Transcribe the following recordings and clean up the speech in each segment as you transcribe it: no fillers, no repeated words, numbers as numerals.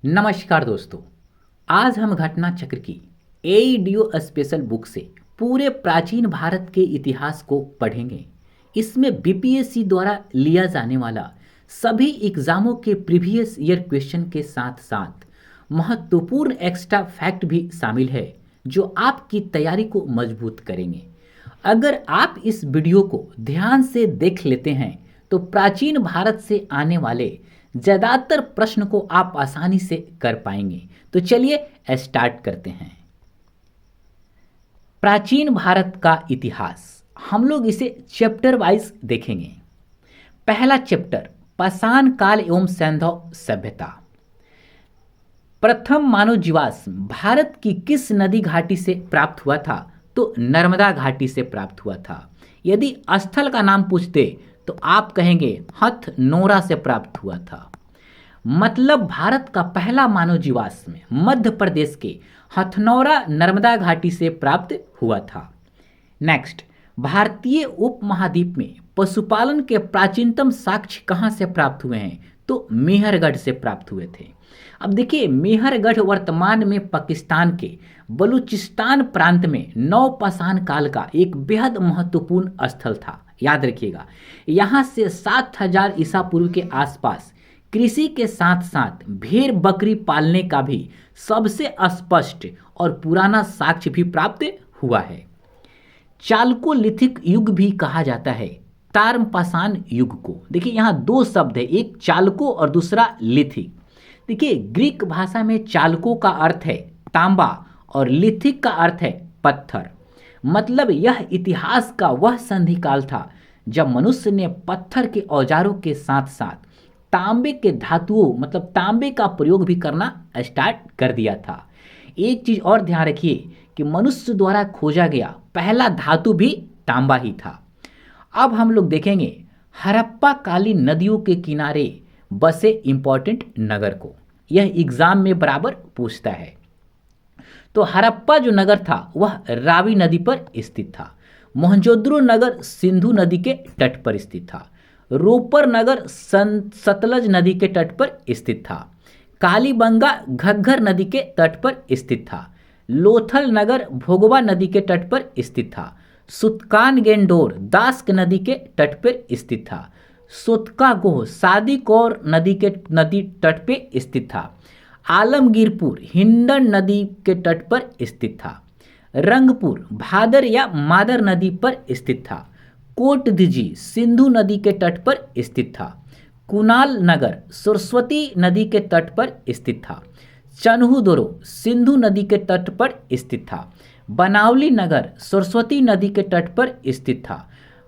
नमस्कार दोस्तों। आज हम घटना चक्र की एईडीओ स्पेशल बुक से पूरे प्राचीन भारत के इतिहास को पढ़ेंगे। इसमें बीपीएससी द्वारा लिया जाने वाला सभी एग्जामों के प्रीवियस ईयर क्वेश्चन के साथ साथ महत्वपूर्ण एक्स्ट्रा फैक्ट भी शामिल है जो आपकी तैयारी को मजबूत करेंगे। अगर आप इस वीडियो को ध्यान से देख लेते हैं तो प्राचीन भारत से आने वाले ज़्यादातर प्रश्न को आप आसानी से कर पाएंगे। तो चलिए स्टार्ट करते हैं। प्राचीन भारत का इतिहास हम लोग इसे चैप्टर वाइज देखेंगे। पहला चैप्टर पाषाण काल एवं सैंधव सभ्यता। प्रथम मानव जीवाश्म भारत की किस नदी घाटी से प्राप्त हुआ था? तो नर्मदा घाटी से प्राप्त हुआ था। यदि स्थल का नाम पूछते तो आप कहेंगे हथनोरा से प्राप्त हुआ था। मतलब भारत का पहला मानव जीवाश्म मध्य प्रदेश के हथनौरा नर्मदा घाटी से प्राप्त हुआ था। नेक्स्ट, भारतीय उपमहाद्वीप में पशुपालन के प्राचीनतम साक्ष्य कहाँ से प्राप्त हुए हैं? तो मेहरगढ़ से प्राप्त हुए थे। अब देखिए, मेहरगढ़ वर्तमान में पाकिस्तान के बलूचिस्तान प्रांत में नवपाषाण काल का एक बेहद महत्वपूर्ण स्थल था। याद रखिएगा, यहाँ से 7000 ईसा पूर्व के आसपास कृषि के साथ साथ भेड़ बकरी पालने का भी सबसे स्पष्ट और पुराना साक्ष्य भी प्राप्त हुआ है। चालकोलिथिक युग भी कहा जाता है ताम्रपाषाण युग को। देखिए, यहाँ दो शब्द है, एक चालको और दूसरा लिथिक। देखिए, ग्रीक भाषा में चालको का अर्थ है तांबा और लिथिक का अर्थ है पत्थर। मतलब यह इतिहास का वह संधिकाल था जब मनुष्य ने पत्थर के औजारों के साथ साथ तांबे के धातुओं मतलब तांबे का प्रयोग भी करना स्टार्ट कर दिया था। एक चीज और ध्यान रखिए कि मनुष्य द्वारा खोजा गया पहला धातु भी तांबा ही था। अब हम लोग देखेंगे हड़प्पा कालीन नदियों के किनारे बसे इंपॉर्टेंट नगर को। यह एग्जाम में बराबर पूछता है। तो हड़प्पा जो नगर था वह रावी नदी पर स्थित था। मोहनजोदड़ो नगर सिंधु नदी के तट पर स्थित था। रोपर नगर सतलज नदी के तट पर स्थित था। कालीबंगा घग्गर नदी के तट पर स्थित था। लोथल नगर भोगवा नदी के तट पर स्थित था। सुतकानगेंडोर दास्क नदी के तट पर स्थित था। सोतकागोह सादीकौर नदी तट पर स्थित था। आलमगीरपुर हिंडन नदी के तट पर स्थित था। रंगपुर भादर या मादर नदी पर स्थित था। कोटदीजी सिंधु नदी के तट पर स्थित था। कुनाल नगर सरस्वती नदी के तट पर स्थित था। चन्हुदोरो सिंधु नदी के तट पर स्थित था। बनावली नगर सरस्वती नदी के तट पर स्थित था।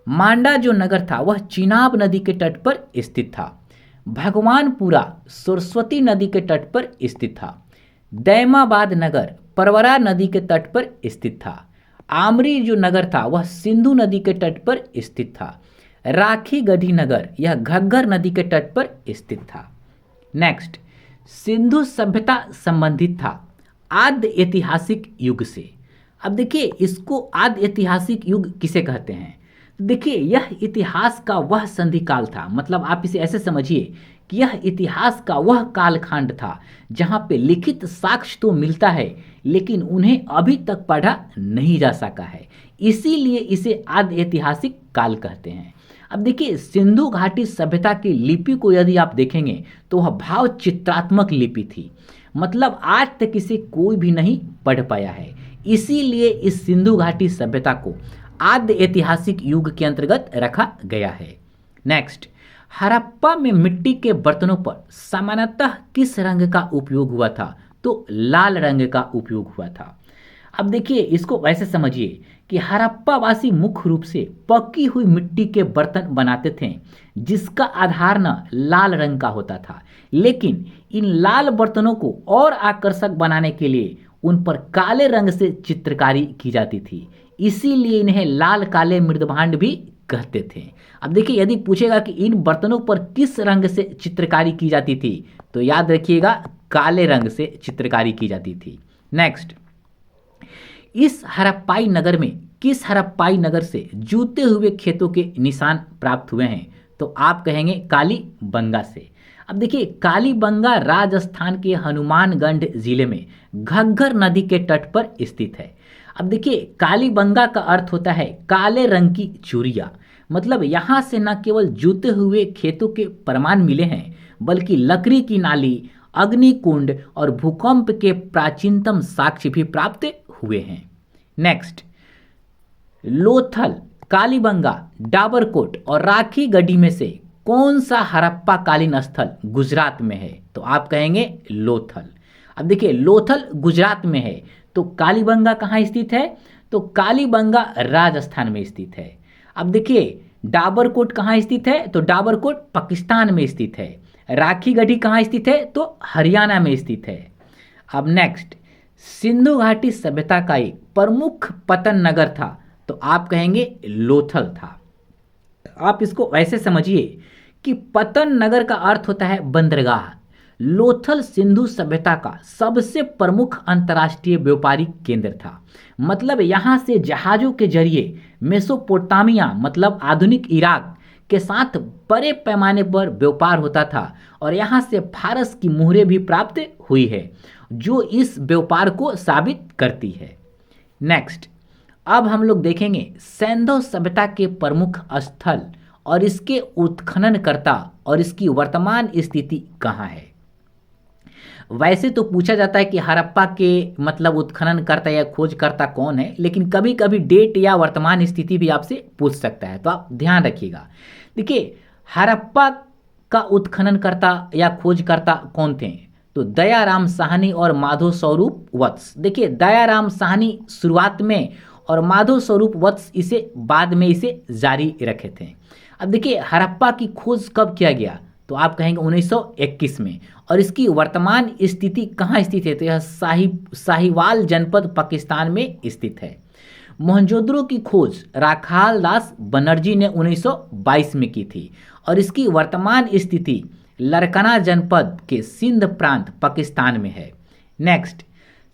मांडा जो नगर था वह चिनाब नदी के तट पर स्थित था। भगवानपुरा सरस्वती नदी के तट पर स्थित था। दैमाबाद नगर परवरा नदी के तट पर स्थित था। आमरी जो नगर था वह सिंधु नदी के तट पर स्थित था। राखीगढ़ी नगर यह घग्गर नदी के तट पर स्थित था। नेक्स्ट, सिंधु सभ्यता संबंधित था आद्य ऐतिहासिक युग से। अब देखिए, इसको आद्य ऐतिहासिक युग किसे कहते हैं? देखिए, यह इतिहास का वह संधिकाल था। मतलब आप इसे ऐसे समझिए कि यह इतिहास का वह कालखंड था जहां पे लिखित साक्ष्य तो मिलता है लेकिन उन्हें अभी तक पढ़ा नहीं जा सका है। इसीलिए इसे आद्य ऐतिहासिक काल कहते हैं। अब देखिए, सिंधु घाटी सभ्यता की लिपि को यदि आप देखेंगे तो वह भाव चित्रात्मक लिपि थी। मतलब आज तक इसे कोई भी नहीं पढ़ पाया है। इसीलिए इस सिंधु घाटी सभ्यता को आद्य ऐतिहासिक युग के अंतर्गत रखा गया है। नेक्स्ट, हड़प्पा में मिट्टी के बर्तनों पर सामान्यतः किस रंग का उपयोग हुआ था? तो लाल रंग का उपयोग हुआ था। अब देखिए, इसको वैसे समझिए कि हड़प्पा वासी मुख्य रूप से पकी हुई मिट्टी के बर्तन बनाते थे जिसका आधार न लाल रंग का होता था। लेकिन इन लाल बर्तनों को और आकर्षक बनाने के लिए उन पर काले रंग से चित्रकारी की जाती थी। इसीलिए इन्हें लाल काले मृदभांड भी कहते थे। अब देखिए, यदि पूछेगा कि इन बर्तनों पर किस रंग से चित्रकारी की जाती थी तो याद रखिएगा काले रंग से चित्रकारी की जाती थी। नेक्स्ट, इस हड़प्पाई नगर में किस हड़प्पाई नगर से जूते हुए खेतों के निशान प्राप्त हुए हैं? तो आप कहेंगे कालीबंगा से। अब देखिए कालीबंगा राजस्थान के हनुमानगढ़ जिले में घग्गर नदी के तट पर स्थित है। अब देखिए कालीबंगा का अर्थ होता है काले रंग की चूड़िया। मतलब यहाँ से न केवल जूते हुए खेतों के प्रमाण मिले हैं, बल्कि लकड़ी की नाली, अग्निकुंड और भूकंप के प्राचीनतम साक्ष्य भी प्राप्त हुए हैं। नेक्स्ट, लोथल, कालीबंगा, डाबरकोट और राखी गढ़ी में से कौन सा हड़प्पा कालीन स्थल गुजरात में है? तो आप कहेंगे लोथल। अब देखिए लोथल गुजरात में है, तो कालीबंगा कहाँ स्थित है? तो कालीबंगा राजस्थान में स्थित है। अब देखिए डाबरकोट कहाँ स्थित है? तो डाबरकोट पाकिस्तान में स्थित है। राखी गढ़ी कहाँ स्थित है? तो हरियाणा में स्थित है। अब नेक्स्ट, सिंधु घाटी सभ्यता का एक प्रमुख पतन नगर था, तो आप कहेंगे लोथल था। आप इसको ऐसे समझिए कि पतन नगर का अर्थ होता है बंदरगाह। लोथल सिंधु सभ्यता का सबसे प्रमुख अंतर्राष्ट्रीय व्यापारिक केंद्र था। मतलब यहाँ से जहाज़ों के जरिए मेसोपोटामिया मतलब आधुनिक इराक के साथ बड़े पैमाने पर व्यापार होता था और यहाँ से फारस की मुहरें भी प्राप्त हुई है, जो इस व्यापार को साबित करती है। नेक्स्ट, अब हम लोग देखेंगे सैंधव सभ्यता के प्रमुख स्थल और इसके उत्खननकर्ता और इसकी वर्तमान स्थिति कहाँ है। वैसे तो पूछा जाता है कि हड़प्पा के मतलब उत्खननकर्ता या खोजकर्ता कौन है, लेकिन कभी कभी डेट या वर्तमान स्थिति भी आपसे पूछ सकता है, तो आप ध्यान रखिएगा। देखिए हड़प्पा का उत्खननकर्ता या खोजकर्ता कौन थे? तो दयाराम साहनी और माधव स्वरूप वत्स। देखिए दयाराम साहनी शुरुआत में और माधव स्वरूप वत्स इसे बाद में इसे जारी रखे थे। अब देखिए हड़प्पा की खोज कब किया गया? तो आप कहेंगे 1921 में। और इसकी वर्तमान स्थिति कहाँ स्थित है? तो यह साहिवाल जनपद पाकिस्तान में स्थित है। मोहनजोदड़ो की खोज राखाल दास बनर्जी ने 1922 में की थी और इसकी वर्तमान स्थिति लरकना जनपद के सिंध प्रांत पाकिस्तान में है। नेक्स्ट,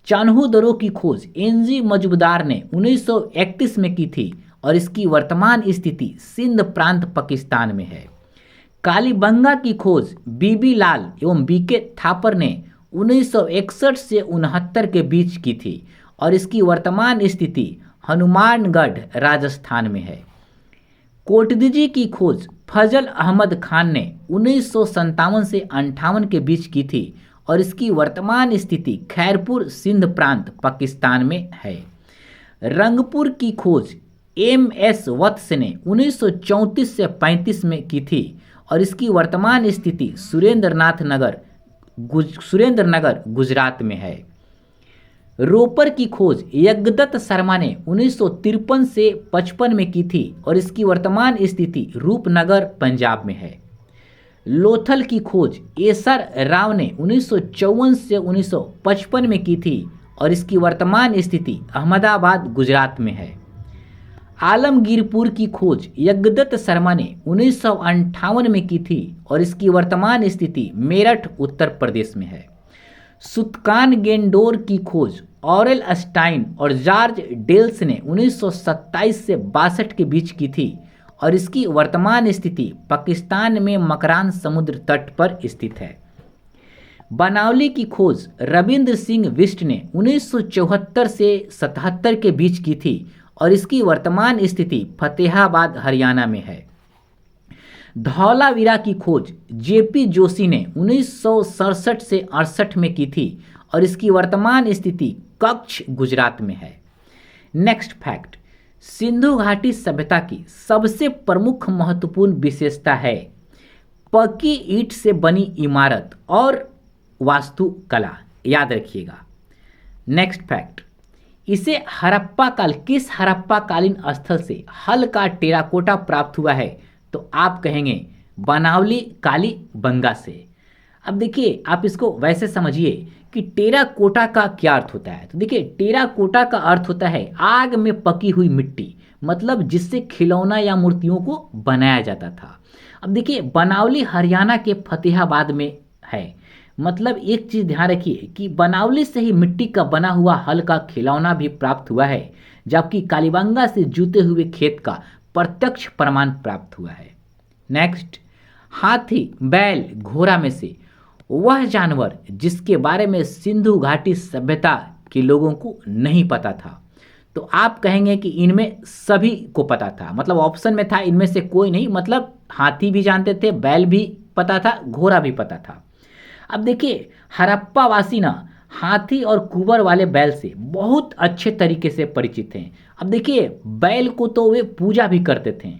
चान्हू दरों की खोज एनजी मजूमदार ने 1931 में की थी और इसकी वर्तमान स्थिति सिंध प्रांत पाकिस्तान में है। कालीबंगा की खोज बीबी लाल एवं बीके थापर ने 1961 से 69 के बीच की थी और इसकी वर्तमान स्थिति हनुमानगढ़ राजस्थान में है। कोटदीजी की खोज फजल अहमद खान ने 1957 से 58 के बीच की थी और इसकी वर्तमान स्थिति खैरपुर सिंध प्रांत पाकिस्तान में है। रंगपुर की खोज एम.एस. वत्स ने 1934 से 35 में की थी और इसकी वर्तमान स्थिति सुरेंद्र नगर गुजरात में है। रोपर की खोज यज्ञदत्त शर्मा ने 1953 से 55 में की थी और इसकी वर्तमान स्थिति रूपनगर पंजाब में है। लोथल की खोज एसर राव ने 1954 से 1955 में की थी और इसकी वर्तमान स्थिति अहमदाबाद गुजरात में है। आलमगीरपुर की खोज यज्ञदत्त शर्मा ने 1958 में की थी और इसकी वर्तमान स्थिति मेरठ उत्तर प्रदेश में है। सुतकान गेंडोर की खोज ऑरेल स्टाइन और जॉर्ज डेल्स ने 1927 से 62 के बीच की थी और इसकी वर्तमान स्थिति पाकिस्तान में मकरान समुद्र तट पर स्थित है। बनावली की खोज रविंद्र सिंह बिष्ट ने 1974 से 77 के बीच की थी और इसकी वर्तमान स्थिति फतेहाबाद हरियाणा में है। धौलावीरा की खोज जेपी जोशी ने 1967 से 68 में की थी और इसकी वर्तमान स्थिति कच्छ गुजरात में है। नेक्स्ट फैक्ट, सिंधु घाटी सभ्यता की सबसे प्रमुख महत्वपूर्ण विशेषता है पक्की ईंट से बनी इमारत और वास्तुकला। याद रखिएगा। नेक्स्ट फैक्ट, इसे किस हड़प्पा कालीन स्थल से हल्का टेराकोटा प्राप्त हुआ है? तो आप कहेंगे बनावली कालीबंगा से। अब देखिए आप इसको वैसे समझिए कि टेराकोटा का क्या अर्थ होता है। तो देखिए टेराकोटा का अर्थ होता है आग में पकी हुई मिट्टी, मतलब जिससे खिलौना या मूर्तियों को बनाया जाता था। अब देखिए बनावली हरियाणा के फतेहाबाद में है। मतलब एक चीज़ ध्यान रखिए कि बनावली से ही मिट्टी का बना हुआ हल्का खिलौना भी प्राप्त हुआ है, जबकि कालीबंगा से जूते हुए खेत का प्रत्यक्ष प्रमाण प्राप्त हुआ है। नेक्स्ट, हाथी, बैल, घोड़ा में से वह जानवर जिसके बारे में सिंधु घाटी सभ्यता के लोगों को नहीं पता था। तो आप कहेंगे कि इनमें सभी को पता था, मतलब ऑप्शन में था इनमें से कोई नहीं, मतलब हाथी भी जानते थे, बैल भी पता था, घोड़ा भी पता था। अब देखिए हड़प्पा वासी ना हाथी और कुबर वाले बैल से बहुत अच्छे तरीके से परिचित हैं। अब देखिए बैल को तो वे पूजा भी करते थे,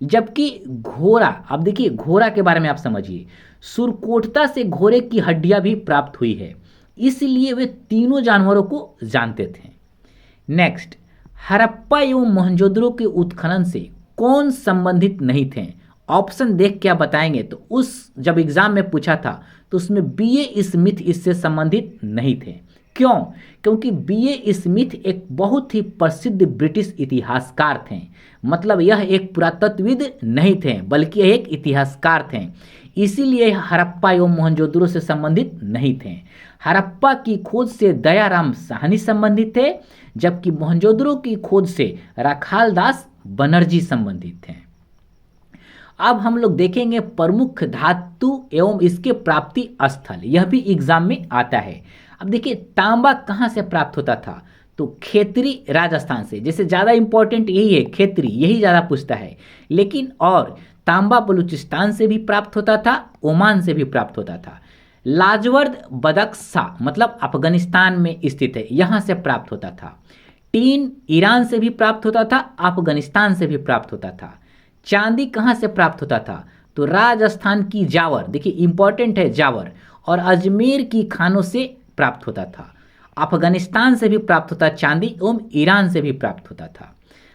जबकि घोड़ा, अब देखिए घोड़ा के बारे में आप समझिए, सुरकोटता से घोड़े की हड्डियां भी प्राप्त हुई है, इसलिए वे तीनों जानवरों को जानते थे। नेक्स्ट, हड़प्पा एवं मोहनजोदड़ो के उत्खनन से कौन संबंधित नहीं थे? ऑप्शन देख के आप बताएंगे। तो उस जब एग्जाम में पूछा था तो उसमें बीए स्मिथ इससे संबंधित नहीं थे। क्यों? क्योंकि बीए स्मिथ एक बहुत ही प्रसिद्ध ब्रिटिश इतिहासकार थे, मतलब यह एक पुरातत्वविद नहीं थे बल्कि यह एक इतिहासकार थे, इसीलिए हड़प्पा एवं मोहनजोदड़ो से संबंधित नहीं थे। हड़प्पा की खोज से दयाराम साहनी संबंधित थे, जबकि मोहनजोदड़ो की खोज से राखाल दास बनर्जी संबंधित थे। अब हम लोग देखेंगे प्रमुख धातु एवं इसके प्राप्ति स्थल, यह भी एग्जाम में आता है। अब देखिए तांबा कहाँ से प्राप्त होता था? तो खेतरी राजस्थान से, जैसे ज़्यादा इंपॉर्टेंट यही है, खेतरी यही ज़्यादा पूछता है। लेकिन और तांबा बलूचिस्तान से भी प्राप्त होता था, ओमान से भी प्राप्त होता था। लाजवर्द बदख्शा मतलब अफगानिस्तान में स्थित है, यहाँ से प्राप्त होता था। टीन ईरान से भी प्राप्त होता था, अफगानिस्तान से भी प्राप्त होता था। चांदी कहाँ से प्राप्त होता था? तो राजस्थान की जावर, देखिए इंपॉर्टेंट है जावर, और अजमेर की खानों से प्राप्त होता था। अफगानिस्तान से भी प्राप्त होता चांदी एवं ईरान से भी प्राप्त होता था।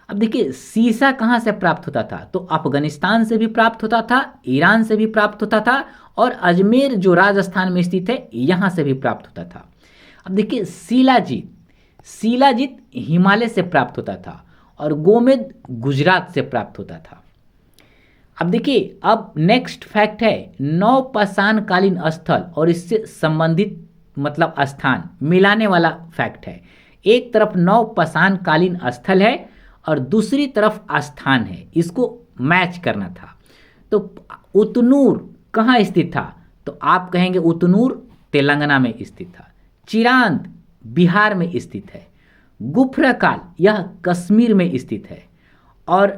अब देखिए सीसा कहाँ से प्राप्त होता था? तो अफगानिस्तान से भी प्राप्त होता था, ईरान से भी प्राप्त होता था, और अजमेर जो राजस्थान में स्थित है यहाँ से भी प्राप्त होता था। अब देखिए शिलाजीत, शिलाजीत हिमालय से प्राप्त होता था, और गोमेद गुजरात से प्राप्त होता था। अब देखिए अब नेक्स्ट फैक्ट है नवपाषाणकालीन स्थल और इससे संबंधित मतलब स्थान मिलाने वाला फैक्ट है। एक तरफ नवपाषाणकालीन स्थल है और दूसरी तरफ स्थान है, इसको मैच करना था। तो उतनूर कहाँ स्थित था? तो आप कहेंगे उतनूर तेलंगाना में स्थित था। चिरांद बिहार में स्थित है। गुफ्रकाल यह कश्मीर में स्थित है, और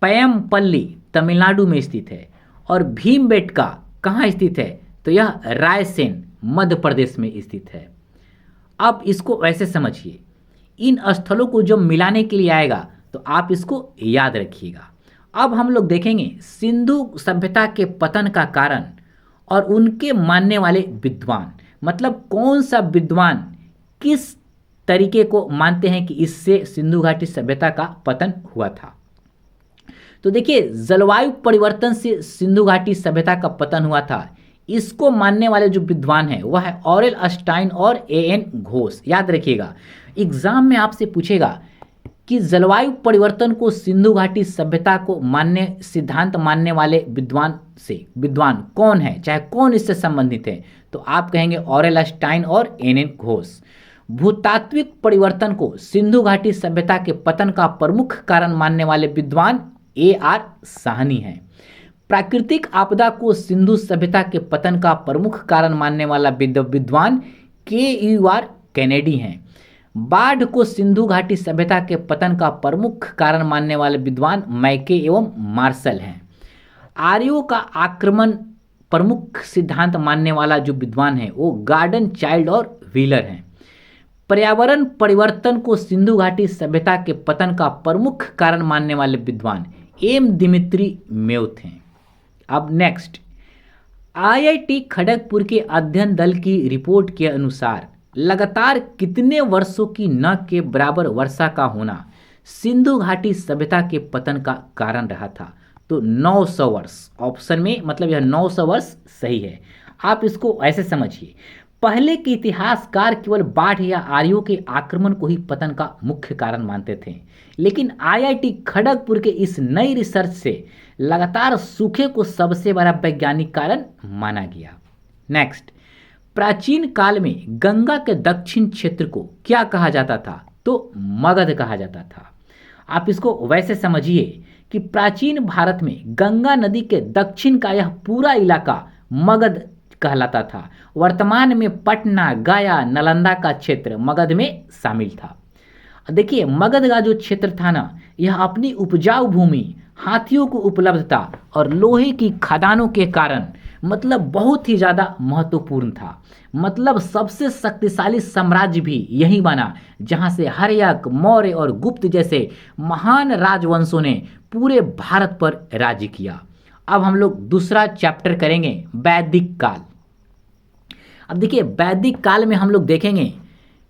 पयमपल्ली तमिलनाडु में स्थित है। और भीमबेटका कहाँ स्थित है? तो यह रायसेन मध्य प्रदेश में स्थित है। अब इसको वैसे समझिए, इन स्थलों को जो मिलाने के लिए आएगा तो आप इसको याद रखिएगा। अब हम लोग देखेंगे सिंधु सभ्यता के पतन का कारण और उनके मानने वाले विद्वान, मतलब कौन सा विद्वान किस तरीके को मानते हैं कि इससे सिंधु घाटी सभ्यता का पतन हुआ था। तो देखिए जलवायु परिवर्तन से सिंधु घाटी सभ्यता का पतन हुआ था, इसको मानने वाले जो विद्वान हैं वह है ऑरेल अस्टाइन और एएन घोष। याद रखिएगा एग्जाम में आपसे पूछेगा कि जलवायु परिवर्तन को सिंधु घाटी सभ्यता को मानने सिद्धांत मानने वाले विद्वान कौन है, चाहे कौन इससे संबंधित है, तो आप कहेंगे ऑरेल अस्टाइन और एएन घोष। भूतात्विक परिवर्तन को सिंधु घाटी सभ्यता के पतन का प्रमुख कारण मानने वाले विद्वान AR साहनी हैं। प्राकृतिक आपदा को सिंधु सभ्यता के पतन का प्रमुख कारण मानने वाला विद्वान KUR कैनेडी हैं। बाढ़ को सिंधु घाटी सभ्यता के पतन का प्रमुख कारण मानने वाले विद्वान मैके एवं मार्शल हैं। आर्यों का आक्रमण प्रमुख सिद्धांत मानने वाला जो विद्वान है वो गार्डन चाइल्ड और व्हीलर हैं। पर्यावरण परिवर्तन को सिंधु घाटी सभ्यता के पतन का प्रमुख कारण मानने वाले विद्वान एम दिमित्री मेव थे। अब नेक्स्ट, IIT खड़गपुर के अध्ययन दल की रिपोर्ट के अनुसार लगातार कितने वर्षों की न के बराबर वर्षा का होना सिंधु घाटी सभ्यता के पतन का कारण रहा था? तो 900 वर्ष ऑप्शन में, मतलब यह 900 वर्ष सही है। आप इसको ऐसे समझिए, पहले के इतिहासकार केवल बाढ़ या आर्यों के आक्रमण को ही पतन का मुख्य कारण मानते थे, लेकिन IIT खड़गपुर के इस नई रिसर्च से लगातार सूखे को सबसे बड़ा वैज्ञानिक कारण माना गया। नेक्स्ट, प्राचीन काल में गंगा के दक्षिण क्षेत्र को क्या कहा जाता था? तो मगध कहा जाता था। आप इसको वैसे समझिए कि प्राचीन भारत में गंगा नदी के दक्षिण का यह पूरा इलाका मगध कहलाता था। वर्तमान में पटना, गया, नालंदा का क्षेत्र मगध में शामिल था। देखिए मगध का जो क्षेत्र था ना, यह अपनी उपजाऊ भूमि, हाथियों को उपलब्धता और लोहे की खदानों के कारण मतलब बहुत ही ज़्यादा महत्वपूर्ण था। मतलब सबसे शक्तिशाली साम्राज्य भी यही बना जहाँ से हर्यक, मौर्य और गुप्त जैसे महान राजवंशों ने पूरे भारत पर राज्य किया। अब हम लोग दूसरा चैप्टर करेंगे, वैदिक काल। अब देखिए वैदिक काल में हम लोग देखेंगे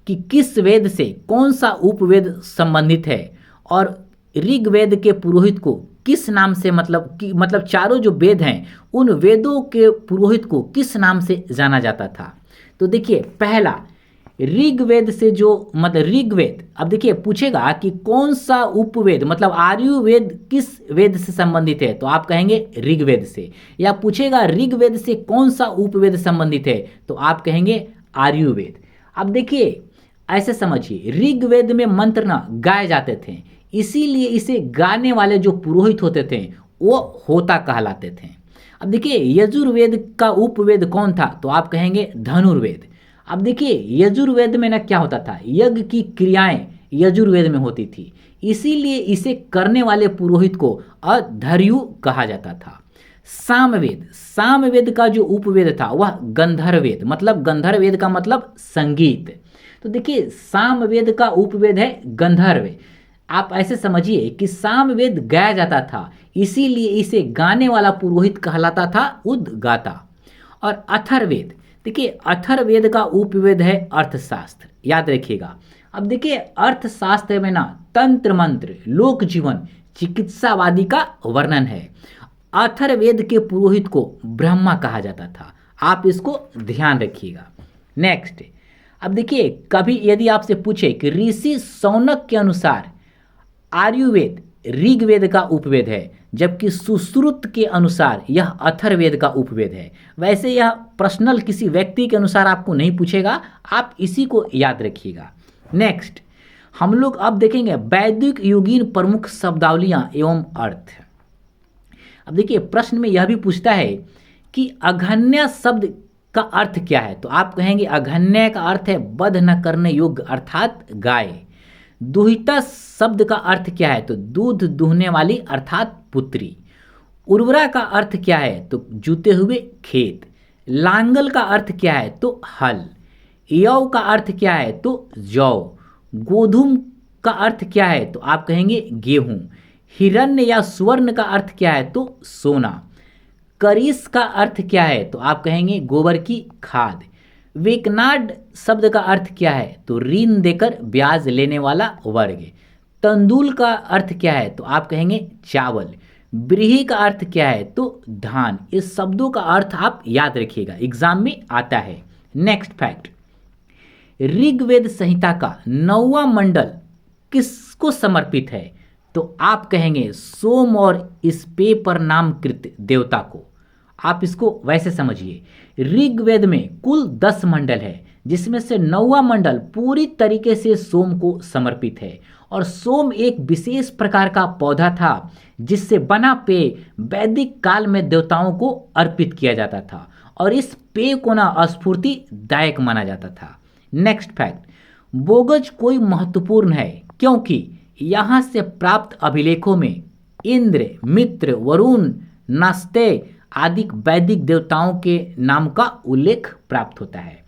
कि किस वेद से कौन सा उपवेद संबंधित है और ऋग्वेद के पुरोहित को किस नाम से मतलब चारों जो वेद हैं उन वेदों के पुरोहित को किस नाम से जाना जाता था। तो देखिए पहला ऋग्वेद से जो मतलब ऋग्वेद, अब देखिए पूछेगा कि कौन सा उपवेद मतलब आयुर्वेद किस वेद से संबंधित है, तो आप कहेंगे ऋग्वेद से। या पूछेगा ऋग्वेद से कौन सा उपवेद संबंधित है, तो आप कहेंगे आयुर्वेद। अब देखिए ऐसे समझिए, ऋग्वेद में मंत्र ना गाए जाते थे, इसीलिए इसे गाने वाले जो पुरोहित होते थे वो होता कहलाते थे। अब देखिए यजुर्वेद का उपवेद कौन था, तो आप कहेंगे धनुर्वेद। अब देखिए यजुर्वेद में ना क्या होता था, यज्ञ की क्रियाएं यजुर्वेद में होती थी, इसीलिए इसे करने वाले पुरोहित को अधर्यु कहा जाता था। सामवेद, सामवेद का जो उपवेद था वह गंधर्ववेद, मतलब गंधर्ववेद का मतलब संगीत। तो देखिए सामवेद का उपवेद है गंधर्व। आप ऐसे समझिए कि सामवेद गाया जाता था, इसीलिए इसे गाने वाला पुरोहित कहलाता था उद्गाता। और अथर्ववेद, देखिए अथर्ववेद का उपवेद है अर्थशास्त्र, याद रखिएगा। अब देखिए अर्थशास्त्र में ना तंत्र मंत्र, लोक जीवन, चिकित्सावादी का वर्णन है। अथर्ववेद के पुरोहित को ब्रह्मा कहा जाता था, आप इसको ध्यान रखिएगा। नेक्स्ट, अब देखिए कभी यदि आपसे पूछे कि ऋषि शौनक के अनुसार आयुर्वेद ऋग्वेद का उपवेद है, जबकि सुश्रुत के अनुसार यह अथर्ववेद का उपवेद है। वैसे यह पर्सनल किसी व्यक्ति के अनुसार आपको नहीं पूछेगा, आप इसी को याद रखिएगा। नेक्स्ट हम लोग अब देखेंगे वैदिक युगीन प्रमुख शब्दावलियां एवं अर्थ। अब देखिए प्रश्न में यह भी पूछता है कि अघन्य शब्द का अर्थ क्या है, तो आप कहेंगे अघन्य का अर्थ है वध न करने योग्य अर्थात गाय। दुहिता शब्द का अर्थ क्या है, तो दूध दूहने वाली अर्थात पुत्री। उर्वरा का अर्थ क्या है, तो जूते हुए खेत। लांगल का अर्थ क्या है, तो हल। यव का अर्थ क्या है, तो जौ। गोधूम का अर्थ क्या है, तो आप कहेंगे गेहूं। हिरण्य या स्वर्ण का अर्थ क्या है, तो सोना। करीस का अर्थ क्या है, तो आप कहेंगे गोबर की खाद। वेकनाड शब्द का अर्थ क्या है, तो ऋण देकर ब्याज लेने वाला वर्ग। तंदुल का अर्थ क्या है, तो आप कहेंगे चावल। ब्रीही का अर्थ क्या है, तो धान। इस शब्दों का अर्थ आप याद रखिएगा, एग्जाम में आता है। नेक्स्ट फैक्ट, ऋग्वेद संहिता का 9वां मंडल किसको समर्पित है, तो आप कहेंगे सोम और स्पे पर नामकृत देवता को। आप इसको वैसे समझिए, ऋग्वेद में कुल 10 मंडल है, जिसमें से 9वां मंडल पूरी तरीके से सोम को समर्पित है। और सोम एक विशेष प्रकार का पौधा था जिससे बना पेय वैदिक काल में देवताओं को अर्पित किया जाता था, और इस पेय को ना स्फूर्तिदायक माना जाता था। नेक्स्ट फैक्ट, बोगज कोई महत्वपूर्ण है क्योंकि यहाँ से प्राप्त अभिलेखों में इंद्र, मित्र, वरुण, नस्ते आदि वैदिक देवताओं के नाम का उल्लेख प्राप्त होता है।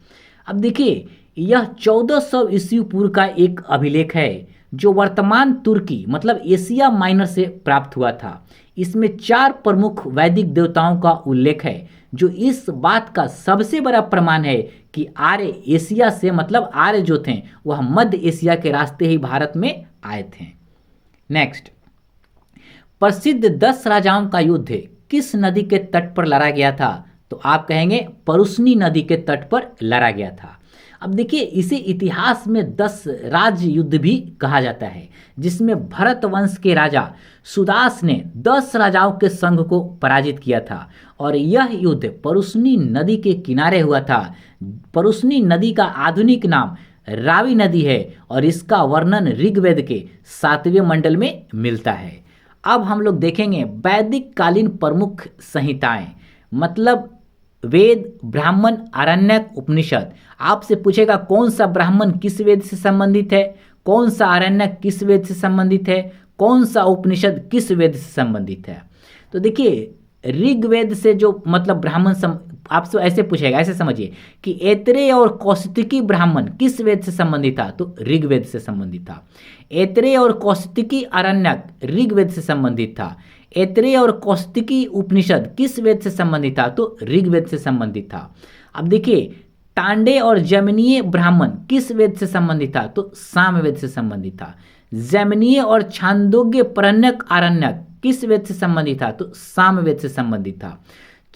अब देखिए यह 1400 ईस्वी पूर्व का एक अभिलेख है जो वर्तमान तुर्की मतलब एशिया माइनर से प्राप्त हुआ था। इसमें 4 प्रमुख वैदिक देवताओं का उल्लेख है, जो इस बात का सबसे बड़ा प्रमाण है कि आर्य एशिया से मतलब आर्य जो थे वह मध्य एशिया के रास्ते ही भारत में आए थे। नेक्स्ट, प्रसिद्ध 10 राजाओं का युद्ध किस नदी के तट पर लड़ा गया था, तो आप कहेंगे परुष्णी नदी के तट पर लड़ा गया था। अब देखिए इसे इतिहास में 10 राज्य युद्ध भी कहा जाता है, जिसमें भरत वंश के राजा सुदास ने 10 राजाओं के संघ को पराजित किया था, और यह युद्ध परुष्णी नदी के किनारे हुआ था। परुष्णी नदी का आधुनिक नाम रावी नदी है, और इसका वर्णन ऋग्वेद के 7वें मंडल में मिलता है। अब हम लोग देखेंगे वैदिक कालीन प्रमुख संहिताएं, मतलब वेद, ब्राह्मण, आरण्यक, उपनिषद। आपसे पूछेगा कौन सा ब्राह्मण किस वेद से संबंधित है, कौन सा आरण्यक किस वेद से संबंधित है, कौन सा उपनिषद किस वेद से संबंधित है। तो देखिए ऋग्वेद से जो मतलब आपसे ऐसे पूछेगा, ऐसे समझिए कि ऐतरेय और कौशिकी ब्राह्मण किस वेद से संबंधित था, तो ऋग्वेद से संबंधित था। ऐतरेय और कौशिकी आरण्यक ऋग्वेद से संबंधित था। ऐतरेय और कौशिकी उपनिषद किस वेद से संबंधित था, तो ऋग्वेद से संबंधित था। अब देखिए तांडे और जैमिनीय ब्राह्मण किस वेद से संबंधित था, तो सामवेद से संबंधित था। जैमिनीय और छांदोग्य परण्यक आरण्यक किस वेद से संबंधित था, तो सामवेद से संबंधित था।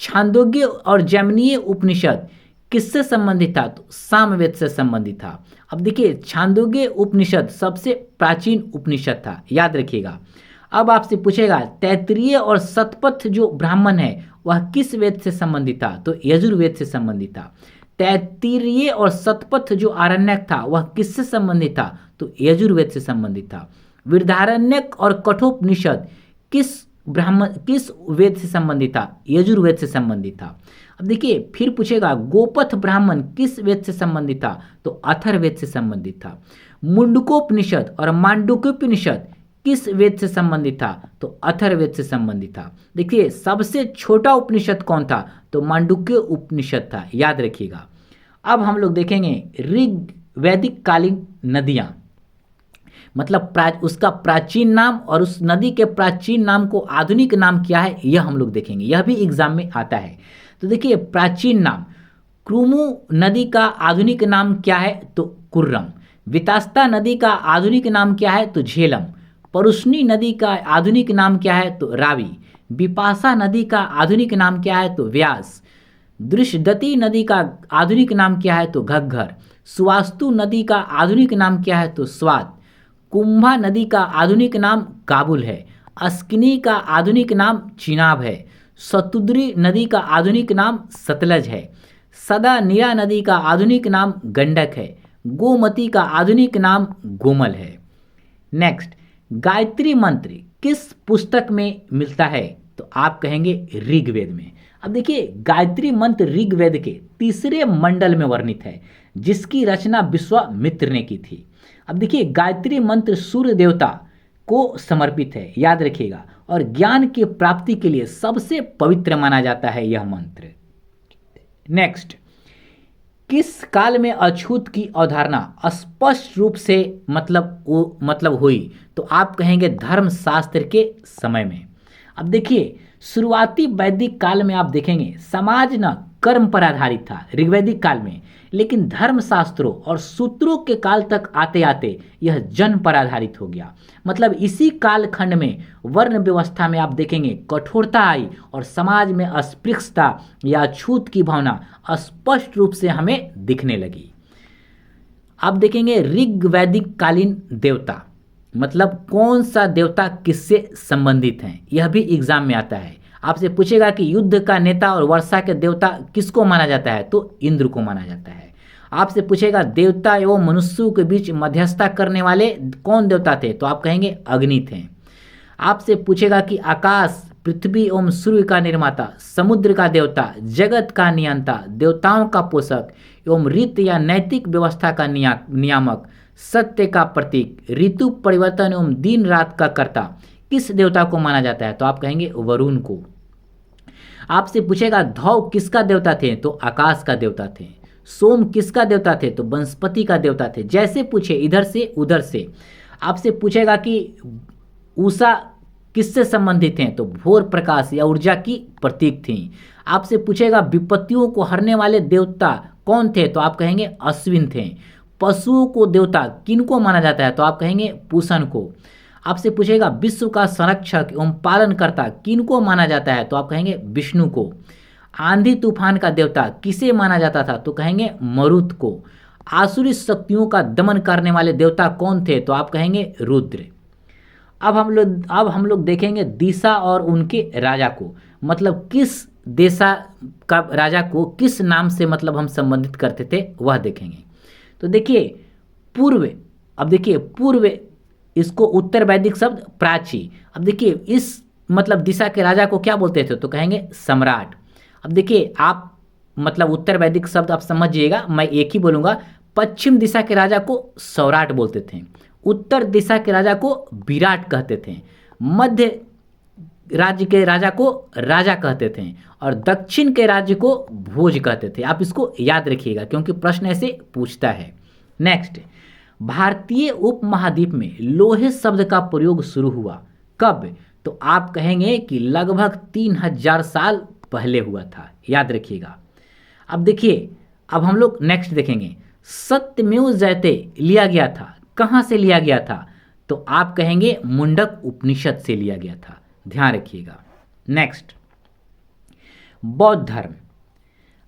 छांदोग्य और जैमिनीय उपनिषद किससे संबंधित था, तो सामवेद से संबंधित था। अब देखिए छांदोग्य उपनिषद सबसे प्राचीन उपनिषद था, याद रखिएगा। अब आपसे पूछेगा तैत्तिरीय और शतपथ जो ब्राह्मण है वह किस वेद से संबंधित था, तो यजुर्वेद से संबंधित था। तैत्तिरीय और शतपथ जो आरण्यक था वह किससे संबंधित था, तो यजुर्वेद से संबंधित था। वृद्धारण्यक और कठोपनिषद किस वेद से संबंधित था, यजुर्वेद से संबंधित था। अब देखिए फिर पूछेगा गोपथ ब्राह्मण किस वेद से संबंधित था, तो अथर्ववेद से संबंधित था। मुंडकोपनिषद और मांडुक्योपनिषद किस वेद से संबंधित था, तो अथर्ववेद से संबंधित था। देखिए सबसे छोटा उपनिषद कौन था, तो मांडुक्य उपनिषद था, याद रखिएगा। अब हम लोग देखेंगे ऋग वैदिक कालीन नदियां, मतलब उसका प्राचीन नाम और उस नदी के प्राचीन नाम को आधुनिक नाम क्या है यह हम लोग देखेंगे, यह भी एग्जाम में आता है। तो देखिए प्राचीन नाम क्रुमु नदी का आधुनिक नाम क्या है, तो कुर्रम। वितास्ता नदी का आधुनिक नाम क्या है, तो झेलम। परुष्णी नदी का आधुनिक नाम क्या है, तो रावी। बिपाशा नदी का आधुनिक नाम क्या है, तो व्यास। दृशदती नदी का आधुनिक नाम क्या है, तो घग्घर। सुवास्तु नदी का आधुनिक नाम क्या है, तो स्वात। कुंभा नदी का आधुनिक नाम काबुल है। अस्किनी का आधुनिक नाम चिनाब है। सतुद्री नदी का आधुनिक नाम सतलज है। सदा नीरा नदी का आधुनिक नाम गंडक है। गोमती का आधुनिक नाम गोमल है। नेक्स्ट, गायत्री मंत्र किस पुस्तक में मिलता है, तो आप कहेंगे ऋग्वेद में। अब देखिए गायत्री मंत्र ऋग्वेद के तीसरे मंडल में वर्णित है, जिसकी रचना विश्वामित्र ने की थी। अब देखिए गायत्री मंत्र सूर्य देवता को समर्पित है, याद रखिएगा, और ज्ञान की प्राप्ति के लिए सबसे पवित्र माना जाता है यह मंत्र। नेक्स्ट, किस काल में अछूत की अवधारणा स्पष्ट रूप से मतलब हुई, तो आप कहेंगे धर्मशास्त्र के समय में। अब देखिए शुरुआती वैदिक काल में आप देखेंगे समाज न कर्म पर आधारित था ऋग्वैदिक काल में, लेकिन धर्मशास्त्रों और सूत्रों के काल तक आते आते यह जन पर आधारित हो गया। मतलब इसी कालखंड में वर्ण व्यवस्था में आप देखेंगे कठोरता आई और समाज में अस्पृश्यता या छूत की भावना स्पष्ट रूप से हमें दिखने लगी। अब देखेंगे ऋग्वैदिक कालीन देवता, मतलब कौन सा देवता किससे संबंधित हैं, यह भी एग्जाम में आता है। आपसे पूछेगा कि युद्ध का नेता और वर्षा के देवता किसको माना जाता है, तो इंद्र को माना जाता है। आपसे पूछेगा देवता एवं मनुष्यों के बीच मध्यस्थता करने वाले कौन देवता थे, तो आप कहेंगे अग्नि थे। आपसे पूछेगा कि आकाश, पृथ्वी एवं सूर्य का निर्माता, समुद्र का देवता, जगत का नियंता, देवताओं का पोषक एवं रीत या नैतिक व्यवस्था का नियामक, सत्य का प्रतीक, ऋतु परिवर्तन एवं दिन रात का कर्ता किस देवता को माना जाता है, तो आप कहेंगे वरुण को। आपसे पूछेगा धौ किसका देवता थे, तो आकाश का देवता थे। सोम किसका देवता थे, तो वनस्पति का देवता थे। जैसे पूछे इधर से उधर से। आपसे पूछेगा कि उषा किससे संबंधित हैं, तो भोर प्रकाश या ऊर्जा की प्रतीक थी। आपसे पूछेगा विपत्तियों को हरने वाले देवता कौन थे, तो आप कहेंगे अश्विन थे। पशुओं को देवता किनको माना जाता है, तो आप कहेंगे पूषण को। आपसे पूछेगा विश्व का संरक्षक एवं पालनकर्ता किनको माना जाता है, तो आप कहेंगे विष्णु को। आंधी तूफान का देवता किसे माना जाता था, तो कहेंगे मरुत को। आसुरी शक्तियों का दमन करने वाले देवता कौन थे, तो आप कहेंगे रुद्र। अब हम लोग देखेंगे दिशा और उनके राजा को, मतलब किस देशा का राजा को किस नाम से मतलब हम संबंधित करते थे वह देखेंगे। तो देखिए पूर्व, अब देखिए पूर्व इसको उत्तर वैदिक शब्द प्राची। अब देखिए इस मतलब दिशा के राजा को क्या बोलते थे, तो कहेंगे सम्राट। अब देखिए आप मतलब उत्तर वैदिक शब्द आप समझिएगा, मैं एक ही बोलूँगा। पश्चिम दिशा के राजा को सौराट बोलते थे, उत्तर दिशा के राजा को विराट कहते थे, मध्य राज्य के राजा को राजा कहते थे, और दक्षिण के राज्य को भोज कहते थे। आप इसको याद रखिएगा क्योंकि प्रश्न ऐसे पूछता है। नेक्स्ट, भारतीय उपमहाद्वीप में लोहे शब्द का प्रयोग शुरू हुआ कब, तो आप कहेंगे कि लगभग 3000 साल पहले हुआ था, याद रखिएगा। अब देखिए अब हम लोग नेक्स्ट देखेंगे, सत्यमेव जयते लिया गया था, कहाँ से लिया गया था, तो आप कहेंगे मुंडक उपनिषद से लिया गया था, ध्यान रखिएगा। नेक्स्ट, बौद्ध धर्म।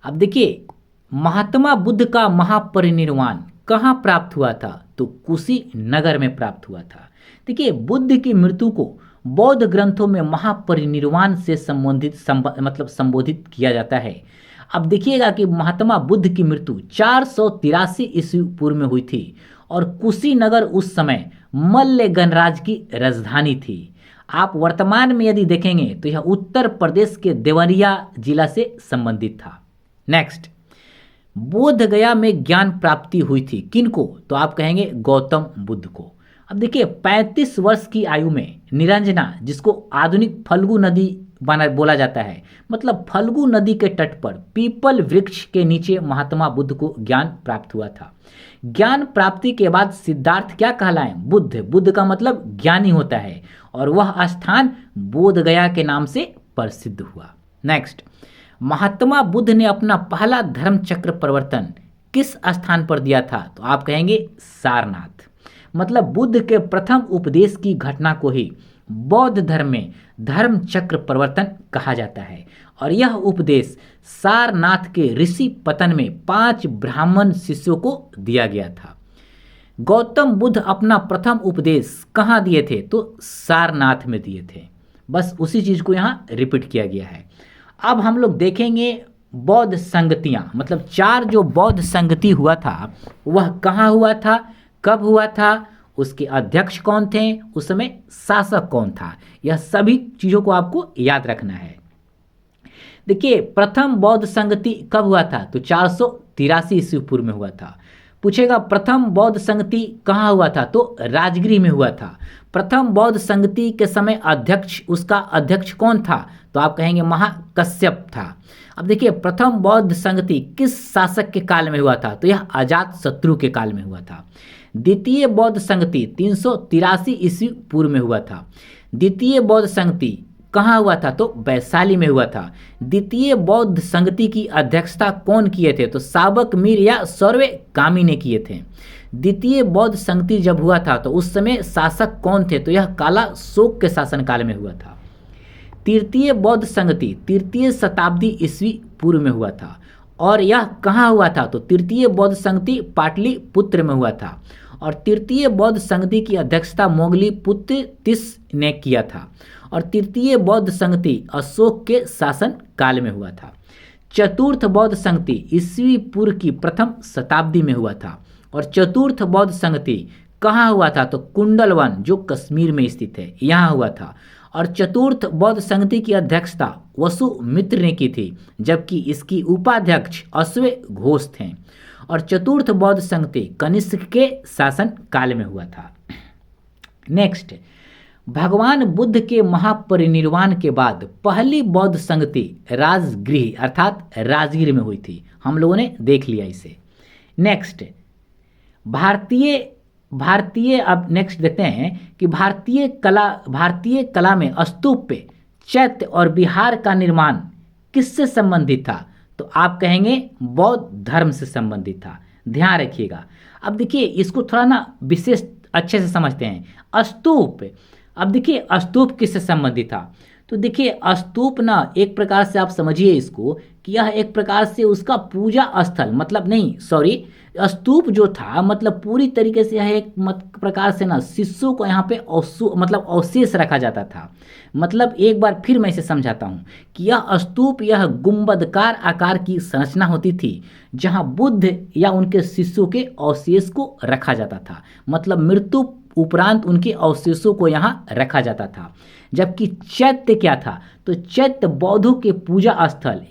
अब देखिए महात्मा बुद्ध का महापरिनिर्वाण कहाँ प्राप्त हुआ था, तो कुशीनगर में प्राप्त हुआ था। देखिए बुद्ध की मृत्यु को बौद्ध ग्रंथों में महापरिनिर्वाण से संबोधित किया जाता है। अब देखिएगा कि महात्मा बुद्ध की मृत्यु 483 ईस्वी पूर्व में हुई थी और कुशीनगर उस समय मल्ल गणराज्य की राजधानी थी। आप वर्तमान में यदि देखेंगे तो यह उत्तर प्रदेश के देवरिया जिला से संबंधित था। नेक्स्ट, बोध गया में ज्ञान प्राप्ति हुई थी किनको, तो आप कहेंगे गौतम बुद्ध को। अब देखिए 35 वर्ष की आयु में निरंजना, जिसको आधुनिक फल्गु नदी बोला जाता है, मतलब फल्गु नदी के तट पर पीपल वृक्ष के नीचे महात्मा बुद्ध को ज्ञान प्राप्त हुआ था। ज्ञान प्राप्ति के बाद सिद्धार्थ क्या कहलाए, बुद्ध। बुद्ध का मतलब ज्ञानी होता है और वह स्थान बोध गया के नाम से प्रसिद्ध हुआ। नेक्स्ट, महात्मा बुद्ध ने अपना पहला धर्म चक्र प्रवर्तन किस स्थान पर दिया था, तो आप कहेंगे सारनाथ। मतलब बुद्ध के प्रथम उपदेश की घटना को ही बौद्ध धर्म में धर्म चक्र प्रवर्तन कहा जाता है और यह उपदेश सारनाथ के ऋषि पतन में 5 ब्राह्मण शिष्यों को दिया गया था। गौतम बुद्ध अपना प्रथम उपदेश कहाँ दिए थे, तो सारनाथ में दिए थे। बस उसी चीज को यहाँ रिपीट किया गया है। अब हम लोग देखेंगे बौद्ध संगतियाँ, मतलब 4 जो बौद्ध संगति हुआ था वह कहाँ हुआ था, कब हुआ था, उसके अध्यक्ष कौन थे, उस समय शासक कौन था, यह सभी चीज़ों को आपको याद रखना है। देखिए प्रथम बौद्ध संगति कब हुआ था, तो 483 ईस्वी पूर्व में हुआ था। पूछेगा प्रथम बौद्ध संगति कहाँ हुआ था, तो राजगृह में हुआ था। प्रथम बौद्ध संगति के समय उसका अध्यक्ष कौन था, तो आप कहेंगे महाकश्यप था। अब देखिए प्रथम बौद्ध संगति किस शासक के काल में हुआ था, तो यह अजात शत्रु के काल में हुआ था। द्वितीय बौद्ध संगति 383 ईस्वी पूर्व में हुआ था। द्वितीय बौद्ध संगति कहाँ हुआ था, तो वैशाली में हुआ था। द्वितीय बौद्ध संगति की अध्यक्षता कौन किए थे, तो साबक मीर या सौर्य कामी ने किए थे। द्वितीय बौद्ध संगति जब हुआ था तो उस समय शासक कौन थे, तो यह काला शोक के शासनकाल में हुआ था। तृतीय बौद्ध संगति 3वीं शताब्दी ईस्वी पूर्व में हुआ था और यह कहाँ हुआ था, तो तृतीय बौद्ध संगति पाटलिपुत्र में हुआ था और तृतीय बौद्ध संगति की अध्यक्षता मोगलीपुत्र तिस ने किया था और तृतीय बौद्ध संगति अशोक के शासन काल में हुआ था। चतुर्थ बौद्ध संगति ईस्वी पूर्व की प्रथम शताब्दी में हुआ था और चतुर्थ बौद्ध संगति कहाँ हुआ था, तो कुंडलवन जो कश्मीर में स्थित है यहाँ हुआ था और चतुर्थ बौद्ध संगति की अध्यक्षता वसुमित्र ने की थी, जबकि इसकी उपाध्यक्ष अश्व घोष थे और चतुर्थ बौद्ध संगति कनिष्क के शासन काल में हुआ था। नेक्स्ट, भगवान बुद्ध के महापरिनिर्वाण के बाद पहली बौद्ध संगति राजगृह अर्थात राजगीर में हुई थी। हम लोगों ने देख लिया इसे। नेक्स्ट, भारतीय अब नेक्स्ट देखते हैं कि भारतीय कला में स्तूप पे चैत्य और विहार का निर्माण किससे संबंधित था, तो आप कहेंगे बौद्ध धर्म से संबंधित था, ध्यान रखिएगा। अब देखिए इसको थोड़ा ना विशेष अच्छे से समझते हैं। स्तूप, अब देखिए स्तूप किससे संबंधित था, तो देखिए स्तूप ना एक प्रकार से आप समझिए इसको कि यह एक प्रकार से उसका पूजा स्थल, मतलब नहीं सॉरी, स्तूप जो था मतलब पूरी तरीके से यह एक प्रकार से ना शिष्यों को यहाँ पे मतलब अवशेष रखा जाता था। मतलब एक बार फिर मैं इसे समझाता हूँ कि यह स्तूप यह गुंबदकार आकार की संरचना होती थी जहाँ बुद्ध या उनके शिष्यों के अवशेष को रखा जाता था। मतलब मृत्यु उपरांत उनके अवशेषों को यहाँ रखा जाता था। जबकि चैत्य क्या था, तो चैत्य बौद्धों के पूजा स्थल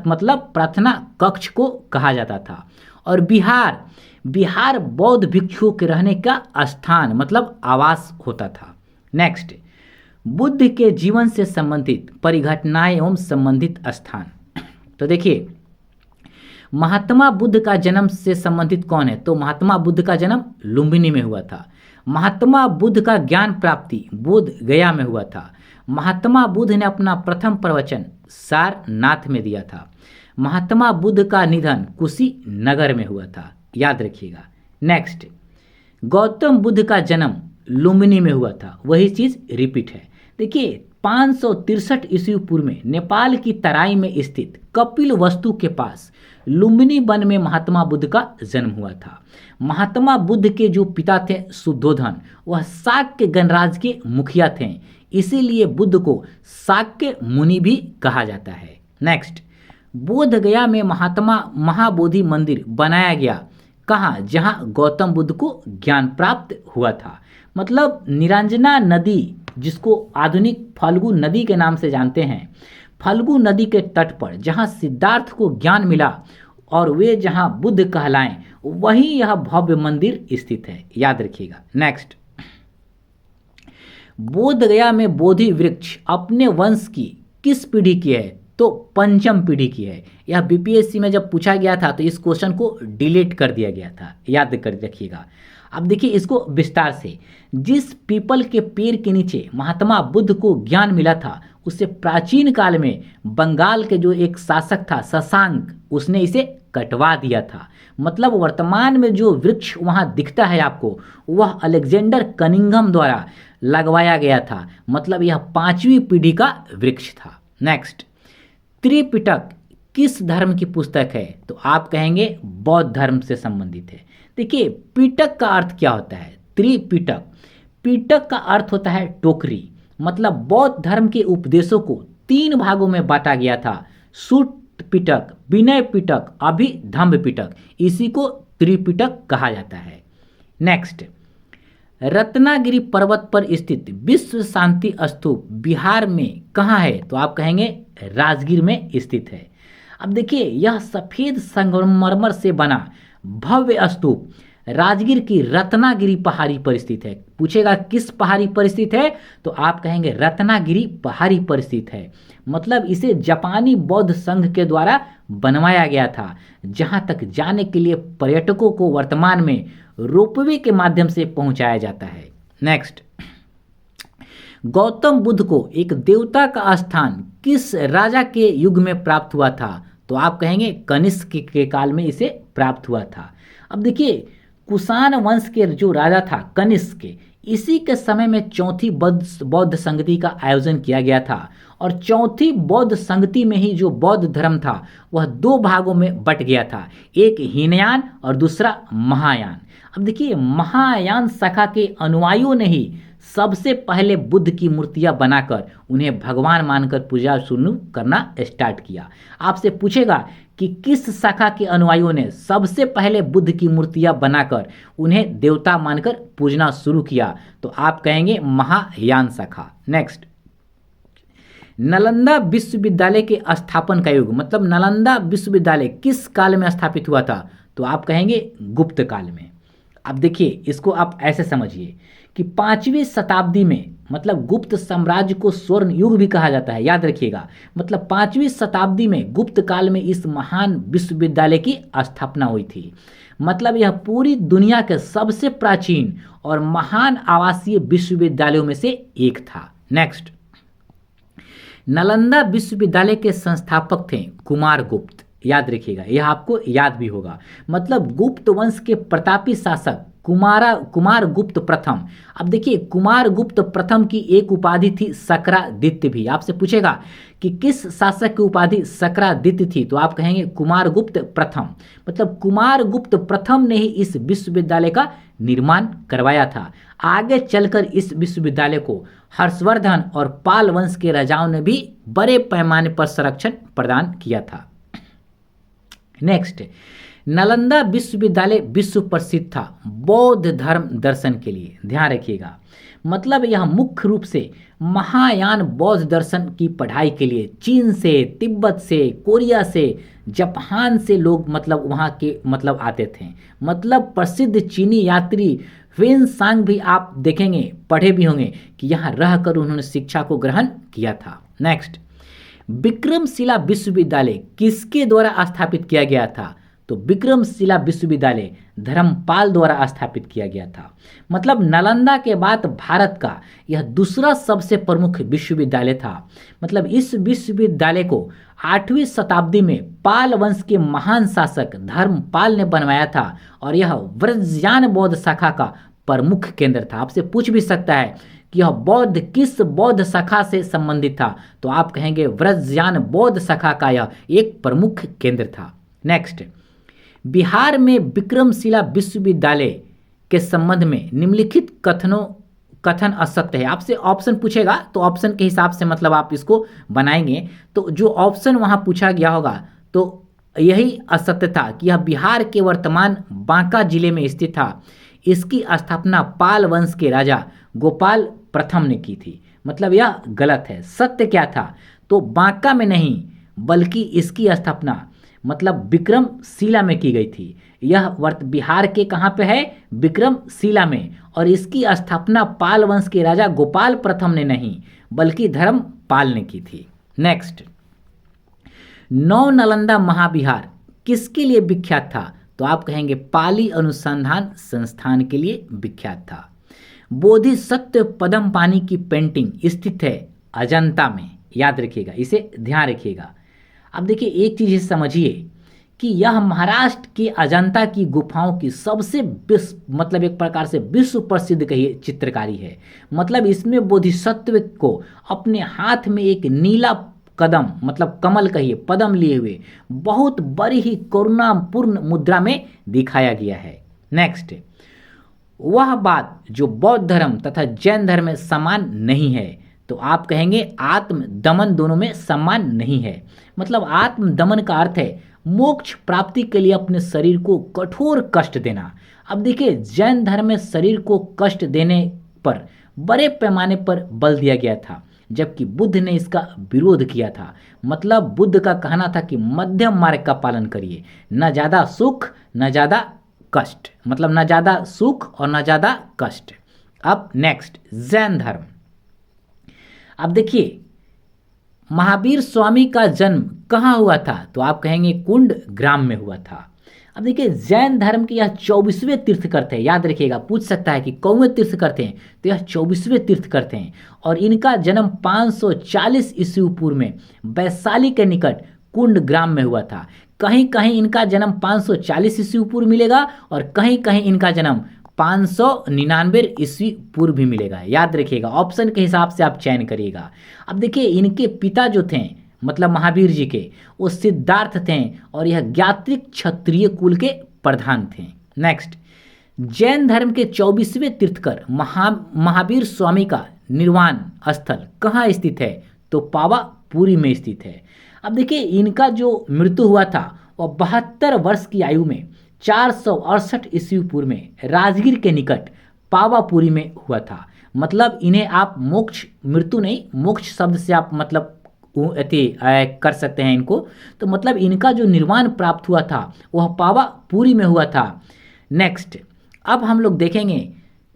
मतलब प्रार्थना कक्ष को कहा जाता था। और बिहार बौद्ध भिक्षुओं के रहने का स्थान मतलब आवास होता था। नेक्स्ट, बुद्ध के जीवन से संबंधित परिघटनाएं एवं संबंधित स्थान। तो देखिए, महात्मा बुद्ध का जन्म से संबंधित कौन है, तो महात्मा बुद्ध का जन्म लुम्बिनी में हुआ था। महात्मा बुद्ध का ज्ञान प्राप्ति बोध गया में हुआ था। महात्मा बुद्ध ने अपना प्रथम प्रवचन सारनाथ में दिया था। महात्मा बुद्ध का निधन कुशीनगर में हुआ था, याद रखिएगा। नेक्स्ट, गौतम बुद्ध का जन्म लुम्बिनी में हुआ था, वही चीज रिपीट है। देखिए, 563 ईस्वी पूर्व में नेपाल की तराई में स्थित कपिल वस्तु के पास लुम्बिनी वन में महात्मा बुद्ध का जन्म हुआ था। महात्मा बुद्ध के जो पिता थे शुद्धोधन, वह शाक्य गणराज्य के मुखिया थे, इसीलिए बुद्ध को शाक्य मुनि भी कहा जाता है। नेक्स्ट, बोध गया में महाबोधि मंदिर बनाया गया, कहाँ, जहाँ गौतम बुद्ध को ज्ञान प्राप्त हुआ था। मतलब निरंजना नदी, जिसको आधुनिक फल्गु नदी के नाम से जानते हैं, फल्गु नदी के तट पर जहाँ सिद्धार्थ को ज्ञान मिला और वे जहाँ बुद्ध कहलाएं, वहीं यह भव्य मंदिर स्थित है, याद रखिएगा। नेक्स्ट, बोध गया में बोधि वृक्ष अपने वंश की किस पीढ़ी की है, तो पंचम पीढ़ी की है। यह बीपीएससी में जब पूछा गया था तो इस क्वेश्चन को डिलीट कर दिया गया था, याद कर रखिएगा। अब देखिए इसको विस्तार से, जिस पीपल के पेड़ के नीचे महात्मा बुद्ध को ज्ञान मिला था, उसे प्राचीन काल में बंगाल के जो एक शासक था शशांक, उसने इसे कटवा दिया था। मतलब वर्तमान में जो वृक्ष वहाँ दिखता है आपको, वह अलेक्जेंडर कनिंघम द्वारा लगवाया गया था। मतलब यह 5वीं पीढ़ी का वृक्ष था। नेक्स्ट, त्रिपिटक किस धर्म की पुस्तक है, तो आप कहेंगे बौद्ध धर्म से संबंधित है। देखिए, पिटक का अर्थ क्या होता है, त्रिपिटक, पिटक का अर्थ होता है टोकरी। मतलब बौद्ध धर्म के उपदेशों को 3 भागों में बांटा गया था, सूट पिटक, विनय पिटक, अभिधम्म पिटक, इसी को त्रिपिटक कहा जाता है। नेक्स्ट, रत्नागिरी पर्वत पर स्थित विश्व शांति स्तूप बिहार में कहाँ है, तो आप कहेंगे राजगीर में स्थित है। अब देखिए, यह सफेद संगमरमर से बना भव्य स्तूप राजगीर की रत्नागिरी पहाड़ी पर स्थित है। पूछेगा किस पहाड़ी पर स्थित है, तो आप कहेंगे रत्नागिरी पहाड़ी पर स्थित है। मतलब इसे जापानी बौद्ध संघ के द्वारा बनवाया गया था, जहां तक जाने के लिए पर्यटकों को वर्तमान में रोपवे के माध्यम से पहुंचाया जाता है। नेक्स्ट, गौतम बुद्ध को एक देवता का स्थान किस राजा के युग में प्राप्त हुआ था, तो आप कहेंगे कनिष्क के काल में इसे प्राप्त हुआ था। अब देखिए, कुषाण वंश के जो राजा था कनिष्क के, इसी के समय में चौथी बौद्ध संगति का आयोजन किया गया था। और चौथी बौद्ध संगति में ही जो बौद्ध धर्म था वह 2 भागों में बट गया था, एक हीनयान और दूसरा महायान। अब देखिए, महायान शाखा के अनुयायियों ने ही सबसे पहले बुद्ध की मूर्तियां बनाकर उन्हें भगवान मानकर पूजा शुरू करना स्टार्ट किया। आपसे पूछेगा कि किस शाखा के अनुयायियों ने सबसे पहले बुद्ध की मूर्तियां बनाकर उन्हें देवता मानकर पूजना शुरू किया, तो आप कहेंगे महायान शाखा। नेक्स्ट, नालंदा विश्वविद्यालय के स्थापन का युग, मतलब नालंदा विश्वविद्यालय किस काल में स्थापित हुआ था, तो आप कहेंगे गुप्त काल में। अब देखिए, इसको आप ऐसे समझिए कि 5वीं शताब्दी में, मतलब गुप्त साम्राज्य को स्वर्ण युग भी कहा जाता है, याद रखिएगा। मतलब 5वीं शताब्दी में गुप्त काल में इस महान विश्वविद्यालय की स्थापना हुई थी। मतलब यह पूरी दुनिया के सबसे प्राचीन और महान आवासीय विश्वविद्यालयों में से एक था। नेक्स्ट, नालंदा विश्वविद्यालय के संस्थापक थे कुमारगुप्त, याद रखिएगा, यह आपको याद भी होगा। मतलब गुप्त वंश के प्रतापी शासक कुमारगुप्त प्रथम। अब देखिए, कुमारगुप्त प्रथम की एक उपाधि थी सक्रादित्य भी। आपसे पूछेगा कि किस शासक की उपाधि सक्रादित्य थी, तो आप कहेंगे कुमारगुप्त प्रथम। मतलब कुमारगुप्त प्रथम ने ही इस विश्वविद्यालय का निर्माण करवाया था। आगे चलकर इस विश्वविद्यालय को हर्षवर्धन और पाल वंश के राजाओं ने भी बड़े पैमाने पर संरक्षण प्रदान किया था। नेक्स्ट, नालंदा विश्वविद्यालय विश्व प्रसिद्ध था बौद्ध धर्म दर्शन के लिए, ध्यान रखिएगा। मतलब यह मुख्य रूप से महायान बौद्ध दर्शन की पढ़ाई के लिए चीन से, तिब्बत से, कोरिया से, जापान से लोग मतलब वहाँ के मतलब आते थे। मतलब प्रसिद्ध चीनी यात्री ह्वेनसांग भी आप देखेंगे, पढ़े भी होंगे कि यहाँ रहकर उन्होंने शिक्षा को ग्रहण किया था। नेक्स्ट, विक्रमशिला विश्वविद्यालय किसके द्वारा स्थापित किया गया था? तो विक्रमशिला विश्वविद्यालय धर्मपाल द्वारा स्थापित किया गया था। मतलब नालंदा के बाद भारत का यह दूसरा सबसे प्रमुख विश्वविद्यालय था। मतलब इस विश्वविद्यालय को 8वीं शताब्दी में पाल वंश के महान शासक धर्मपाल ने बनवाया था और यह व्रजयान बौद्ध शाखा का प्रमुख केंद्र था। आपसे पूछ भी सकता है कि यह बौद्ध किस बौद्ध शाखा से संबंधित था, तो आप कहेंगे व्रजयान बौद्ध शाखा का यह एक प्रमुख केंद्र था। नेक्स्ट, बिहार में विक्रमशिला विश्वविद्यालय के संबंध में निम्नलिखित कथन असत्य है। आपसे ऑप्शन पूछेगा तो ऑप्शन के हिसाब से मतलब आप इसको बनाएंगे। तो जो ऑप्शन वहां पूछा गया होगा तो यही असत्य था कि यह बिहार के वर्तमान बांका जिले में स्थित था। इसकी स्थापना पाल वंश के राजा गोपाल प्रथम ने की थी। मतलब यह गलत है। सत्य क्या था? तो बांका में नहीं बल्कि इसकी स्थापना मतलब विक्रमशिला में की गई थी। यह बिहार के कहाँ पे है? विक्रमशिला में। और इसकी स्थापना पाल वंश के राजा गोपाल प्रथम ने नहीं बल्कि धर्मपाल ने की थी। नेक्स्ट, नौ नालंदा महाविहार किसके लिए विख्यात था? तो आप कहेंगे पाली अनुसंधान संस्थान के लिए विख्यात था। बोधिसत्व पद्मपाणि की पेंटिंग स्थित है अजंता में, याद रखिएगा, इसे ध्यान रखिएगा। अब देखिए एक चीज़ समझिए कि यह महाराष्ट्र के अजंता की गुफाओं की सबसे मतलब एक प्रकार से विश्व प्रसिद्ध कहिए चित्रकारी है। मतलब इसमें बोधिसत्व को अपने हाथ में एक नीला कदम मतलब कमल कहिए पद्म लिए हुए बहुत बड़ी ही करुणापूर्ण मुद्रा में दिखाया गया है। नेक्स्ट, वह बात जो बौद्ध धर्म तथा जैन धर्म में समान नहीं है, तो आप कहेंगे आत्म दमन दोनों में समान नहीं है। मतलब आत्म दमन का अर्थ है मोक्ष प्राप्ति के लिए अपने शरीर को कठोर कष्ट देना। अब देखिए जैन धर्म में शरीर को कष्ट देने पर बड़े पैमाने पर बल दिया गया था, जबकि बुद्ध ने इसका विरोध किया था। मतलब बुद्ध का कहना था कि मध्यम मार्ग का पालन करिए, न ज़्यादा सुख न ज़्यादा कष्ट, मतलब न ज़्यादा सुख और न ज़्यादा कष्ट। अब नेक्स्ट, जैन धर्म। अब देखिए महावीर स्वामी का जन्म कहाँ हुआ था? तो आप कहेंगे कुंड ग्राम में हुआ था। अब देखिए जैन धर्म के यह 24वें तीर्थकर थे, याद रखिएगा, पूछ सकता है कि कौन तीर्थकर थे, तो यह 24वें तीर्थकर थे और इनका जन्म 540 ईस्वी पूर्व में वैशाली के निकट कुंड ग्राम में हुआ था। कहीं कहीं इनका जन्म 540 ईस्वी पूर्व मिलेगा और कहीं कहीं इनका जन्म 599 ईस्वी पूर्व भी मिलेगा। याद रखिएगा, ऑप्शन के हिसाब से आप चयन करिएगा। अब देखिए इनके पिता जो थे मतलब महावीर जी के, वो सिद्धार्थ थे और यह ज्ञात्रिक क्षत्रिय कुल के प्रधान थे। नेक्स्ट, जैन धर्म के 24वें तीर्थकर महावीर स्वामी का निर्वाण स्थल कहाँ स्थित है? तो पावापुरी में स्थित है। अब देखिए इनका जो मृत्यु हुआ था वह 72 वर्ष की आयु में 468 ईस्वी पूर्व में राजगीर के निकट पावापुरी में हुआ था। मतलब इन्हें आप मोक्ष मृत्यु नहीं मोक्ष शब्द से आप मतलब कर सकते हैं इनको। तो मतलब इनका जो निर्वाण प्राप्त हुआ था वह पावापुरी में हुआ था। नेक्स्ट, अब हम लोग देखेंगे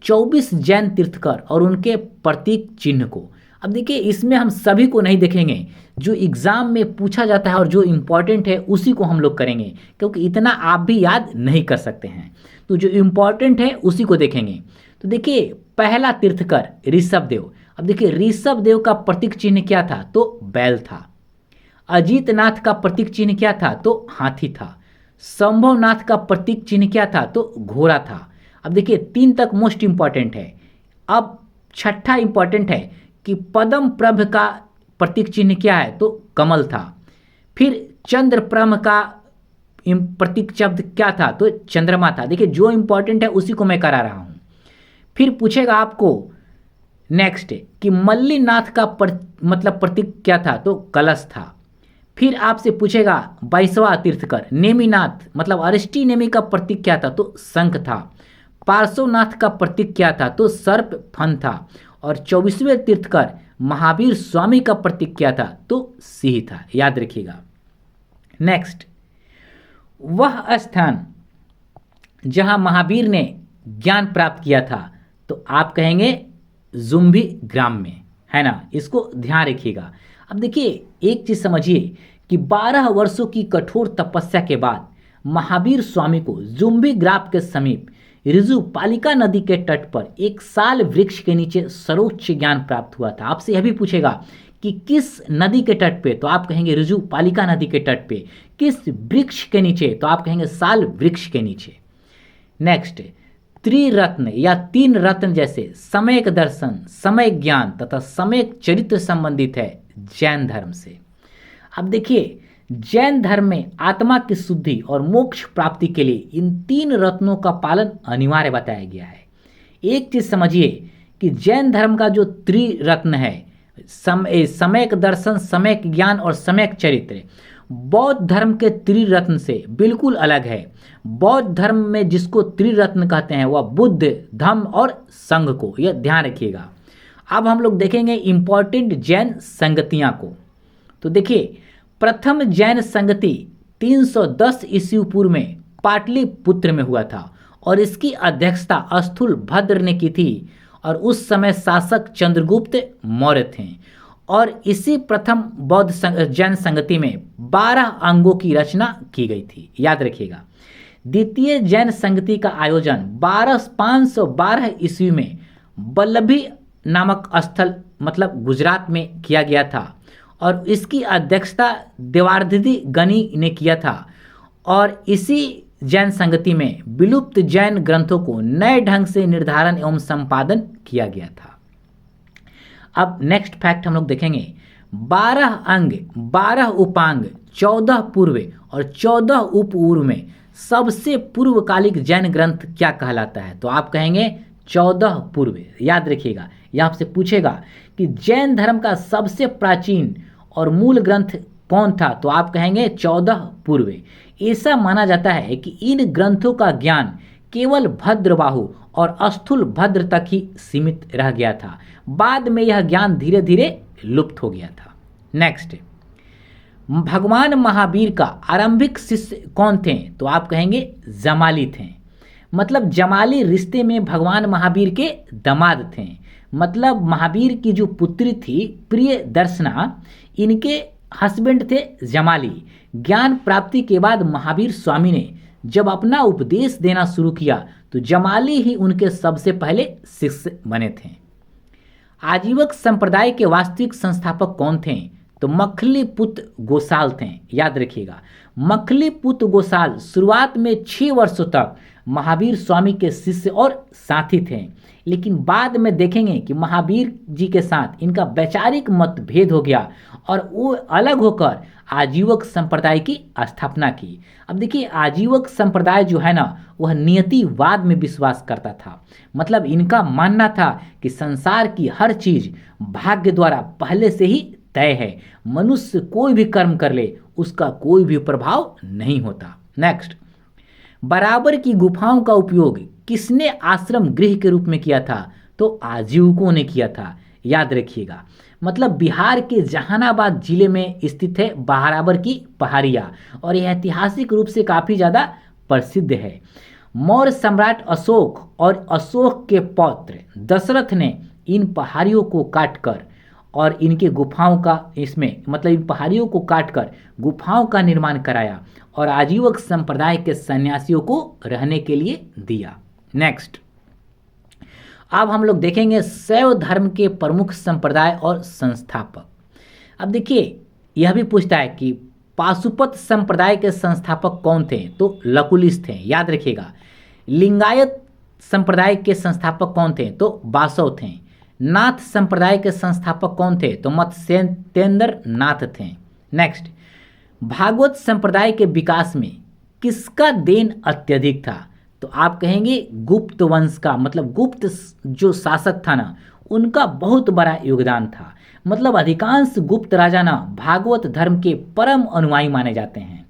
24 जैन तीर्थकर और उनके प्रतीक चिन्ह को। अब देखिए इसमें हम सभी को नहीं देखेंगे, जो एग्ज़ाम में पूछा जाता है और जो इम्पॉर्टेंट है उसी को हम लोग करेंगे, क्योंकि इतना आप भी याद नहीं कर सकते हैं। तो जो इम्पॉर्टेंट है उसी को देखेंगे। तो देखिए पहला तीर्थकर ऋषभ देव। अब देखिए ऋषभ देव का प्रतीक चिन्ह क्या था? तो बैल था। अजीतनाथ का प्रतीक चिन्ह क्या था? तो हाथी था। संभवनाथ का प्रतीक चिन्ह क्या था? तो घोड़ा था। अब देखिए 3 तक मोस्ट इंपॉर्टेंट है। अब छठा इंपॉर्टेंट है कि पद्म प्रभ का प्रतीक चिन्ह क्या है? तो कमल था। फिर चंद्रप्रभ का प्रतीक शब्द क्या था? तो चंद्रमा था। देखिए जो इंपॉर्टेंट है उसी को मैं करा रहा हूँ। फिर पूछेगा आपको नेक्स्ट कि मल्लीनाथ का मतलब प्रतीक क्या था? तो कलश था। फिर आपसे पूछेगा 22वां तीर्थकर नेमिनाथ, मतलब अरिष्टी नेमि का प्रतीक क्या था, तो शंख था। पार्श्वनाथ का प्रतीक क्या था, तो सर्प फन था। और 24वें तीर्थकर महावीर स्वामी का प्रतीक क्या था, तो सिंह था। याद रखिएगा। नेक्स्ट, वह स्थान जहां महावीर ने ज्ञान प्राप्त किया था, तो आप कहेंगे जुम्भी ग्राम में, है ना। इसको ध्यान रखिएगा। अब देखिए एक चीज समझिए कि 12 वर्षों की कठोर तपस्या के बाद महावीर स्वामी को जुम्भी ग्राम के समीप ऋजु पालिका नदी के तट पर एक साल वृक्ष के नीचे सर्वोच्च ज्ञान प्राप्त हुआ था। आपसे यह भी पूछेगा कि किस नदी के तट पे, तो आप कहेंगे ऋजु पालिका नदी के तट पे। किस वृक्ष के नीचे, तो आप कहेंगे साल वृक्ष के नीचे। नेक्स्ट, त्रिरत्न या 3 रत्न जैसे समयक दर्शन, समय ज्ञान तथा समय चरित्र संबंधित है जैन धर्म से। अब देखिए जैन धर्म में आत्मा की शुद्धि और मोक्ष प्राप्ति के लिए इन 3 रत्नों का पालन अनिवार्य बताया गया है। एक चीज समझिए कि जैन धर्म का जो त्रिरत्न है, सम्यक दर्शन, सम्यक ज्ञान और सम्यक चरित्र, बौद्ध धर्म के त्रिरत्न से बिल्कुल अलग है। बौद्ध धर्म में जिसको त्रिरत्न कहते हैं वह बुद्ध, धम्म और संघ को, यह ध्यान रखिएगा। अब हम लोग देखेंगे इंपॉर्टेंट जैन संगतियां को। तो देखिए प्रथम जैन संगति 310 ईस्वी पूर्व में पाटलिपुत्र में हुआ था और इसकी अध्यक्षता स्थूल भद्र ने की थी और उस समय शासक चंद्रगुप्त मौर्य थे। और इसी प्रथम बौद्ध जैन संगति में 12 अंगों की रचना की गई थी। याद रखिएगा। द्वितीय जैन संगति का आयोजन 512 ईस्वी में वल्लभी नामक स्थल मतलब गुजरात में किया गया था और इसकी अध्यक्षता देवार्धिदी गणी ने किया था। और इसी जैन संगति में विलुप्त जैन ग्रंथों को नए ढंग से निर्धारण एवं संपादन किया गया था। अब नेक्स्ट फैक्ट हम लोग देखेंगे 12 अंग, 12 उपांग, 14 पूर्व और 14 उपपूर्व में सबसे पूर्वकालिक जैन ग्रंथ क्या कहलाता है, तो आप कहेंगे 14 पूर्व। याद रखिएगा, यह आपसे पूछेगा कि जैन धर्म का सबसे प्राचीन और मूल ग्रंथ कौन था, तो आप कहेंगे 14 पूर्व। ऐसा माना जाता है कि इन ग्रंथों का ज्ञान केवल भद्रबाहु और स्थूल भद्र तक ही सीमित रह गया था। बाद में यह ज्ञान धीरे धीरे लुप्त हो गया था। नेक्स्ट, भगवान महावीर का आरंभिक शिष्य कौन थे, तो आप कहेंगे जमाली थे। मतलब जमाली रिश्ते में भगवान महावीर के दामाद थे। मतलब महावीर की जो पुत्री थी प्रिय दर्शना, इनके हस्बैंड थे जमाली। ज्ञान प्राप्ति के बाद महावीर स्वामी ने जब अपना उपदेश देना शुरू किया तो जमाली ही उनके सबसे पहले शिष्य बने थे। आजीवक संप्रदाय के वास्तविक संस्थापक कौन थे, तो मखलीपुत्र गोसाल थे। याद रखिएगा, मखलीपुत्र गोसाल शुरुआत में 6 वर्षों तक महावीर स्वामी के शिष्य और साथी थे, लेकिन बाद में देखेंगे कि महावीर जी के साथ इनका वैचारिक मतभेद हो गया और वो अलग होकर आजीवक संप्रदाय की स्थापना की। अब देखिए आजीवक संप्रदाय जो है ना वह नियतिवाद में विश्वास करता था। मतलब इनका मानना था कि संसार की हर चीज भाग्य द्वारा पहले से ही तय है, मनुष्य कोई भी कर्म कर ले उसका कोई भी प्रभाव नहीं होता। नेक्स्ट, बराबर की गुफाओं का उपयोग किसने आश्रम गृह के रूप में किया था, तो आजीवकों ने किया था। याद रखिएगा, मतलब बिहार के जहानाबाद जिले में स्थित है बराबर की पहाड़ियाँ और यह ऐतिहासिक रूप से काफ़ी ज़्यादा प्रसिद्ध है। मौर्य सम्राट अशोक और अशोक के पौत्र दशरथ ने इन पहाड़ियों को काटकर और इनके गुफाओं का इसमें मतलब इन पहाड़ियों को काटकर गुफाओं का निर्माण कराया और आजीवक संप्रदाय के सन्यासियों को रहने के लिए दिया। नेक्स्ट, अब हम लोग देखेंगे शैव धर्म के प्रमुख संप्रदाय और संस्थापक। अब देखिए यह भी पूछता है कि पाशुपत संप्रदाय के संस्थापक कौन थे, तो लकुलिश थे। याद रखिएगा, लिंगायत संप्रदाय के संस्थापक कौन थे, तो बासव थे। नाथ संप्रदाय के संस्थापक कौन थे, तो मत्स्येंद्र नाथ थे। नेक्स्ट, भागवत संप्रदाय के विकास में किसका देन अत्यधिक था, तो आप कहेंगे गुप्त वंश का। मतलब गुप्त जो शासक था ना उनका बहुत बड़ा योगदान था। मतलब अधिकांश गुप्त राजा ना भागवत धर्म के परम अनुयायी माने जाते हैं।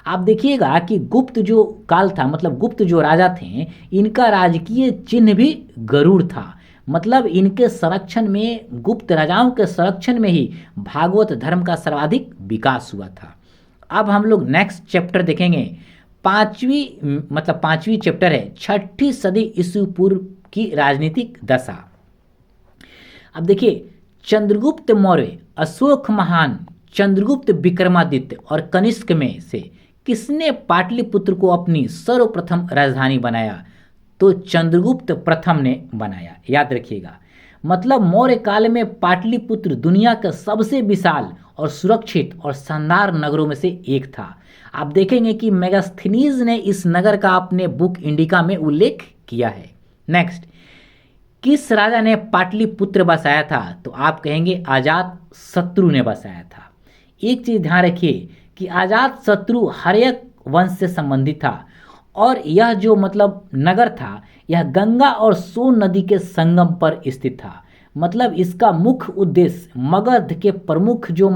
आप देखिएगा कि गुप्त जो काल था, मतलब गुप्त जो राजा थे, इनका राजकीय चिन्ह भी गरुड़ था। मतलब इनके संरक्षण में, गुप्त राजाओं के संरक्षण में ही भागवत धर्म का सर्वाधिक विकास हुआ था। अब हम लोग नेक्स्ट चैप्टर देखेंगे, पांचवी चैप्टर है छठी सदी ईस्वी पूर्व की राजनीतिक दशा। अब देखिए, चंद्रगुप्त मौर्य, अशोक महान, चंद्रगुप्त विक्रमादित्य और कनिष्क में से किसने पाटलिपुत्र को अपनी सर्वप्रथम राजधानी बनाया? तो चंद्रगुप्त प्रथम ने बनाया, याद रखिएगा। मतलब मौर्य काल में पाटलिपुत्र दुनिया का सबसे विशाल और सुरक्षित और शानदार नगरों में से एक था। आप देखेंगे कि मेगास्थनीज ने इस नगर का अपने बुक इंडिका में उल्लेख किया है। नेक्स्ट, किस राजा ने पाटलिपुत्र बसाया था? तो आप कहेंगे अजात शत्रु ने बसाया था। एक चीज ध्यान रखिए कि अजात शत्रु हर्यक वंश से संबंधित था और यह जो मतलब नगर था, यह गंगा और सोन नदी के संगम पर स्थित था। मतलब इसका मुख्य उद्देश्य मगध के प्रमुख जो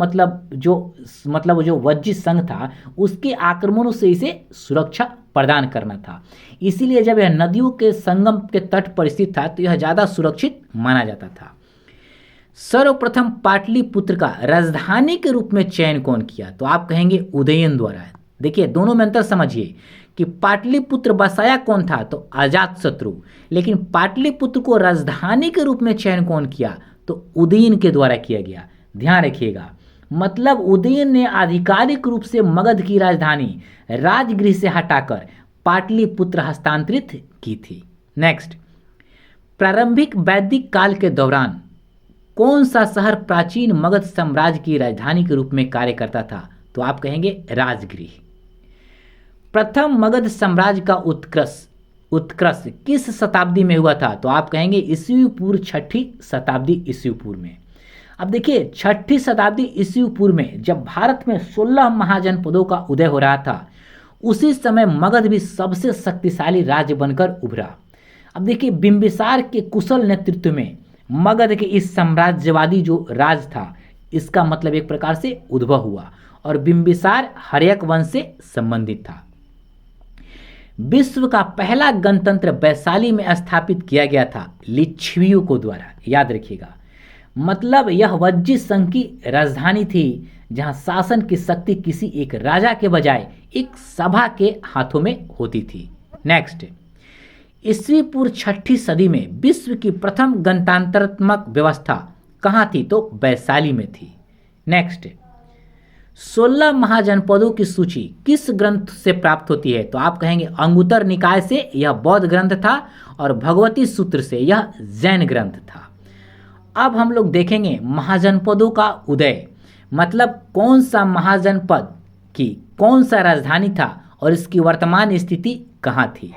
वज्जी संघ था, उसके आक्रमणों से इसे सुरक्षा प्रदान करना था। इसीलिए जब यह नदियों के संगम के तट पर स्थित था तो यह ज़्यादा सुरक्षित माना जाता था। सर्वप्रथम पाटलिपुत्र का राजधानी के रूप में चयन कौन किया? तो आप कहेंगे उदयन द्वारा। देखिए, दोनों में अंतर समझिए कि पाटलिपुत्र बसाया कौन था? तो अजातशत्रु। लेकिन पाटलिपुत्र को राजधानी के रूप में चयन कौन किया? तो उदयन के द्वारा किया गया। ध्यान रखिएगा, मतलब उदयन ने आधिकारिक रूप से मगध की राजधानी राजगृह से हटाकर पाटलिपुत्र हस्तांतरित की थी। नेक्स्ट, प्रारंभिक वैदिक काल के दौरान कौन सा शहर प्राचीन मगध साम्राज्य की राजधानी के रूप में कार्य करता था? तो आप कहेंगे राजगृह। प्रथम मगध साम्राज्य का उत्कर्ष किस शताब्दी में हुआ था? तो आप कहेंगे ईस्वी पूर्व छठी शताब्दी ईस्वी पूर्व में। अब देखिए, छठी शताब्दी ईस्वी पूर्व में जब भारत में 16 महाजनपदों का उदय हो रहा था, उसी समय मगध भी सबसे शक्तिशाली राज्य बनकर उभरा। अब देखिए, बिंबिसार के कुशल नेतृत्व में मगध के इस साम्राज्यवादी जो राज था, इसका मतलब एक प्रकार से उद्भव हुआ और बिंबिसार हर्यक वंश से संबंधित था। विश्व का पहला गणतंत्र वैशाली में स्थापित किया गया था लिच्छवियों को द्वारा, याद रखिएगा। मतलब यह वज्जी संघ की राजधानी थी, जहां शासन की शक्ति किसी एक राजा के बजाय एक सभा के हाथों में होती थी। नेक्स्ट, ईस्वी पूर्व छठी सदी में विश्व की प्रथम गणतंत्रात्मक व्यवस्था कहाँ थी? तो वैशाली में थी। नेक्स्ट, 16 महाजनपदों की सूची किस ग्रंथ से प्राप्त होती है? तो आप कहेंगे अंगुत्तर निकाय से, यह बौद्ध ग्रंथ था, और भगवती सूत्र से, यह जैन ग्रंथ था। अब हम लोग देखेंगे महाजनपदों का उदय, मतलब कौन सा महाजनपद की कौन सा राजधानी था और इसकी वर्तमान स्थिति कहाँ थी।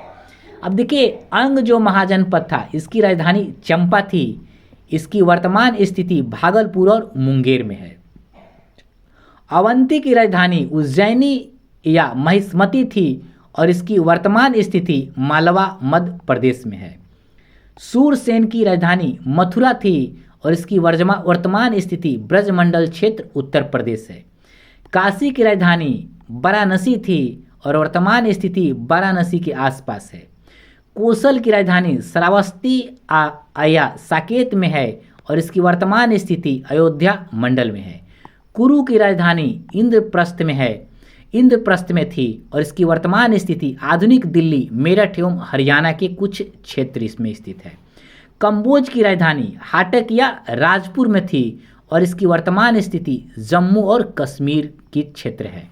अब देखिए, अंग जो महाजनपद था, इसकी राजधानी चंपा थी, इसकी वर्तमान स्थिति भागलपुर और मुंगेर में है। अवंती की राजधानी उज्जैनी या महिष्मती थी और इसकी वर्तमान स्थिति मालवा मध्य प्रदेश में है। सूरसेन की राजधानी मथुरा थी और इसकी वर्तमान स्थिति ब्रजमंडल क्षेत्र उत्तर प्रदेश है। काशी की राजधानी वाराणसी थी और वर्तमान स्थिति वाराणसी के आसपास है। कोसल की राजधानी श्रावस्ती या साकेत में है और इसकी वर्तमान स्थिति अयोध्या मंडल में है। कुरु की राजधानी इंद्रप्रस्थ में थी और इसकी वर्तमान स्थिति आधुनिक दिल्ली, मेरठ एवं हरियाणा के कुछ क्षेत्र इसमें स्थित है। कंबोज की राजधानी हाटक या राजपुर में थी और इसकी वर्तमान स्थिति जम्मू और कश्मीर की क्षेत्र है।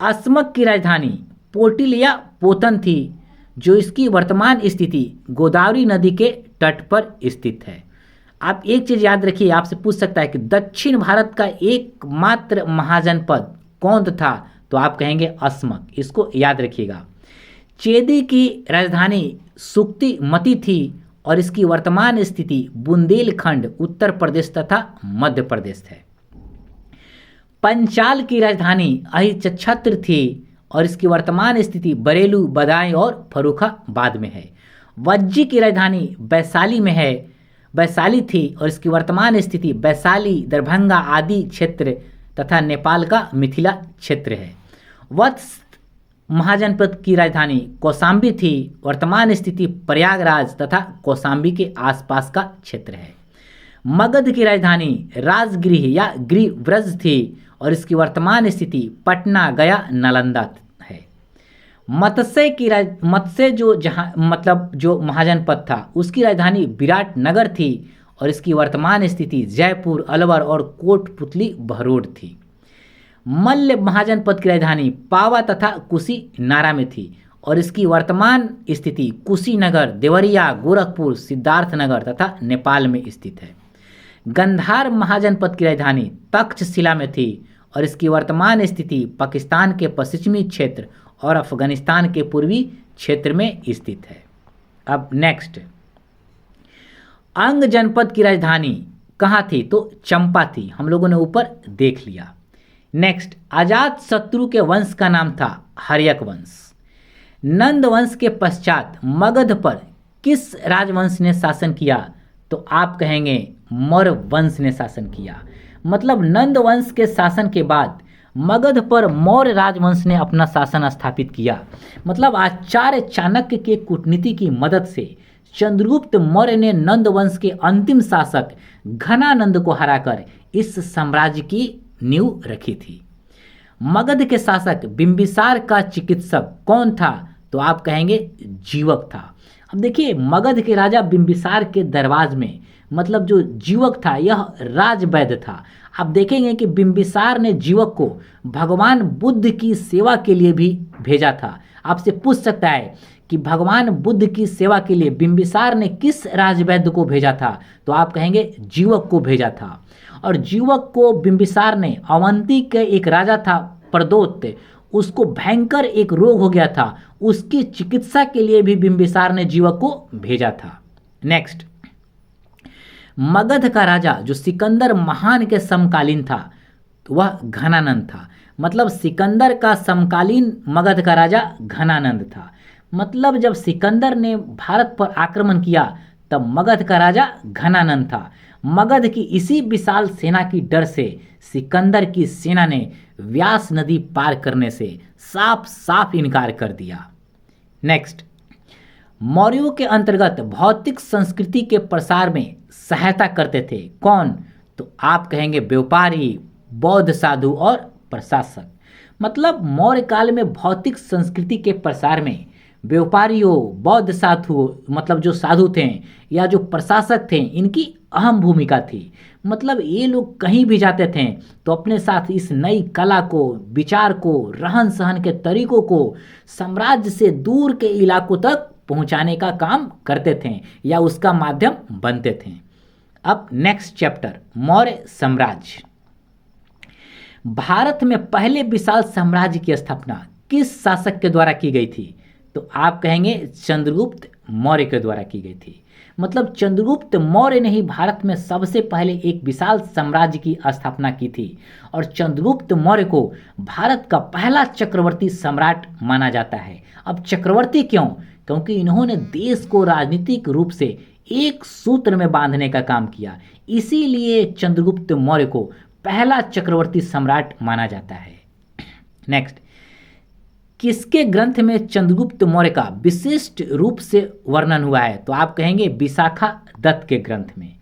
असमक की राजधानी पोटिल या पोतन थी, जो इसकी वर्तमान स्थिति गोदावरी नदी के तट पर स्थित है। आप एक चीज याद रखिए, आपसे पूछ सकता है कि दक्षिण भारत का एकमात्र महाजनपद कौन था? तो आप कहेंगे असमक, इसको याद रखिएगा। चेदी की राजधानी सुक्तिमती थी और इसकी वर्तमान स्थिति बुंदेलखंड उत्तर प्रदेश तथा मध्य प्रदेश है। पंचाल की राजधानी अहिच्छत्र थी और इसकी वर्तमान स्थिति बरेलू, बदायूं और फर्रुखाबाद में है। वज्जी की राजधानी वैशाली में है। वैशाली थी और इसकी वर्तमान स्थिति वैशाली, दरभंगा आदि क्षेत्र तथा नेपाल का मिथिला क्षेत्र है। वत्स महाजनपद की राजधानी कौशाम्बी थी, वर्तमान स्थिति प्रयागराज तथा कौशाम्बी के आसपास का क्षेत्र है। मगध की राजधानी राजगृह या गृहव्रज थी और इसकी वर्तमान स्थिति पटना, गया, नालंदा है। मत्स्य जो महाजनपद था उसकी राजधानी विराटनगर थी और इसकी वर्तमान स्थिति जयपुर, अलवर और कोटपुतली बहरोड थी। मल्ल महाजनपद की राजधानी पावा तथा कुशीनारा में थी और इसकी वर्तमान स्थिति कुशीनगर, देवरिया, गोरखपुर, सिद्धार्थनगर तथा नेपाल में स्थित है। गंधार महाजनपद की राजधानी तक्षशिला में थी और इसकी वर्तमान स्थिति पाकिस्तान के पश्चिमी क्षेत्र और अफगानिस्तान के पूर्वी क्षेत्र में स्थित है। अब नेक्स्ट, अंग जनपद की राजधानी कहाँ थी? तो चंपा थी, हम लोगों ने ऊपर देख लिया। नेक्स्ट, अजात शत्रु के वंश का नाम था हर्यक वंश। नंद वंश के पश्चात मगध पर किस राजवंश ने शासन किया? तो आप कहेंगे मौर्य वंश ने शासन किया। मतलब नंद वंश के शासन के बाद मगध पर मौर्य राजवंश ने अपना शासन स्थापित किया। मतलब आचार्य चाणक्य के कूटनीति की मदद से चंद्रगुप्त मौर्य ने नंद वंश के अंतिम शासक घनानंद को हराकर इस साम्राज्य की नींव रखी थी। मगध के शासक बिंबिसार का चिकित्सक कौन था? तो आप कहेंगे जीवक था। अब देखिए, मगध के राजा बिंबिसार के दरबार में मतलब जो जीवक था यह राजवैद्य था। आप देखेंगे कि बिंबिसार ने जीवक को भगवान बुद्ध की सेवा के लिए भी भेजा था। आपसे पूछ सकता है कि भगवान बुद्ध की सेवा के लिए बिंबिसार ने किस राजवैद्य को भेजा था? तो आप कहेंगे जीवक को भेजा था। और जीवक को बिंबिसार ने, अवंती के एक राजा था प्रदोत, उसको भयंकर एक रोग हो गया था, उसकी चिकित्सा के लिए भी बिंबिसार ने जीवक को भेजा था। नेक्स्ट, मगध का राजा जो सिकंदर महान के समकालीन था तो वह घनानंद था। मतलब सिकंदर का समकालीन मगध का राजा घनानंद था। मतलब जब सिकंदर ने भारत पर आक्रमण किया तब मगध का राजा घनानंद था। मगध की इसी विशाल सेना की डर से सिकंदर की सेना ने व्यास नदी पार करने से साफ साफ इनकार कर दिया। नेक्स्ट, मौर्यों के अंतर्गत भौतिक संस्कृति के प्रसार में सहायता करते थे कौन? तो आप कहेंगे व्यापारी, बौद्ध साधु और प्रशासक। मतलब मौर्य काल में भौतिक संस्कृति के प्रसार में व्यापारियों, बौद्ध साधु मतलब जो साधु थे या जो प्रशासक थे, इनकी अहम भूमिका थी। मतलब ये लोग कहीं भी जाते थे तो अपने साथ इस नई कला को, विचार को, रहन सहन के तरीकों को साम्राज्य से दूर के इलाकों तक पहुंचाने का काम करते थे या उसका माध्यम बनते थे। अब नेक्स्ट चैप्टर, मौर्य साम्राज्य। भारत में पहले विशाल साम्राज्य की स्थापना किस शासक के द्वारा की गई थी? तो आप कहेंगे चंद्रगुप्त मौर्य के द्वारा की गई थी। मतलब चंद्रगुप्त मौर्य ने ही भारत में सबसे पहले एक विशाल साम्राज्य की स्थापना की थी और चंद्रगुप्त मौर्य को भारत का पहला चक्रवर्ती सम्राट माना जाता है। अब चक्रवर्ती क्यों? क्योंकि इन्होंने देश को राजनीतिक रूप से एक सूत्र में बांधने का काम किया, इसीलिए चंद्रगुप्त मौर्य को पहला चक्रवर्ती सम्राट माना जाता है। नेक्स्ट, किसके ग्रंथ में चंद्रगुप्त मौर्य का विशिष्ट रूप से वर्णन हुआ है? तो आप कहेंगे विशाखा दत्त के ग्रंथ में।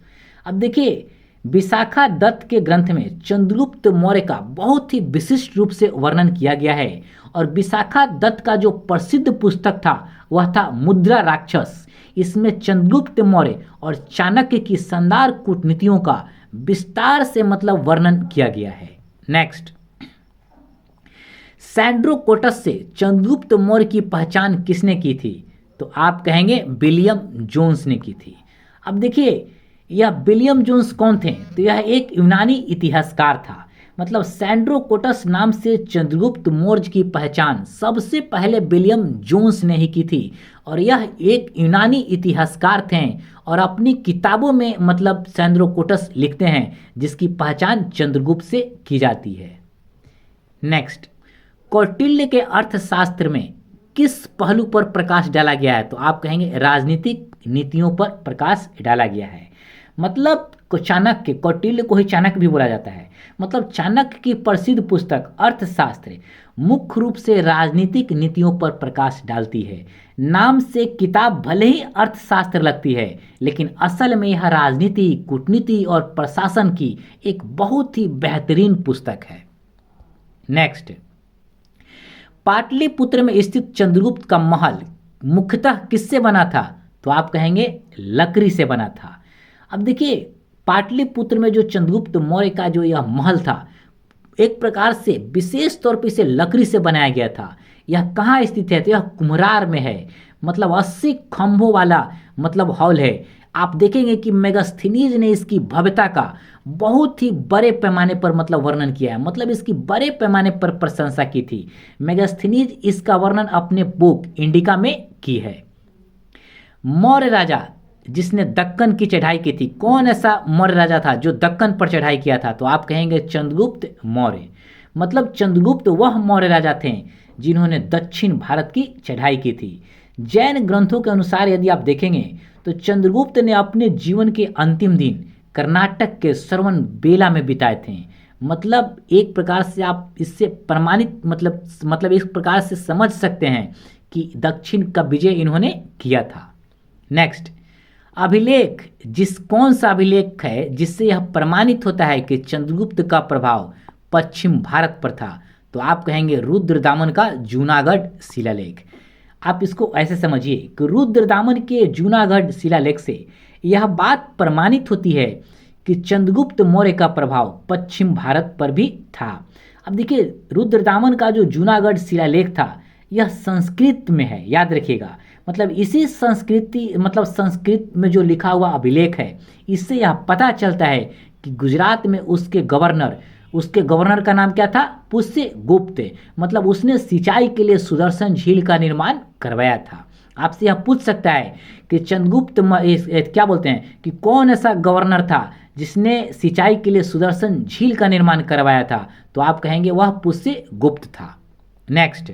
अब देखिए, विशाखा दत्त के ग्रंथ में चंद्रगुप्त मौर्य का बहुत ही विशिष्ट रूप से वर्णन किया गया है और विशाखा दत्त का जो प्रसिद्ध पुस्तक था वह था मुद्रा राक्षस। इसमें चंद्रगुप्त मौर्य और चाणक्य की शानदार कूटनीतियों का विस्तार से मतलब वर्णन किया गया है। नेक्स्ट, सैंड्रोकोटस से चंद्रगुप्त मौर्य की पहचान किसने की थी? तो आप कहेंगे विलियम जोन्स ने की थी। अब देखिए, यह विलियम जोन्स कौन थे? तो यह एक यूनानी इतिहासकार था। मतलब सैंड्रोकोटस नाम से चंद्रगुप्त मौर्य की पहचान सबसे पहले विलियम जोन्स ने ही की थी और यह एक यूनानी इतिहासकार थे और अपनी किताबों में मतलब सैंड्रोकोटस लिखते हैं जिसकी पहचान चंद्रगुप्त से की जाती है। नेक्स्ट, कौटिल्य के अर्थशास्त्र में किस पहलू पर प्रकाश डाला गया है? तो आप कहेंगे राजनीतिक नीतियों पर प्रकाश डाला गया है। मतलब चाणक्य, कौटिल्य को ही चाणक्य भी बोला जाता है। मतलब चाणक्य की प्रसिद्ध पुस्तक अर्थशास्त्र मुख्य रूप से राजनीतिक नीतियों पर प्रकाश डालती है। नाम से किताब भले ही अर्थशास्त्र लगती है, लेकिन असल में यह राजनीति, कूटनीति और प्रशासन की एक बहुत ही बेहतरीन पुस्तक है। नेक्स्ट, पाटलिपुत्र में स्थित चंद्रगुप्त का महल मुख्यतः किससे बना था? तो आप कहेंगे लकड़ी से बना था। अब देखिए, पाटलिपुत्र में जो चंद्रगुप्त मौर्य का जो यह महल था, एक प्रकार से विशेष तौर पर इसे लकड़ी से बनाया गया था। यह कहाँ स्थित है? तो यह कुम्हरार में है। मतलब 80 खंभों वाला मतलब हॉल है। आप देखेंगे कि मेगास्थनीज ने इसकी भव्यता का बहुत ही बड़े पैमाने पर मतलब वर्णन किया है। मतलब इसकी बड़े पैमाने पर प्रशंसा की थी। मेगास्थनीज इसका वर्णन अपने बुक इंडिका में की है। मौर्य राजा जिसने दक्कन की चढ़ाई की थी, कौन ऐसा मौर्य राजा था जो दक्कन पर चढ़ाई किया था? तो आप कहेंगे चंद्रगुप्त मौर्य। मतलब चंद्रगुप्त वह मौर्य राजा थे जिन्होंने दक्षिण भारत की चढ़ाई की थी। जैन ग्रंथों के अनुसार यदि आप देखेंगे तो चंद्रगुप्त ने अपने जीवन के अंतिम दिन कर्नाटक के श्रवण बेला में बिताए थे। मतलब एक प्रकार से आप इससे प्रमाणित मतलब इस प्रकार से समझ सकते हैं कि दक्षिण का विजय इन्होंने किया था। नेक्स्ट, अभिलेख कौन सा अभिलेख है जिससे यह प्रमाणित होता है कि चंद्रगुप्त का प्रभाव पश्चिम भारत पर था? तो आप कहेंगे रुद्रदामन का जूनागढ़ शिलालेख। आप इसको ऐसे समझिए कि रुद्रदामन के जूनागढ़ शिलालेख से यह बात प्रमाणित होती है कि चंद्रगुप्त मौर्य का प्रभाव पश्चिम भारत पर भी था। अब देखिए, रुद्रदामन का जो जूनागढ़ शिलालेख था यह संस्कृत में है, याद रखिएगा। मतलब इसी संस्कृत में जो लिखा हुआ अभिलेख है, इससे यह पता चलता है कि गुजरात में उसके गवर्नर का नाम क्या था? पुष्यगुप्त। मतलब उसने सिंचाई के लिए सुदर्शन झील का निर्माण करवाया था। आपसे यह पूछ सकता है कि चंद्रगुप्त क्या बोलते हैं कि कौन ऐसा गवर्नर था जिसने सिंचाई के लिए सुदर्शन झील का निर्माण करवाया था? तो आप कहेंगे वह पुष्यगुप्त था। नेक्स्ट,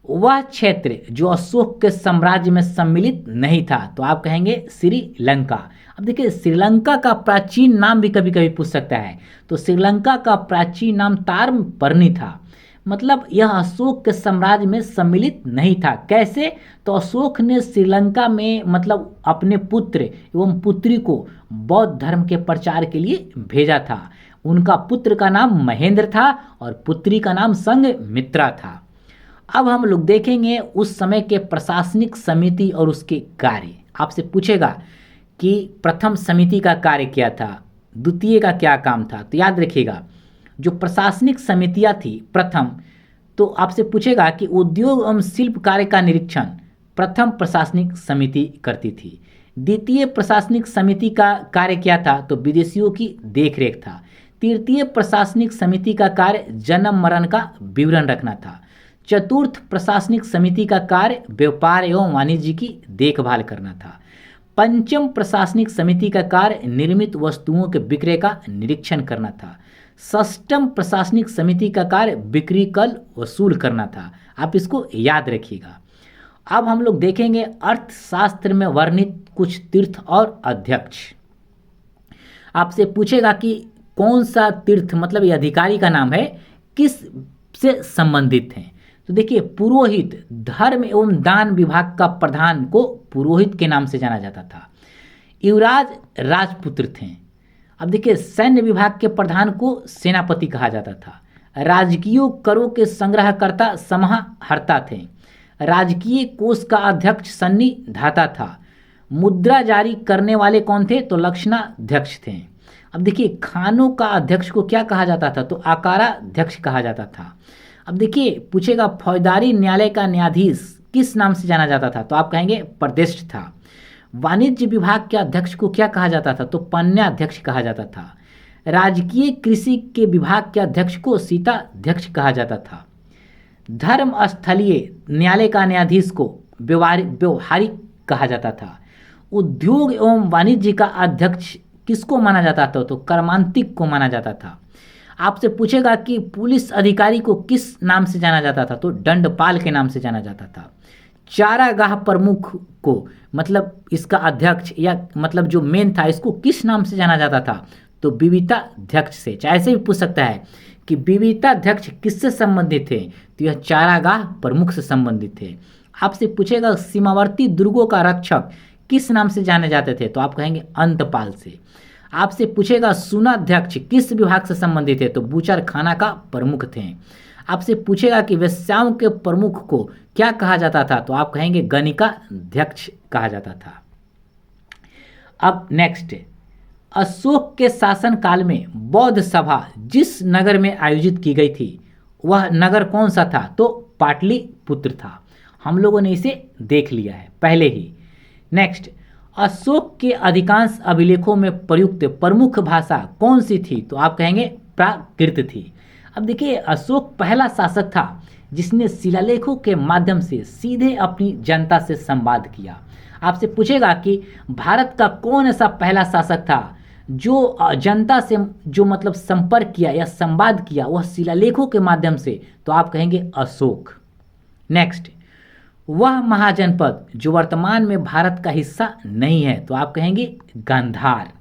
वह क्षेत्र जो अशोक के साम्राज्य में सम्मिलित नहीं था? तो आप कहेंगे श्रीलंका। अब देखिए, श्रीलंका का प्राचीन नाम भी कभी कभी पूछ सकता है। तो श्रीलंका का प्राचीन नाम तारमपर्णी था। मतलब यह अशोक के साम्राज्य में सम्मिलित नहीं था। कैसे? तो अशोक ने श्रीलंका में मतलब अपने पुत्र एवं पुत्री को बौद्ध धर्म के प्रचार के लिए भेजा था। उनका पुत्र का नाम महेंद्र था और पुत्री का नाम संघमित्रा था। अब हम लोग देखेंगे उस समय के प्रशासनिक समिति और उसके कार्य। आपसे पूछेगा कि प्रथम समिति का कार्य क्या था, द्वितीय का क्या काम था? तो याद रखिएगा, जो प्रशासनिक समितियां थी प्रथम, तो आपसे पूछेगा कि उद्योग एवं शिल्प कार्य का निरीक्षण प्रथम प्रशासनिक समिति करती थी। द्वितीय प्रशासनिक समिति का कार्य क्या था? तो विदेशियों की देखरेख था। तृतीय प्रशासनिक समिति का कार्य जन्म मरण का विवरण रखना था। चतुर्थ प्रशासनिक समिति का कार्य व्यापार एवं वाणिज्य की देखभाल करना था। पंचम प्रशासनिक समिति का कार्य निर्मित वस्तुओं के विक्रय का निरीक्षण करना था। षष्ठम प्रशासनिक समिति का कार्य बिक्री कर वसूल करना था। आप इसको याद रखिएगा। अब हम लोग देखेंगे अर्थशास्त्र में वर्णित कुछ तीर्थ और अध्यक्ष। आपसे पूछेगा कि कौन सा तीर्थ मतलब ये अधिकारी का नाम है, किस से संबंधित हैं? तो देखिए, पुरोहित धर्म एवं दान विभाग का प्रधान को पुरोहित के नाम से जाना जाता था। युवराज राजपुत्र थे। अब देखिए, सैन्य विभाग के प्रधान को सेनापति कहा जाता था। राजकीय करों के संग्रहकर्ता समाहर्ता थे। राजकीय कोष का अध्यक्ष सन्निधाता था। मुद्रा जारी करने वाले कौन थे? तो लक्षणाध्यक्ष थे। अब देखिए, खानों का अध्यक्ष को क्या कहा जाता था? तो आकाराध्यक्ष कहा जाता था। अब देखिए, पूछेगा फौजदारी न्यायालय का न्यायाधीश किस नाम से जाना जाता था? तो आप कहेंगे प्रदेष्ट था। वाणिज्य विभाग के अध्यक्ष को क्या कहा जाता था? तो पन्याध्यक्ष कहा जाता था। राजकीय कृषि के विभाग के अध्यक्ष को सीताध्यक्ष कहा जाता था। धर्म स्थलीय न्यायालय का न्यायाधीश को व्यवहारिक कहा जाता था। उद्योग एवं वाणिज्य का अध्यक्ष किसको माना जाता था? तो कर्मांतिक को माना जाता था। आपसे पूछेगा कि पुलिस अधिकारी को किस नाम से जाना जाता था? तो दंडपाल के नाम से जाना जाता था। चारागाह प्रमुख को, मतलब इसका अध्यक्ष या मतलब जो मेन था, इसको किस नाम से जाना जाता था? तो विविताध्यक्ष से। चाहे ऐसे भी पूछ सकता है कि विविताध्यक्ष किससे संबंधित थे? तो यह चारागाह प्रमुख से संबंधित थे। आपसे पूछेगा सीमावर्ती दुर्गों का रक्षक किस नाम से जाने जाते थे? तो आप कहेंगे अंतपाल से। आपसे पूछेगा सुनाध्यक्ष किस विभाग से संबंधित है? तो बूचर खाना का प्रमुख थे। आपसे पूछेगा कि वेश्याओं के प्रमुख को क्या कहा जाता था? तो आप कहेंगे गणिका अध्यक्ष कहा जाता था। अब नेक्स्ट, अशोक के शासन काल में बौद्ध सभा जिस नगर में आयोजित की गई थी वह नगर कौन सा था? तो पाटलिपुत्र था। हम लोगों ने इसे देख लिया है पहले ही। नेक्स्ट, अशोक के अधिकांश अभिलेखों में प्रयुक्त प्रमुख भाषा कौन सी थी? तो आप कहेंगे प्राकृत थी। अब देखिए, अशोक पहला शासक था जिसने शिलालेखों के माध्यम से सीधे अपनी जनता से संवाद किया। आपसे पूछेगा कि भारत का कौन ऐसा पहला शासक था जो जनता से जो मतलब संपर्क किया या संवाद किया वह शिलालेखों के माध्यम से? तो आप कहेंगे अशोक। नेक्स्ट, वह महाजनपद जो वर्तमान में भारत का हिस्सा नहीं है? तो आप कहेंगे गांधार।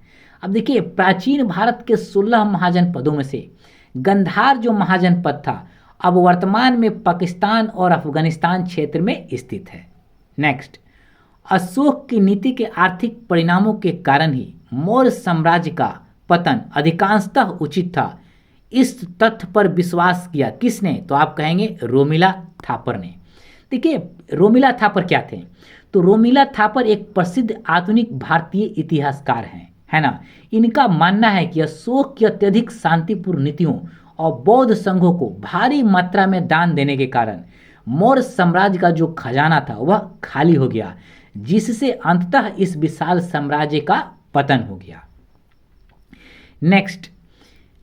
अब देखिए, प्राचीन भारत के 16 महाजनपदों में से गांधार जो महाजनपद था अब वर्तमान में पाकिस्तान और अफगानिस्तान क्षेत्र में स्थित है। नेक्स्ट, अशोक की नीति के आर्थिक परिणामों के कारण ही मौर्य साम्राज्य का पतन अधिकांशतः उचित था। इस तथ्य पर विश्वास किया किसने? तो आप कहेंगे रोमिला थापर ने। देखिए, रोमिला थापर क्या थे? तो रोमिला थापर एक प्रसिद्ध आधुनिक भारतीय इतिहासकार हैं, है ना। इनका मानना है कि अशोक की अत्यधिक शांतिपूर्ण नीतियों और बौद्ध संघों को भारी मात्रा में दान देने के कारण मौर्य साम्राज्य का जो खजाना था वह खाली हो गया, जिससे अंततः इस विशाल साम्राज्य का पतन हो गया। नेक्स्ट,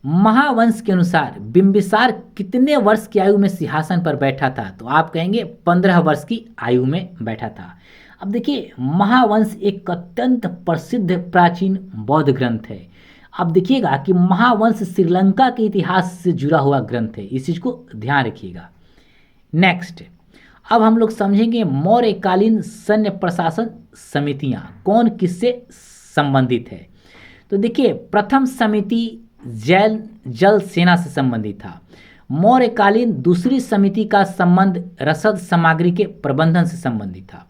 महावंश के अनुसार बिंबिसार कितने वर्ष की आयु में सिंहासन पर बैठा था? तो आप कहेंगे 15 वर्ष की आयु में बैठा था। अब देखिए, महावंश एक अत्यंत प्रसिद्ध प्राचीन बौद्ध ग्रंथ है। अब देखिएगा कि महावंश श्रीलंका के इतिहास से जुड़ा हुआ ग्रंथ है, इस चीज को ध्यान रखिएगा। नेक्स्ट, अब हम लोग समझेंगे मौर्यकालीन सैन्य प्रशासन समितियां कौन किससे संबंधित है। तो देखिए, प्रथम समिति जल सेना से संबंधित था। मौर्यकालीन दूसरी समिति का संबंध रसद सामग्री के प्रबंधन से संबंधित था।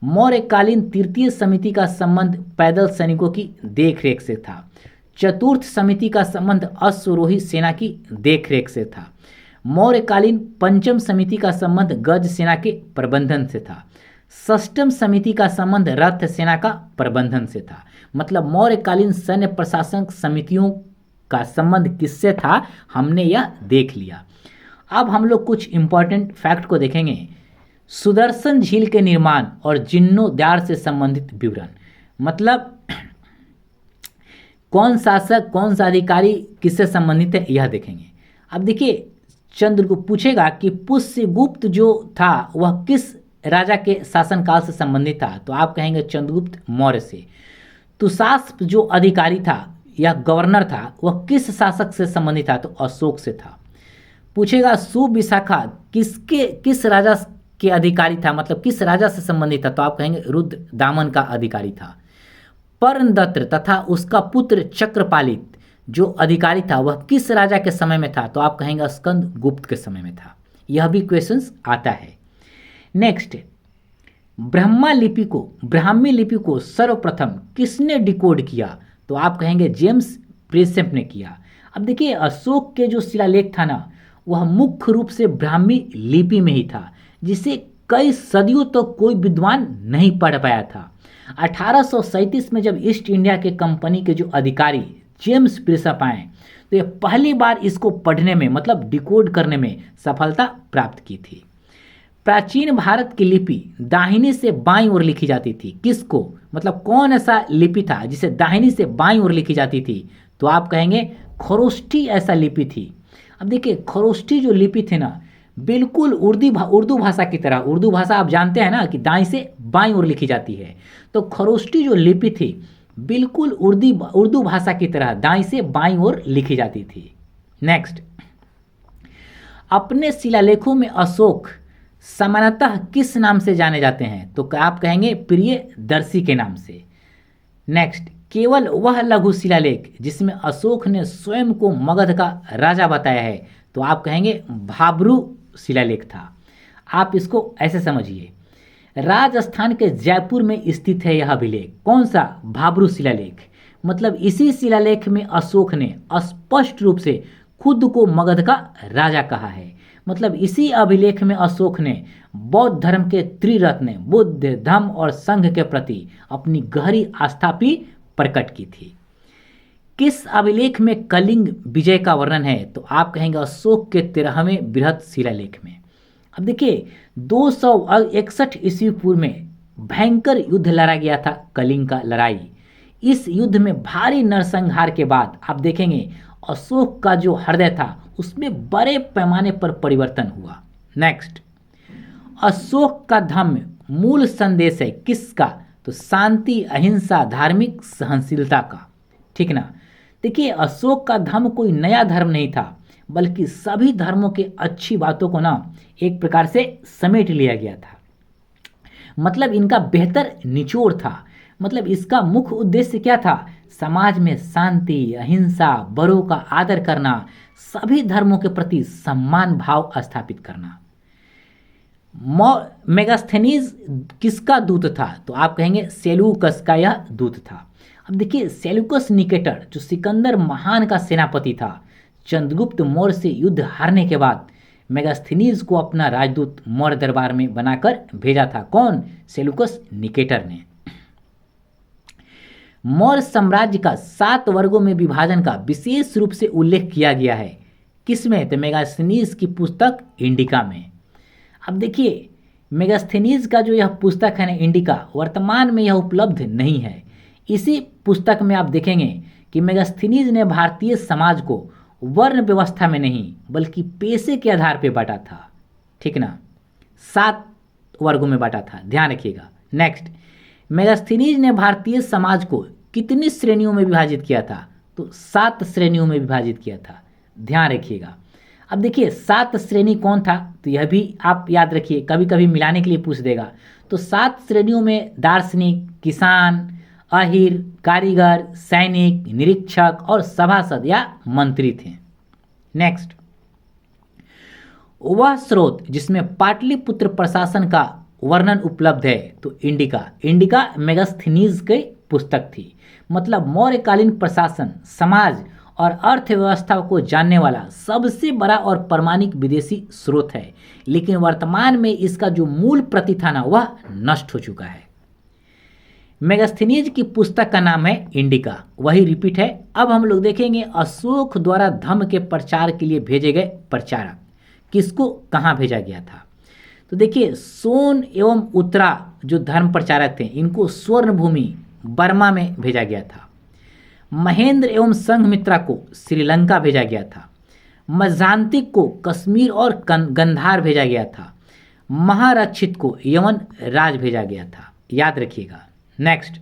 मौर्यकालीन तृतीय समिति का संबंध पैदल सैनिकों की देखरेख से था। चतुर्थ समिति का संबंध अश्वरोही सेना की देखरेख से था। मौर्यकालीन पंचम समिति का संबंध गज सेना के प्रबंधन से था। षष्ठम समिति का संबंध रथ सेना का प्रबंधन से था। मतलब मौर्यकालीन सैन्य प्रशासन समितियों का संबंध किससे था हमने यह देख लिया। अब हम लोग कुछ इंपॉर्टेंट फैक्ट को देखेंगे। सुदर्शन झील के निर्माण और जीर्णोद्धार से संबंधित विवरण, मतलब कौन शासक कौन सा अधिकारी किससे संबंधित है यह देखेंगे। अब देखिए, चंद्रगुप्त पूछेगा कि पुष्यगुप्त जो था वह किस राजा के शासनकाल से संबंधित था? तो आप कहेंगे चंद्रगुप्त मौर्य से। तुषास्प जो अधिकारी था या गवर्नर था वह किस शासक से संबंधित था? तो अशोक से था। पूछेगा सुविशाखा किस राजा के अधिकारी था, मतलब किस राजा से संबंधित था? तो आप कहेंगे रुद्र दामन का अधिकारी था। पर्णदत्त तथा उसका पुत्र चक्रपालित जो अधिकारी था वह किस राजा के समय में था? तो आप कहेंगे स्कंद गुप्त के समय में था। यह भी क्वेश्चंस आता है। नेक्स्ट, ब्राह्मी लिपि को सर्वप्रथम किसने डिकोड किया? तो आप कहेंगे जेम्स प्रेसेप ने किया। अब देखिए, अशोक के जो शिलालेख था ना वह मुख्य रूप से ब्राह्मी लिपि में ही था, जिसे कई सदियों तक तो कोई विद्वान नहीं पढ़ पाया था। 1837 में जब ईस्ट इंडिया के कंपनी के जो अधिकारी जेम्स प्रेसेप आए तो ये पहली बार इसको पढ़ने में मतलब डिकोड करने में सफलता प्राप्त की थी। प्राचीन भारत की लिपि दाहिनी से बाईं ओर लिखी जाती थी। किसको, मतलब कौन ऐसा लिपि था जिसे दाहिनी से बाईं ओर लिखी जाती थी? तो आप कहेंगे खरोष्ठी ऐसा लिपि थी। अब देखिए, खरोष्ठी जो लिपि थी ना बिल्कुल उर्दू भाषा की तरह, उर्दू भाषा आप जानते हैं ना कि दाईं से बाईं ओर लिखी जाती है, तो खरोष्ठी जो लिपि थी बिल्कुल उर्दू भाषा की तरह दाईं से बाईं ओर लिखी जाती थी। नेक्स्ट, अपने शिलालेखों में अशोक सामान्यतः किस नाम से जाने जाते हैं? तो आप कहेंगे प्रियदर्शी के नाम से। नेक्स्ट, केवल वह लघु शिलालेख जिसमें अशोक ने स्वयं को मगध का राजा बताया है, तो आप कहेंगे भाब्रू शिलालेख था। आप इसको ऐसे समझिए, राजस्थान के जयपुर में स्थित है यह अभिलेख। कौन सा? भाब्रू शिलालेख। मतलब इसी शिलालेख में अशोक ने स्पष्ट रूप से खुद को मगध का राजा कहा है। मतलब इसी अभिलेख में अशोक ने बौद्ध धर्म के त्रिरत्न बुद्ध, धम्म और संघ के प्रति अपनी गहरी आस्था भी प्रकट की थी। किस अभिलेख में कलिंग विजय का वर्णन है? तो आप कहेंगे अशोक के 13वें बृहद शिलालेख में। अब देखिए 261 ईस्वी पूर्व में भयंकर युद्ध लड़ा गया था, कलिंग का लड़ाई। इस युद्ध में भारी नरसंहार के बाद आप देखेंगे अशोक का जो हृदय था उसमें बड़े पैमाने पर परिवर्तन हुआ। नेक्स्ट, अशोक का धम्म मूल संदेश है किसका? तो शांति, अहिंसा, धार्मिक सहनशीलता का। ठीक ना? देखिए अशोक का धर्म कोई नया धर्म नहीं था, बल्कि सभी धर्मों के अच्छी बातों को ना एक प्रकार से समेट लिया गया था। मतलब इनका बेहतर निचोड़ था। मतलब इसका मुख्य उद्देश्य क्या था? समाज में शांति, अहिंसा, बड़ों का आदर करना, सभी धर्मों के प्रति सम्मान भाव स्थापित करना। मेगास्थेनीज किसका दूत था? तो आप कहेंगे सेल्यूकस का यह दूत था। अब देखिए सेल्यूकस निकेटर जो सिकंदर महान का सेनापति था, चंद्रगुप्त मौर्य से युद्ध हारने के बाद मेगास्थेनीज को अपना राजदूत मौर्य दरबार में बनाकर भेजा था। कौन? सेल्यूकस निकेटर ने। मौर्य साम्राज्य का 7 वर्गों में विभाजन का विशेष रूप से उल्लेख किया गया है। किसमें? तो मेगास्थेनीज की पुस्तक इंडिका में। अब देखिए मेगास्थेनीज का जो यह पुस्तक है ना इंडिका, वर्तमान में यह उपलब्ध नहीं है। इसी पुस्तक में आप देखेंगे कि मेगास्थेनीज ने भारतीय समाज को वर्ण व्यवस्था में नहीं बल्कि पेशे के आधार पर बांटा था। ठीक ना? 7 वर्गों में बांटा था, ध्यान रखिएगा। नेक्स्ट, मेगास्थेनीज ने भारतीय समाज को कितनी श्रेणियों में विभाजित किया था? तो 7 श्रेणियों में विभाजित किया था, ध्यान रखिएगा। अब देखिए 7 श्रेणी कौन था? तो यह भी आप याद रखिए, कभी कभी मिलाने के लिए पूछ देगा। तो 7 श्रेणियों में दार्शनिक, किसान, अहीर, कारीगर, सैनिक, निरीक्षक और सभासद या मंत्री थे। नेक्स्ट, वह स्रोत जिसमें पाटलिपुत्र प्रशासन का वर्णन उपलब्ध है, तो इंडिका मेगास्थेनीज की पुस्तक थी। मतलब मौर्यकालीन प्रशासन, समाज और अर्थव्यवस्था को जानने वाला सबसे बड़ा और प्रामाणिक विदेशी स्रोत है। लेकिन वर्तमान में इसका जो मूल प्रति था ना वह नष्ट हो चुका है। मेगास्थेनीज की पुस्तक का नाम है इंडिका, वही रिपीट है। अब हम लोग देखेंगे अशोक द्वारा धम्म के प्रचार के लिए भेजे गए प्रचारक किसको कहाँ भेजा गया था? तो देखिए सोन एवं उत्तरा जो धर्म प्रचारक थे इनको स्वर्ण भूमि बर्मा में भेजा गया था। महेंद्र एवं संघमित्रा को श्रीलंका भेजा गया था। मजांतिक को कश्मीर और गंधार भेजा गया था। महारक्षित को यमन राज भेजा गया था, याद रखिएगा। नेक्स्ट,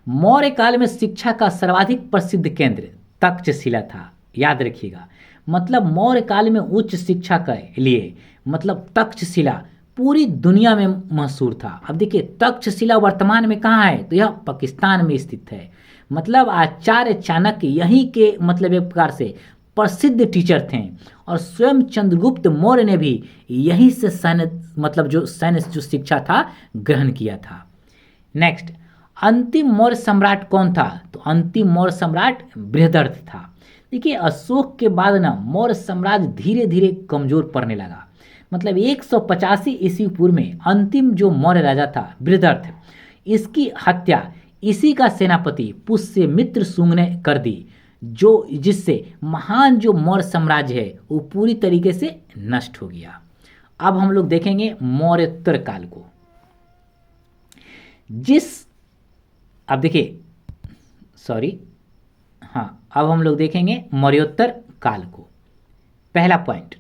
मौर्य काल में शिक्षा का सर्वाधिक प्रसिद्ध केंद्र तक्षशिला था, याद रखिएगा। मतलब मौर्य काल में उच्च शिक्षा के लिए मतलब तक्षशिला पूरी दुनिया में मशहूर था। अब देखिए तक्षशिला वर्तमान में कहाँ है? तो यह पाकिस्तान में स्थित है। मतलब आचार्य चाणक्य यहीं के मतलब एक प्रकार से प्रसिद्ध टीचर थे और स्वयं चंद्रगुप्त मौर्य ने भी यहीं से सैन्य जो शिक्षा था ग्रहण किया था। नेक्स्ट, अंतिम मौर्य सम्राट कौन था? तो अंतिम मौर्य सम्राट बृहदर्थ था। देखिए अशोक के बाद ना मौर्य साम्राज्य धीरे धीरे कमजोर पड़ने लगा। मतलब 185 ईस्वी पूर्व में अंतिम जो मौर्य राजा था बृहदर्थ, इसकी हत्या इसी का सेनापति पुष्यमित्र शुंग ने कर दी, जो जिससे महान जो मौर्य साम्राज्य है वो पूरी तरीके से नष्ट हो गया। अब हम लोग देखेंगे मौर्योत्तर काल को। अब हम लोग देखेंगे मौर्योत्तर काल को। पहला पॉइंट,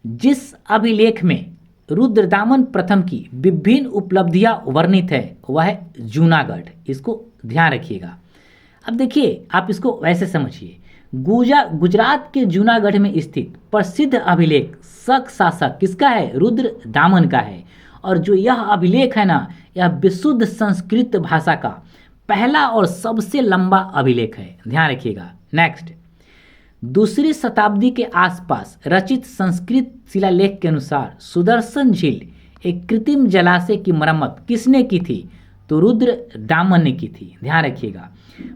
जिस अभिलेख में रुद्रदामन प्रथम की विभिन्न उपलब्धियां वर्णित है वह है जूनागढ़। इसको ध्यान रखिएगा। अब देखिए आप इसको वैसे समझिए, गुजरात के जूनागढ़ में स्थित प्रसिद्ध अभिलेख शक शासक किसका है? रुद्र दामन का है। और जो यह अभिलेख है ना, यह विशुद्ध संस्कृत भाषा का पहला और सबसे लंबा अभिलेख है, ध्यान रखिएगा। नेक्स्ट, दूसरी शताब्दी के आसपास रचित संस्कृत शिलालेख के अनुसार सुदर्शन झील एक कृत्रिम जलाशय की मरम्मत किसने की थी? तो रुद्र दामन ने की थी, ध्यान रखिएगा।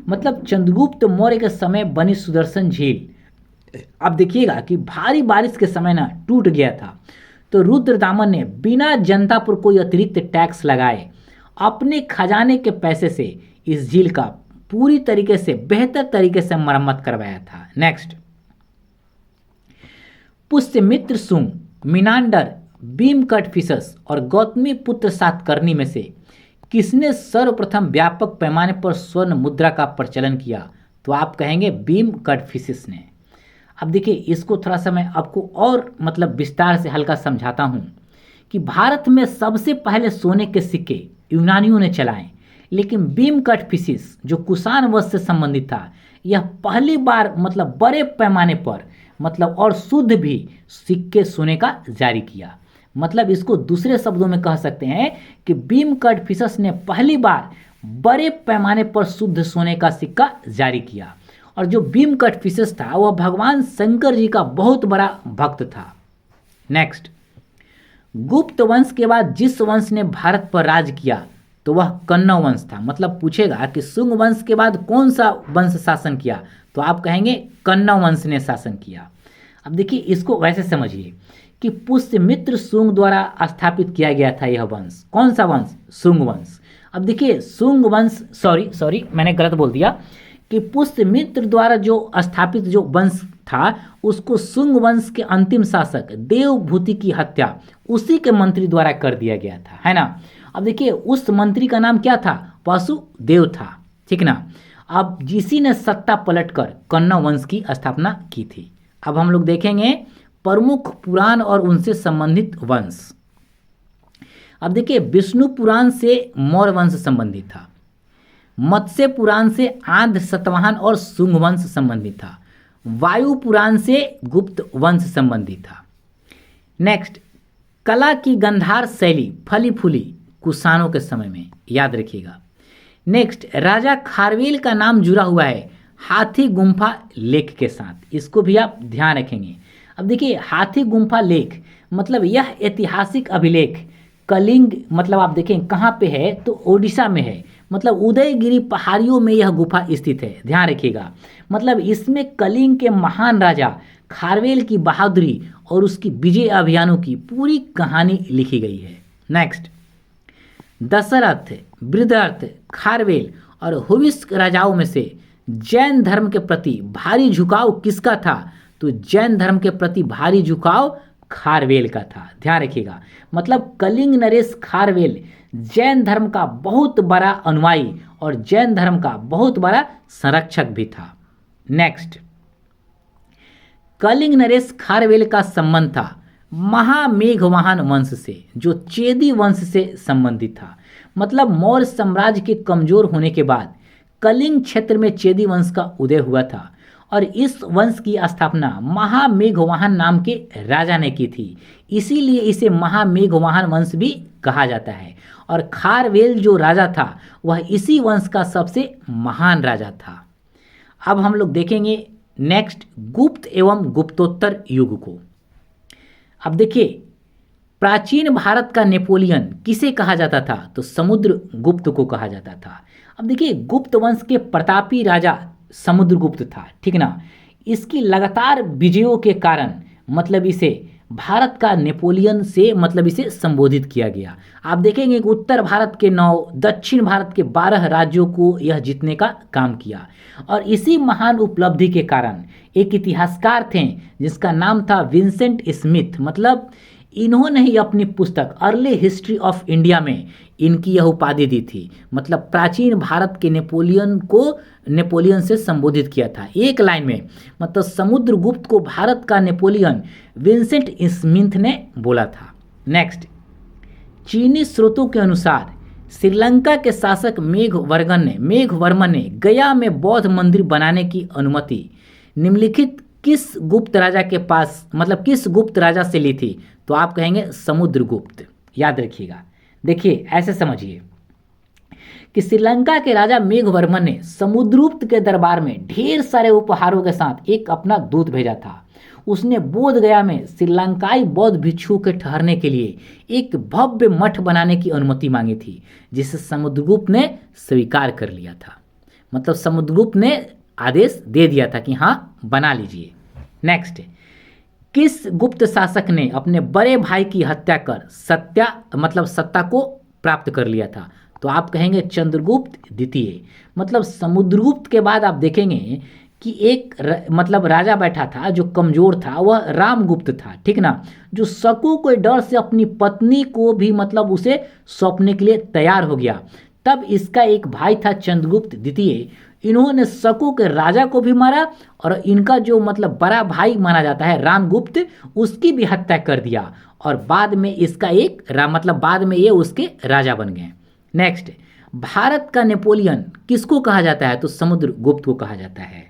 मतलब चंद्रगुप्त मौर्य के समय बनी सुदर्शन झील, अब देखिएगा कि भारी बारिश के समय ना टूट गया था, तो रुद्र दामन ने बिना जनता पर कोई अतिरिक्त टैक्स लगाए अपने खजाने के पैसे से इस झील का पूरी तरीके से बेहतर तरीके से मरम्मत करवाया था। नेक्स्ट, पुष्यमित्र सुंग, मिनांडर, भीमकटफिशस और गौतमी पुत्र सातकर्णी में से किसने सर्वप्रथम व्यापक पैमाने पर स्वर्ण मुद्रा का प्रचलन किया? तो आप कहेंगे भीमकटफिशस ने। अब देखिए, इसको थोड़ा सा मैं आपको और मतलब विस्तार से हल्का समझाता हूँ कि भारत में सबसे पहले सोने के सिक्के यूनानियों ने चलाए, लेकिन भीमकटफिशस जो कुषाण वंश से संबंधित था, यह पहली बार मतलब बड़े पैमाने पर मतलब और शुद्ध भी सिक्के सोने का जारी किया। मतलब इसको दूसरे शब्दों में कह सकते हैं कि भीमकटफिशस ने पहली बार बड़े पैमाने पर शुद्ध सोने का सिक्का जारी किया। और जो भीमकटफिशस था वह भगवान शंकर जी का बहुत बड़ा भक्त था। नेक्स्ट, गुप्त वंश के बाद जिस वंश ने भारत पर राज किया तो वह कण्व वंश था। मतलब पूछेगा कि शुंग वंश के बाद कौन सा वंश शासन किया, तो आप कहेंगे कण्व वंश ने शासन किया। अब देखिए, इसको वैसे समझिए कि पुष्यमित्र शुंग द्वारा स्थापित किया गया था यह वंश। कौन सा वंश? शुंग वंश। अब देखिए, शुंग वंश सॉरी मैंने गलत बोल दिया कि पुष्यमित्र द्वारा जो स्थापित जो वंश था उसको शुंग वंश के अंतिम शासक देवभूति की हत्या उसी के मंत्री द्वारा कर दिया गया था, है ना। अब देखिए, उस मंत्री का नाम क्या था? वासुदेव था, ठीक ना। अब जिसी ने सत्ता पलटकर कण्व वंश की स्थापना की थी। अब हम लोग देखेंगे प्रमुख पुराण और उनसे संबंधित वंश। अब देखिए, विष्णु पुराण से मौर्य वंश संबंधित था, मत्स्य पुराण से आंध्र सतवाहन और शुंग वंश संबंधित था, वायु पुराण से गुप्त वंश संबंधित था। नेक्स्ट, कला की गंधार शैली फली फूली कुषाणों के समय में, याद रखिएगा। नेक्स्ट, राजा खारवेल का नाम जुड़ा हुआ है हाथी गुम्फा लेख के साथ, इसको भी आप ध्यान रखेंगे। अब देखिए, हाथी गुम्फा लेख मतलब यह ऐतिहासिक अभिलेख कलिंग मतलब आप देखें कहाँ पे है, तो ओडिशा में है। मतलब उदयगिरी पहाड़ियों में यह गुफा स्थित है, ध्यान रखिएगा। मतलब इसमें कलिंग के महान राजा खारवेल की बहादुरी और उसकी विजय अभियानों की पूरी कहानी लिखी गई है। नेक्स्ट, दशरथ, वृद्धर्थ, खारवेल और हुविस्क राजाओं में से जैन धर्म के प्रति भारी झुकाव किसका था? तो जैन धर्म के प्रति भारी झुकाव खारवेल का था, ध्यान रखिएगा। मतलब कलिंग नरेश खारवेल जैन धर्म का बहुत बड़ा अनुयायी और जैन धर्म का बहुत बड़ा संरक्षक भी था। नेक्स्ट, कलिंग नरेश खारवेल का संबंध था महामेघवाहन वंश से, जो चेदी वंश से संबंधित था। मतलब मौर्य साम्राज्य के कमजोर होने के बाद कलिंग क्षेत्र में चेदी वंश का उदय हुआ था और इस वंश की स्थापना महामेघवाहन नाम के राजा ने की थी, इसीलिए इसे महामेघवाहन वंश भी कहा जाता है। और खारवेल जो राजा था वह इसी वंश का सबसे महान राजा था। अब हम लोग देखेंगे नेक्स्ट, गुप्त एवं गुप्तोत्तर युग को। अब देखिए, प्राचीन भारत का नेपोलियन किसे कहा जाता था? तो समुद्रगुप्त को कहा जाता था। अब देखिए, गुप्त वंश के प्रतापी राजा समुद्रगुप्त था, ठीक ना। इसकी लगातार विजयों के कारण मतलब इसे भारत का नेपोलियन से मतलब इसे संबोधित किया गया। आप देखेंगे कि उत्तर भारत के 9, दक्षिण भारत के 12 राज्यों को यह जीतने का काम किया। और इसी महान उपलब्धि के कारण एक इतिहासकार थे जिसका नाम था विंसेंट स्मिथ। मतलब इन्होंने ही अपनी पुस्तक अर्ली हिस्ट्री ऑफ इंडिया में इनकी यह उपाधि दी थी। मतलब प्राचीन भारत के नेपोलियन को नेपोलियन से संबोधित किया था एक लाइन में। मतलब समुद्रगुप्त को भारत का नेपोलियन विंसेंट स्मिथ ने बोला था। नेक्स्ट, चीनी स्रोतों के अनुसार श्रीलंका के शासक मेघवर्मन ने गया में बौद्ध मंदिर बनाने की अनुमति निम्नलिखित किस गुप्त राजा के पास, मतलब किस गुप्त राजा से ली थी? तो आप कहेंगे समुद्रगुप्त। याद रखिएगा। देखिए ऐसे समझिए कि श्रीलंका के राजा मेघवर्मन ने समुद्रगुप्त के दरबार में ढेर सारे उपहारों के साथ एक अपना दूत भेजा था। उसने बोध गया में श्रीलंकाई बौद्ध भिक्षुओं के ठहरने के लिए एक भव्य मठ बनाने की अनुमति मांगी थी, जिसे समुद्रगुप्त ने स्वीकार कर लिया था। मतलब समुद्रगुप्त ने आदेश दे दिया था कि हाँ बना लीजिए। नेक्स्ट, किस गुप्त शासक ने अपने बड़े भाई की हत्या कर सत्ता को प्राप्त कर लिया था? तो आप कहेंगे चंद्रगुप्त द्वितीय। मतलब समुद्रगुप्त के बाद आप देखेंगे कि एक मतलब राजा बैठा था जो कमजोर था, वह रामगुप्त था, ठीक ना, जो शकों के डर से अपनी पत्नी को भी मतलब उसे सौंपने के लिए तैयार हो गया। तब इसका एक भाई था चंद्रगुप्त द्वितीय, इन्होंने शकों के राजा को भी मारा और इनका जो मतलब बड़ा भाई माना जाता है रामगुप्त, उसकी भी हत्या कर दिया और बाद में इसका एक मतलब बाद में ये उसके राजा बन गए। नेक्स्ट, भारत का नेपोलियन किसको कहा जाता है? तो समुद्रगुप्त को कहा जाता है।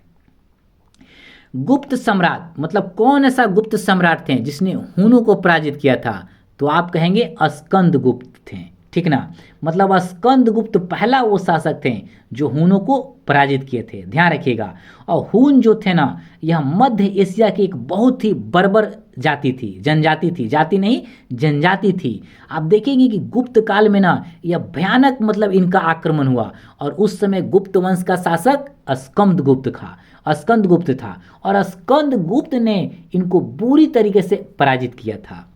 गुप्त सम्राट मतलब कौन ऐसा गुप्त सम्राट थे जिसने हुनों को पराजित किया था? तो आप कहेंगे स्कंदगुप्त थे, ठीक ना। मतलब स्कंदगुप्त पहला वो शासक थे जो हुनों को पराजित किए थे, ध्यान रखिएगा। और हुन जो थे ना, यह मध्य एशिया की एक बहुत ही बर्बर जाति थी, जनजाति थी, जाति नहीं जनजाति थी। आप देखेंगे कि गुप्त काल में ना यह भयानक मतलब इनका आक्रमण हुआ और उस समय गुप्त वंश का शासक स्कंदगुप्त था और स्कंदगुप्त ने इनको बुरी तरीके से पराजित किया था।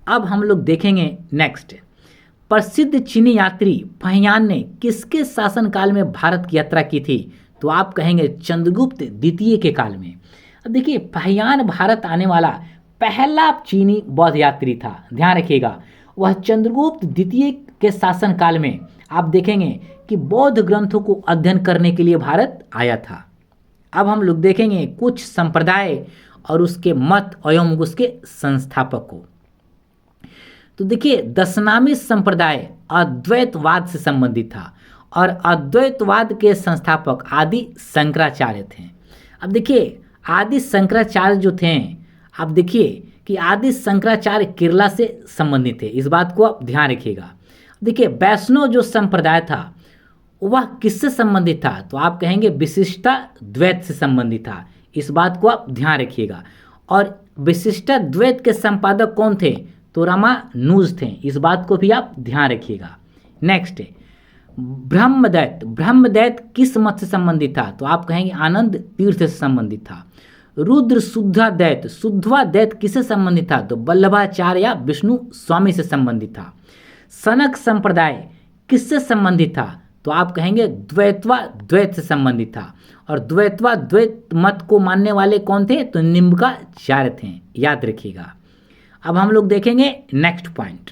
अब हम लोग देखेंगे नेक्स्ट, प्रसिद्ध चीनी यात्री फहियान ने किसके शासनकाल में भारत की यात्रा की थी? तो आप कहेंगे चंद्रगुप्त द्वितीय के काल में। अब देखिए फहियान भारत आने वाला पहला चीनी बौद्ध यात्री था, ध्यान रखिएगा। वह चंद्रगुप्त द्वितीय के शासनकाल में आप देखेंगे कि बौद्ध ग्रंथों को अध्ययन करने के लिए भारत आया था। अब हम लोग देखेंगे कुछ संप्रदाय और उसके मत एवं उसके संस्थापक को। तो देखिए दशनामी संप्रदाय अद्वैतवाद से संबंधित था और अद्वैतवाद के संस्थापक आदि शंकराचार्य थे। अब देखिए आदि शंकराचार्य जो थे, आप देखिए कि आदि शंकराचार्य केरला से संबंधित थे, इस बात को आप ध्यान रखिएगा। देखिए वैष्णव जो संप्रदाय था वह किससे संबंधित था? तो आप कहेंगे विशिष्टाद्वैत से संबंधित था, इस बात को आप ध्यान रखिएगा। और विशिष्टाद्वैत के संपादक कौन थे? तो रामानुज थे, इस बात को भी आप ध्यान रखिएगा। नेक्स्ट, ब्रह्मदैत किस मत से संबंधित था? तो आप कहेंगे आनंद तीर्थ से संबंधित था। रुद्र शुद्धादैत किससे संबंधित था? तो वल्लभाचार्य या विष्णु स्वामी से संबंधित था। सनक संप्रदाय किससे संबंधित था? तो आप कहेंगे द्वैत से संबंधित था और द्वैत मत को मानने वाले कौन थे? तो निम्बार्क थे, याद रखिएगा। अब हम लोग देखेंगे नेक्स्ट पॉइंट,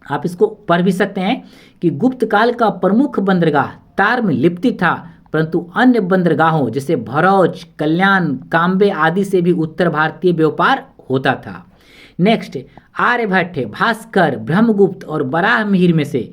आप इसको पढ़ भी सकते हैं कि गुप्त काल का प्रमुख बंदरगाह तार में लिप्ति था, परंतु अन्य बंदरगाहों जैसे भरौच, कल्याण, काम्बे आदि से भी उत्तर भारतीय व्यापार होता था। नेक्स्ट, आर्यभट्ट, भास्कर, ब्रह्मगुप्त और वराहमिहिर में से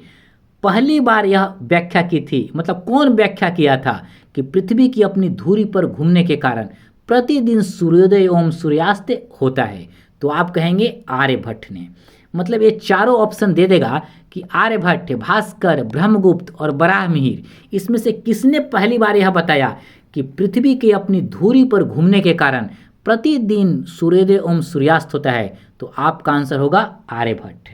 पहली बार यह व्याख्या की थी, मतलब कौन व्याख्या किया था कि पृथ्वी की अपनी धुरी पर घूमने के कारण प्रतिदिन सूर्योदय एवं सूर्यास्त होता है? तो आप कहेंगे आर्यभट्ट ने। मतलब ये चारों ऑप्शन दे देगा कि आर्यभट्ट, भास्कर, ब्रह्मगुप्त और वराहमिहिर, इसमें से किसने पहली बार यह बताया कि पृथ्वी के अपनी धुरी पर घूमने के कारण प्रतिदिन सूर्योदय एवं सूर्यास्त होता है? तो आपका आंसर होगा आर्यभट्ट।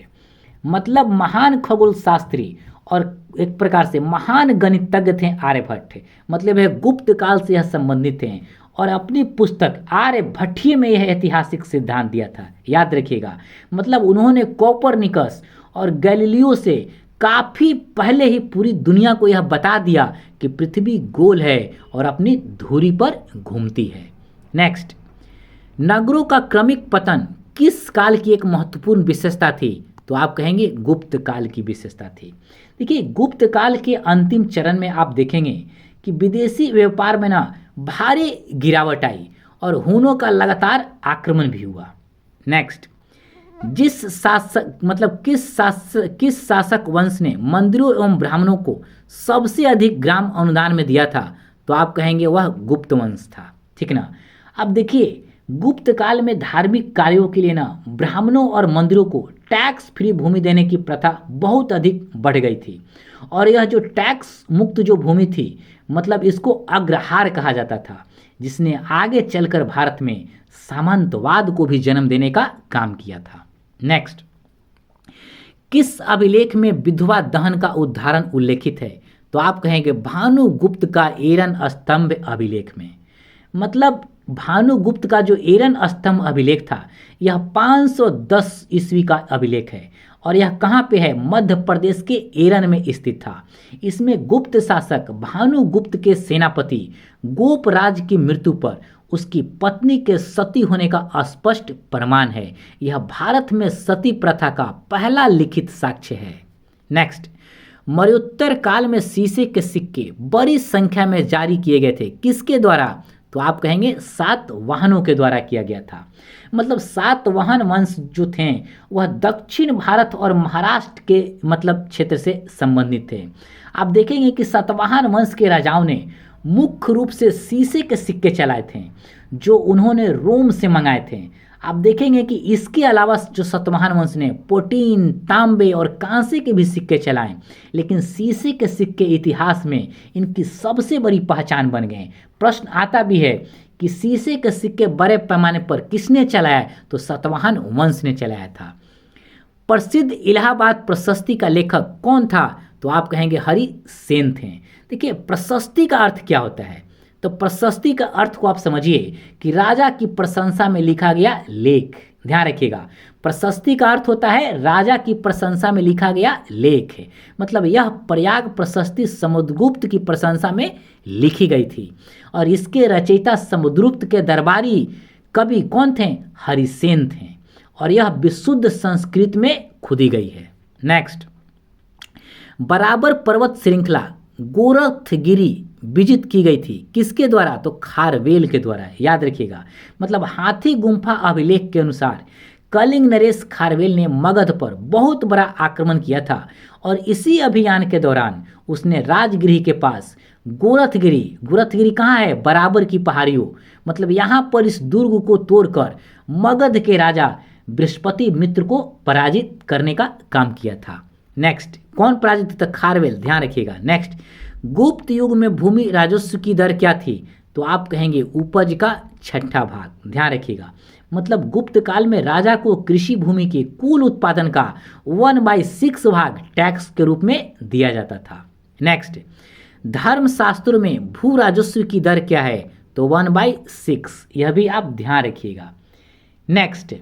मतलब महान खगोल शास्त्री और एक प्रकार से महान गणितज्ञ थे आर्यभट्ट। मतलब यह गुप्त काल से यह संबंधित हैं और अपनी पुस्तक आर्यभट्टीय में यह ऐतिहासिक सिद्धांत दिया था, याद रखिएगा। मतलब उन्होंने कोपरनिकस और गैलीलियो से काफ़ी पहले ही पूरी दुनिया को यह बता दिया कि पृथ्वी गोल है और अपनी धुरी पर घूमती है। नेक्स्ट, नगरों का क्रमिक पतन किस काल की एक महत्वपूर्ण विशेषता थी? तो आप कहेंगे गुप्त काल की विशेषता थी। देखिए गुप्त काल के अंतिम चरण में आप देखेंगे कि विदेशी व्यापार में ना भारी गिरावट आई और हुनों का लगातार आक्रमण भी हुआ। नेक्स्ट, किस शासक वंश ने मंदिरों एवं ब्राह्मणों को सबसे अधिक ग्राम अनुदान में दिया था? तो आप कहेंगे वह गुप्त वंश था, ठीक ना। अब देखिए, गुप्त काल में धार्मिक कार्यों के लिए ना ब्राह्मणों और मंदिरों को टैक्स फ्री भूमि देने की प्रथा बहुत अधिक बढ़ गई थी। और यह जो टैक्स मुक्त जो भूमि थी, मतलब इसको अग्रहार कहा जाता था, जिसने आगे चलकर भारत में सामंतवाद को भी जन्म देने का काम किया था। नेक्स्ट, किस अभिलेख में विधवा दहन का उदाहरण उल्लेखित है? तो आप कहेंगे भानुगुप्त का एरन स्तंभ अभिलेख में। मतलब भानुगुप्त का जो एरन स्तंभ अभिलेख था, यह 510 ईस्वी का अभिलेख है और यह कहाँ पे है? मध्य प्रदेश के एरन में स्थित था। इसमें गुप्त शासक भानुगुप्त के सेनापति गोपराज की मृत्यु पर उसकी पत्नी के सती होने का स्पष्ट प्रमाण है। यह भारत में सती प्रथा का पहला लिखित साक्ष्य है। नेक्स्ट, मरणोत्तर काल में शीशे के सिक्के बड़ी संख्या में जारी किए गए थे। किसके द्वारा? तो आप कहेंगे सातवाहनों के द्वारा किया गया था। मतलब सातवाहन वंश जो थे वह दक्षिण भारत और महाराष्ट्र के मतलब क्षेत्र से संबंधित थे। आप देखेंगे कि सातवाहन वंश के राजाओं ने मुख्य रूप से शीशे के सिक्के चलाए थे, जो उन्होंने रोम से मंगाए थे। आप देखेंगे कि इसके अलावा जो सातवाहन वंश ने प्रोटीन, तांबे और कांसे के भी सिक्के चलाए, लेकिन शीशे के सिक्के इतिहास में इनकी सबसे बड़ी पहचान बन गए। प्रश्न आता भी है कि शीशे के सिक्के बड़े पैमाने पर किसने चलाया? तो सातवाहन वंश ने चलाया था। प्रसिद्ध इलाहाबाद प्रशस्ति का लेखक कौन था? तो आप कहेंगे हरिसेन थे। देखिए, प्रशस्ति का अर्थ क्या होता है? तो प्रशस्ति का अर्थ को आप समझिए कि राजा की प्रशंसा में लिखा गया लेख। ध्यान रखिएगा, प्रशस्ति का अर्थ होता है राजा की प्रशंसा में लिखा गया लेख है। मतलब यह प्रयाग प्रशस्ति समुद्रगुप्त की प्रशंसा में लिखी गई थी और इसके रचयिता समुद्रगुप्त के दरबारी कवि कौन थे? हरिसेन थे और यह विशुद्ध संस्कृत में खुदी गई है। नेक्स्ट, बराबर पर्वत श्रृंखला गोरखगिरी विजित की गई थी। किसके द्वारा? तो खारवेल के द्वारा। याद रखिएगा, मतलब हाथी गुम्फा अभिलेख के अनुसार कलिंग नरेश खारवेल ने मगध पर बहुत बड़ा आक्रमण किया था और इसी अभियान के दौरान उसने राजगृह के पास गोरखगिरी कहाँ है? बराबर की पहाड़ियों, मतलब यहाँ पर इस दुर्ग को तोड़कर मगध के राजा बृहस्पति मित्र को पराजित करने का काम किया था। नेक्स्ट, कौन पराजित था? खारवेल। ध्यान रखिएगा। नेक्स्ट, गुप्त युग में भूमि राजस्व की दर क्या थी? तो आप कहेंगे उपज का 6ठा भाग। ध्यान रखिएगा, मतलब गुप्त काल में राजा को कृषि भूमि के कुल उत्पादन का 1/6 भाग टैक्स के रूप में दिया जाता था। नेक्स्ट, धर्मशास्त्रों में भू राजस्व की दर क्या है? तो 1/6। यह भी आप ध्यान रखिएगा। नेक्स्ट,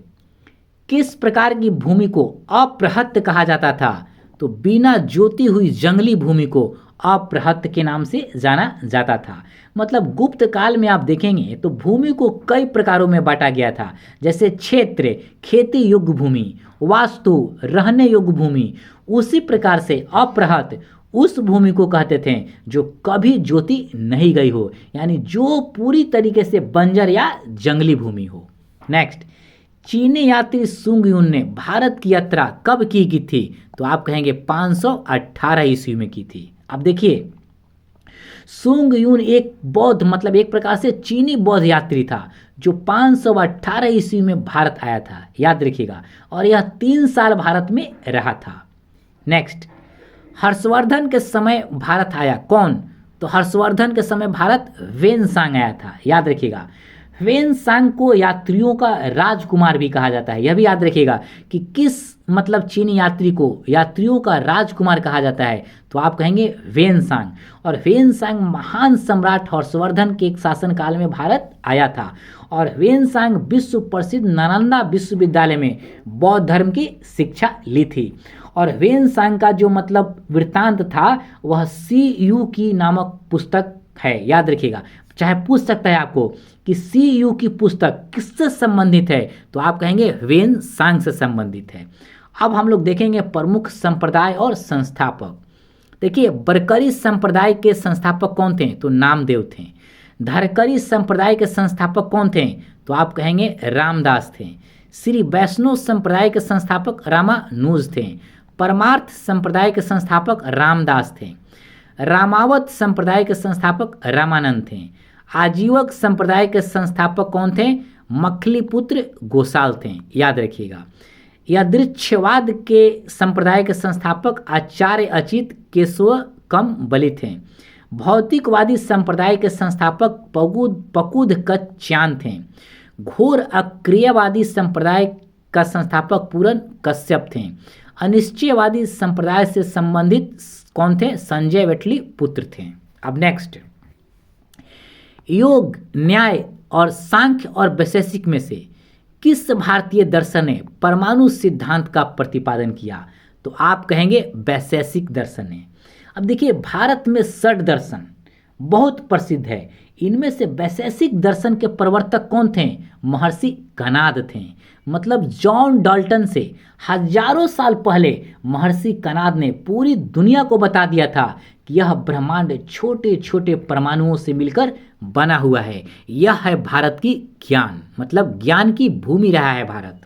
किस प्रकार की भूमि को अप्रहत्य कहा जाता था? तो बिना जोती हुई जंगली भूमि को अप्रहत्य के नाम से जाना जाता था। मतलब गुप्त काल में आप देखेंगे तो भूमि को कई प्रकारों में बांटा गया था, जैसे क्षेत्र, खेती योग्य भूमि, वास्तु, रहने योग्य भूमि। उसी प्रकार से अप्रहत्य उस भूमि को कहते थे जो कभी जोती नहीं गई हो, यानी जो पूरी तरीके से बंजर या जंगली भूमि हो। नेक्स्ट, चीनी यात्री सुंग यून ने भारत की यात्रा कब की थी? तो आप कहेंगे 518 ईस्वी में की थी। अब देखिए, सुंग यून एक बौद्ध मतलब एक प्रकार से चीनी बौद्ध यात्री था जो 518 ईस्वी में भारत आया था। याद रखिएगा, और यह 3 साल भारत में रहा था। नेक्स्ट, हर्षवर्धन के समय भारत आया कौन? तो हर्षवर्धन के समय भारत वेनसांग आया था। याद रखिएगा, वेनसांग को यात्रियों का राजकुमार भी कहा जाता है। यह भी याद रखिएगा कि किस मतलब चीनी यात्री को यात्रियों का राजकुमार कहा जाता है? तो आप कहेंगे वेनसांग। और वेनसांग महान सम्राट हर्षवर्धन के एक शासनकाल में भारत आया था और वेनसांग विश्व प्रसिद्ध नालंदा विश्वविद्यालय में बौद्ध धर्म की शिक्षा ली थी। और वेनसांग का जो मतलब वृत्तांत था वह CU की नामक पुस्तक है। याद रखिएगा, चाहे पूछ सकता है आपको कि CU की पुस्तक किससे संबंधित है? तो आप कहेंगे वेनसांग से संबंधित है। अब हम लोग देखेंगे प्रमुख संप्रदाय और संस्थापक। देखिए, बरकरी संप्रदाय के संस्थापक कौन थे? तो नामदेव थे। धरकरी संप्रदाय के संस्थापक कौन थे? तो आप कहेंगे रामदास थे। श्री वैष्णव संप्रदाय के संस्थापक रामानुज थे। परमार्थ संप्रदाय के संस्थापक रामदास थे। रामावत संप्रदाय के संस्थापक रामानंद थे। आजीवक संप्रदाय के संस्थापक कौन थे? मखलीपुत्र गोसाल थे, याद रखिएगा। यादृच्छवाद के संप्रदाय के संस्थापक आचार्य अचित केशव कम बलि थे। भौतिकवादी संप्रदाय के संस्थापक पकुद कच्यान थे। घोर अक्रियवादी संप्रदाय का संस्थापक पूरन कश्यप थे। अनिश्चयवादी संप्रदाय से संबंधित कौन थे? संजय वेटली पुत्र थे। अब नेक्स्ट, योग, न्याय और सांख्य और वैशेषिक में से किस भारतीय दर्शन ने परमाणु सिद्धांत का प्रतिपादन किया? तो आप कहेंगे वैशेषिक दर्शन ने। अब देखिए, भारत में 6 दर्शन बहुत प्रसिद्ध है। इनमें से वैशेषिक दर्शन के प्रवर्तक कौन थे? महर्षि कणाद थे। मतलब जॉन डाल्टन से हजारों साल पहले महर्षि कणाद ने पूरी दुनिया को बता दिया था कि यह ब्रह्मांड छोटे छोटे परमाणुओं से मिलकर बना हुआ है। यह है भारत की ज्ञान, मतलब ज्ञान की भूमि रहा है भारत।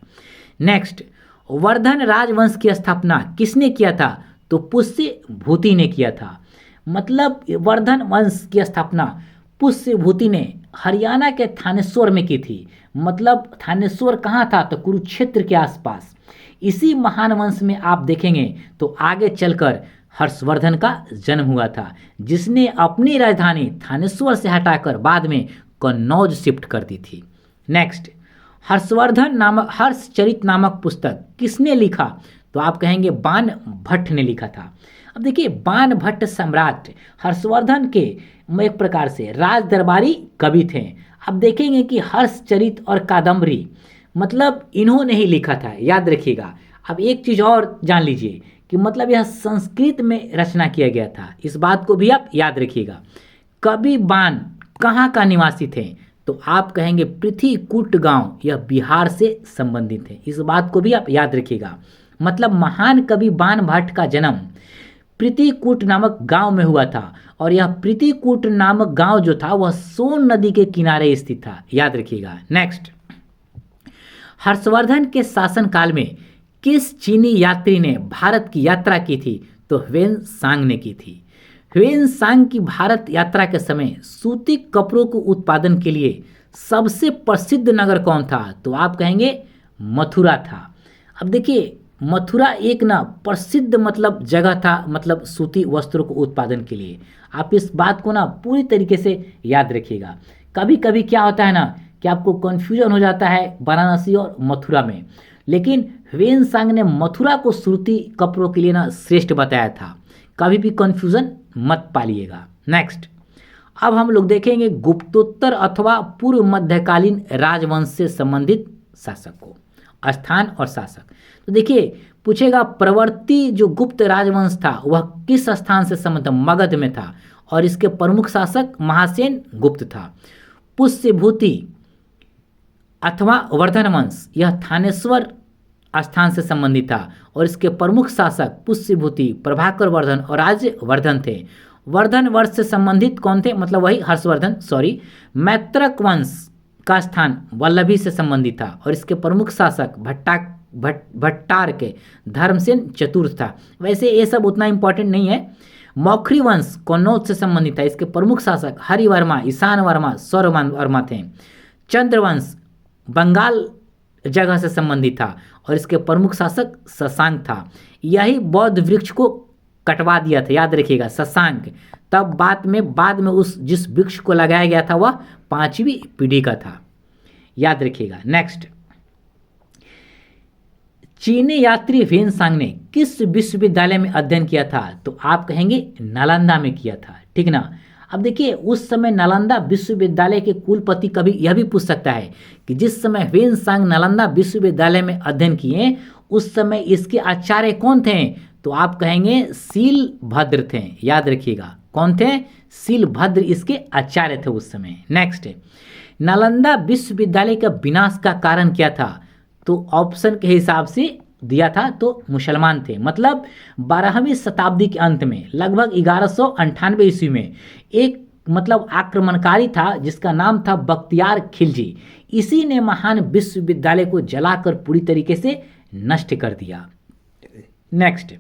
नेक्स्ट, वर्धन राजवंश की स्थापना किसने किया था? तो पुष्य भूति ने किया था। मतलब वर्धन वंश की स्थापना पुष्य भूति ने हरियाणा के थानेश्वर में की थी। मतलब थानेश्वर कहाँ था? तो कुरुक्षेत्र के आसपास। इसी महान वंश में आप देखेंगे तो आगे चलकर हर्षवर्धन का जन्म हुआ था, जिसने अपनी राजधानी थानेश्वर से हटाकर बाद में कन्नौज शिफ्ट कर दी थी। नेक्स्ट, हर्षचरित नामक पुस्तक किसने लिखा? तो आप कहेंगे बाण भट्ट ने लिखा था। अब देखिए, बाण भट्ट सम्राट हर्षवर्धन के एक प्रकार से राज दरबारी कवि थे। अब देखेंगे कि हर्षचरित और कादम्बरी मतलब इन्होंने ही लिखा था, याद रखिएगा। अब एक चीज़ और जान लीजिए कि मतलब यह संस्कृत में रचना किया गया था, इस बात को भी आप याद रखिएगा। कवि बाण कहाँ का निवासी थे? तो आप कहेंगे पृथ्वीकूट गांव, यह बिहार से संबंधित है, इस बात को भी आप याद रखिएगा। मतलब महान कवि बाण भट्ट का जन्म पृथ्वीकूट नामक गांव में हुआ था, और यह पृथ्वीकूट नामक गांव जो था वह सोन नदी के किनारे स्थित था, याद रखिएगा। नेक्स्ट, हर्षवर्धन के शासनकाल में किस चीनी यात्री ने भारत की यात्रा की थी? तो ह्वेन-सांग ने की थी। ह्वेन-सांग की भारत यात्रा के समय सूती कपड़ों को उत्पादन के लिए सबसे प्रसिद्ध नगर कौन था? तो आप कहेंगे मथुरा था। अब देखिए, मथुरा एक ना प्रसिद्ध मतलब जगह था, मतलब सूती वस्त्रों को उत्पादन के लिए। आप इस बात को ना पूरी तरीके से याद रखिएगा। कभी कभी क्या होता है ना कि आपको कन्फ्यूजन हो जाता है वाराणसी और मथुरा में, लेकिन ह्वेन-सांग ने मथुरा को सूती कपड़ों के लिए ना श्रेष्ठ बताया था। कभी भी कन्फ्यूजन मत पालिएगा। नेक्स्ट, अब हम लोग देखेंगे गुप्तोत्तर अथवा पूर्व मध्यकालीन राजवंश से संबंधित शासक को, स्थान और शासक। तो देखिए, पूछेगा प्रवर्ती जो गुप्त राजवंश था वह किस स्थान से संबंधित? मगध में था, और इसके प्रमुख शासक महासेन गुप्त था। पुष्यभूति अथवा वर्धन वंश यह थानेश्वर स्थान से संबंधित था, और इसके प्रमुख शासक पुष्यभूति, प्रभाकर वर्धन और राज्यवर्धन थे। वर्धन वंश से संबंधित कौन थे? मतलब वही हर्षवर्धन, मैत्रक वंश का स्थान वल्लभी से संबंधित था, और इसके प्रमुख शासक भट्टार के धर्मसेन चतुर्थ था। वैसे ये सब उतना इंपॉर्टेंट नहीं है। मौखरी वंश कन्नौज से संबंधित था, इसके प्रमुख शासक हरिवर्मा, ईशान वर्मा, सौरवर्मा थे। चंद्रवंश बंगाल जगह से संबंधित था, और इसके प्रमुख शासक शशांक था। यही बौद्ध वृक्ष को कटवा दिया था, याद रखिएगा, शशांक। तब बाद में उस जिस वृक्ष को लगाया गया था वह 5वीं पीढ़ी का था, याद रखिएगा। नेक्स्ट, चीनी यात्री ह्वेन-सांग ने किस विश्वविद्यालय में अध्ययन किया था? तो आप कहेंगे नालंदा में किया था, ठीक ना। अब देखिए, उस समय नालंदा विश्वविद्यालय के कुलपति, कभी यह भी पूछ सकता है कि जिस समय ह्वेन-सांग नालंदा विश्वविद्यालय में अध्ययन किए उस समय इसके आचार्य कौन थे? तो आप कहेंगे शीलभद्र थे, याद रखिएगा। कौन थे? शीलभद्र इसके आचार्य थे उस समय। नेक्स्ट, नालंदा विश्वविद्यालय का विनाश का कारण क्या था? तो ऑप्शन के हिसाब से दिया था तो मुसलमान थे। मतलब 12वीं शताब्दी के अंत में लगभग 1198 ईस्वी में एक मतलब आक्रमणकारी था जिसका नाम था बख्तियार खिलजी। इसी ने महान विश्वविद्यालय को जलाकर पूरी तरीके से नष्ट कर दिया। नेक्स्ट,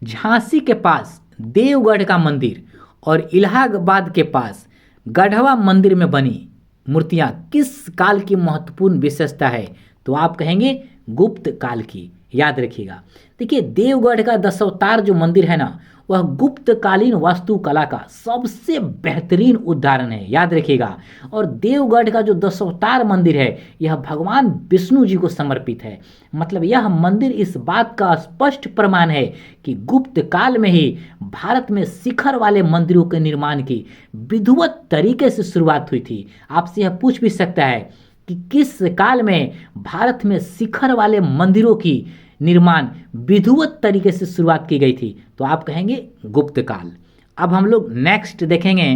झांसी के पास देवगढ़ का मंदिर और इलाहाबाद के पास गढ़वा मंदिर में बनी मूर्तियां किस काल की महत्वपूर्ण विशेषता है? तो आप कहेंगे गुप्त काल की। याद रखिएगा। देखिए, देवगढ़ का दशावतार जो मंदिर है ना, वह गुप्तकालीन वास्तुकला का सबसे बेहतरीन उदाहरण है। याद रखिएगा। और देवगढ़ का जो दशावतार मंदिर है, यह भगवान विष्णु जी को समर्पित है। मतलब यह मंदिर इस बात का स्पष्ट प्रमाण है कि गुप्त काल में ही भारत में शिखर वाले मंदिरों के निर्माण की विधिवत तरीके से शुरुआत हुई थी। आपसे यह पूछ भी सकता है कि किस काल में भारत में शिखर वाले मंदिरों की निर्माण विधिवत तरीके से शुरुआत की गई थी? तो आप कहेंगे गुप्त काल। अब हम लोग नेक्स्ट देखेंगे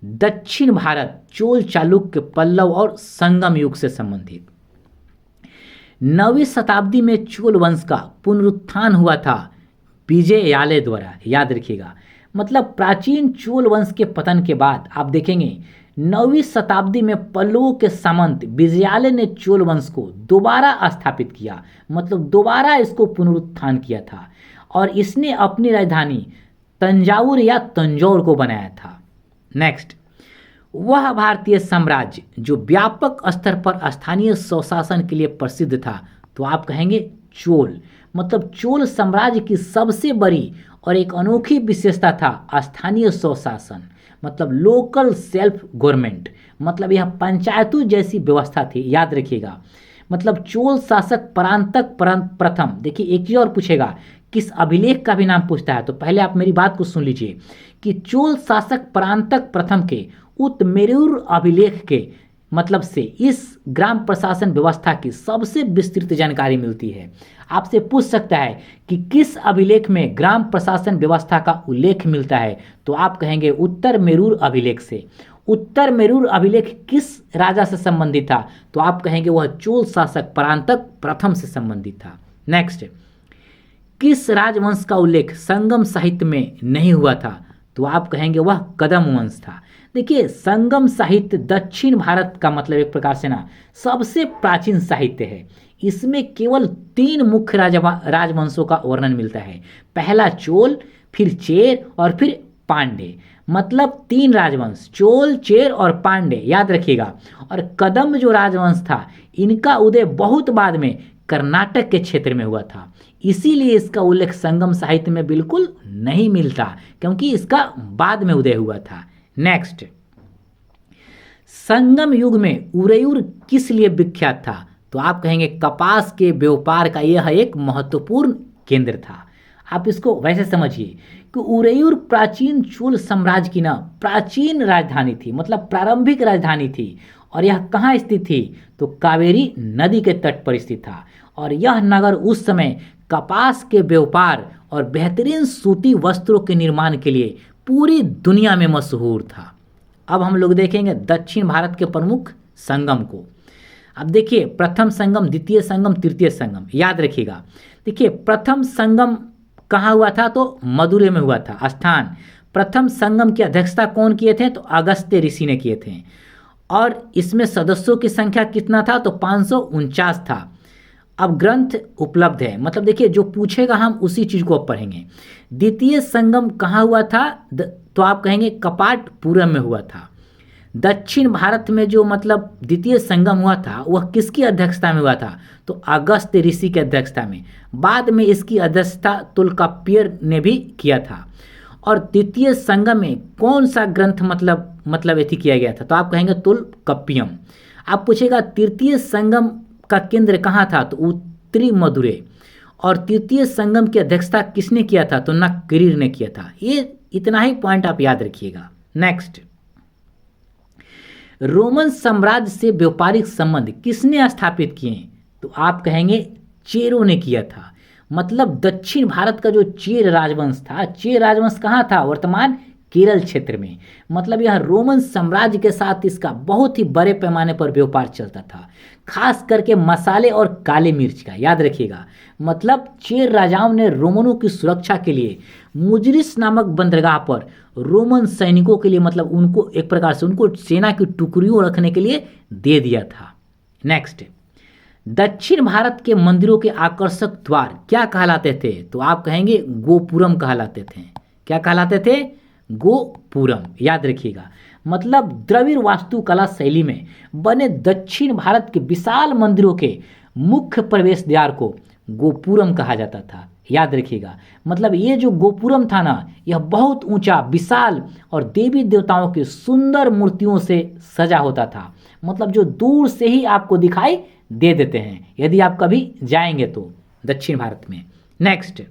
दक्षिण भारत, चोल, चालुक्य, पल्लव और संगम युग से संबंधित। 9वीं शताब्दी में चोल वंश का पुनरुत्थान हुआ था विजयालय द्वारा। याद रखिएगा। मतलब प्राचीन चोल वंश के पतन के बाद आप देखेंगे 9वीं शताब्दी में पल्लवों के सामंत विजयालय ने चोल वंश को दोबारा स्थापित किया। मतलब दोबारा इसको पुनरुत्थान किया था और इसने अपनी राजधानी तंजावुर या तंजौर को बनाया था। नेक्स्ट, वह भारतीय साम्राज्य जो व्यापक स्तर पर स्थानीय स्वशासन के लिए प्रसिद्ध था। तो आप कहेंगे चोल। मतलब चोल साम्राज्य की सबसे बड़ी और एक अनोखी विशेषता था स्थानीय स्वशासन, मतलब लोकल सेल्फ गवर्नमेंट। मतलब यह पंचायतों जैसी व्यवस्था थी। याद रखिएगा। मतलब चोल शासक परांतक प्रथम, देखिए एक चीज और पूछेगा, किस अभिलेख का भी नाम पूछता है, तो पहले आप मेरी बात को सुन लीजिए कि चोल शासक परांतक प्रथम के उत्मेरूर अभिलेख के मतलब से इस ग्राम प्रशासन व्यवस्था की सबसे विस्तृत जानकारी मिलती है। आपसे पूछ सकता है कि किस अभिलेख में ग्राम प्रशासन व्यवस्था का उल्लेख मिलता है, तो आप कहेंगे उत्तर मेरूर अभिलेख से। उत्तर मेरूर अभिलेख किस राजा से संबंधित था? तो आप कहेंगे वह चोल शासक परांतक प्रथम से संबंधित था। नेक्स्ट, किस राजवंश का उल्लेख संगम साहित्य में नहीं हुआ था? तो आप कहेंगे वह कदम वंश था। देखिए, संगम साहित्य दक्षिण भारत का मतलब एक प्रकार से ना सबसे प्राचीन साहित्य है। इसमें केवल 3 मुख्य राजवंशों का वर्णन मिलता है। पहला चोल, फिर चेर और फिर पांडे। मतलब 3 राजवंश, चोल, चेर और पांडे। याद रखिएगा। और कदम जो राजवंश था, इनका उदय बहुत बाद में कर्नाटक के क्षेत्र में हुआ था। इसीलिए इसका उल्लेख संगम साहित्य में बिल्कुल नहीं मिलता, क्योंकि इसका बाद में उदय हुआ था। नेक्स्ट, संगम युग में उरेयूर किस लिए विख्यात था? तो आप कहेंगे कपास के व्यापार का यह एक महत्वपूर्ण केंद्र था। आप इसको वैसे समझिए कि उरेयूर प्राचीन चोल साम्राज्य की ना प्राचीन राजधानी थी, मतलब प्रारंभिक राजधानी थी। और यह कहाँ स्थित थी? तो कावेरी नदी के तट पर स्थित था। और यह नगर उस समय कपास के व्यापार और बेहतरीन सूती वस्त्रों के निर्माण के लिए पूरी दुनिया में मशहूर था। अब हम लोग देखेंगे दक्षिण भारत के प्रमुख संगम को। अब देखिए, प्रथम संगम, द्वितीय संगम, तृतीय संगम। याद रखिएगा। देखिए, प्रथम संगम कहाँ हुआ था? तो मदुरै में हुआ था। स्थान, प्रथम संगम की अध्यक्षता कौन किए थे? तो अगस्त्य ऋषि ने किए थे। और इसमें सदस्यों की संख्या कितना था? तो 549 था। अब ग्रंथ उपलब्ध है। मतलब देखिए, जो पूछेगा हम उसी चीज को अब पढ़ेंगे। द्वितीय संगम कहाँ हुआ था? तो आप कहेंगे कपाटपुरम में हुआ था। दक्षिण भारत में जो मतलब द्वितीय संगम हुआ था, वह किसकी अध्यक्षता में हुआ था? तो अगस्त्य ऋषि की अध्यक्षता में। बाद में इसकी अध्यक्षता तुल्कापियर ने भी किया था। और तृतीय संगम में कौन सा ग्रंथ मतलब एथी किया गया था? तो आप कहेंगे तुल्कपियम। आप पूछेगा तृतीय संगम का केंद्र कहाँ था? तो उत्तरी मदुरै। और तृतीय संगम की अध्यक्षता किसने किया था? तो नक्करीर ने किया था। ये इतना ही पॉइंट आप याद रखिएगा। नेक्स्ट, रोमन साम्राज्य से व्यापारिक संबंध किसने स्थापित किए? तो आप कहेंगे चेरों ने किया था। मतलब दक्षिण भारत का जो चेर राजवंश था, चेर राजवंश कहाँ था? वर्तमान केरल क्षेत्र में। मतलब यह रोमन साम्राज्य के साथ इसका बहुत ही बड़े पैमाने पर व्यापार चलता था, खास करके मसाले और काले मिर्च का। याद रखिएगा। मतलब चेर राजाओं ने रोमनों की सुरक्षा के लिए मुजरिस नामक बंदरगाह पर रोमन सैनिकों के लिए, मतलब उनको एक प्रकार से उनको सेना की टुकड़ियों रखने के लिए दे दिया था। नेक्स्ट, दक्षिण भारत के मंदिरों के आकर्षक द्वार क्या कहलाते थे? तो आप कहेंगे गोपुरम कहलाते थे। क्या कहलाते थे? गोपुरम, याद रखिएगा। मतलब द्रविड़ वास्तुकला शैली में बने दक्षिण भारत के विशाल मंदिरों के मुख्य प्रवेश द्वार को गोपुरम कहा जाता था, याद रखिएगा। मतलब ये जो गोपुरम था ना, यह बहुत ऊंचा, विशाल और देवी देवताओं के सुंदर मूर्तियों से सजा होता था। मतलब जो दूर से ही आपको दिखाई दे देते हैं यदि आप कभी जाएंगे तो दक्षिण भारत में। नेक्स्ट,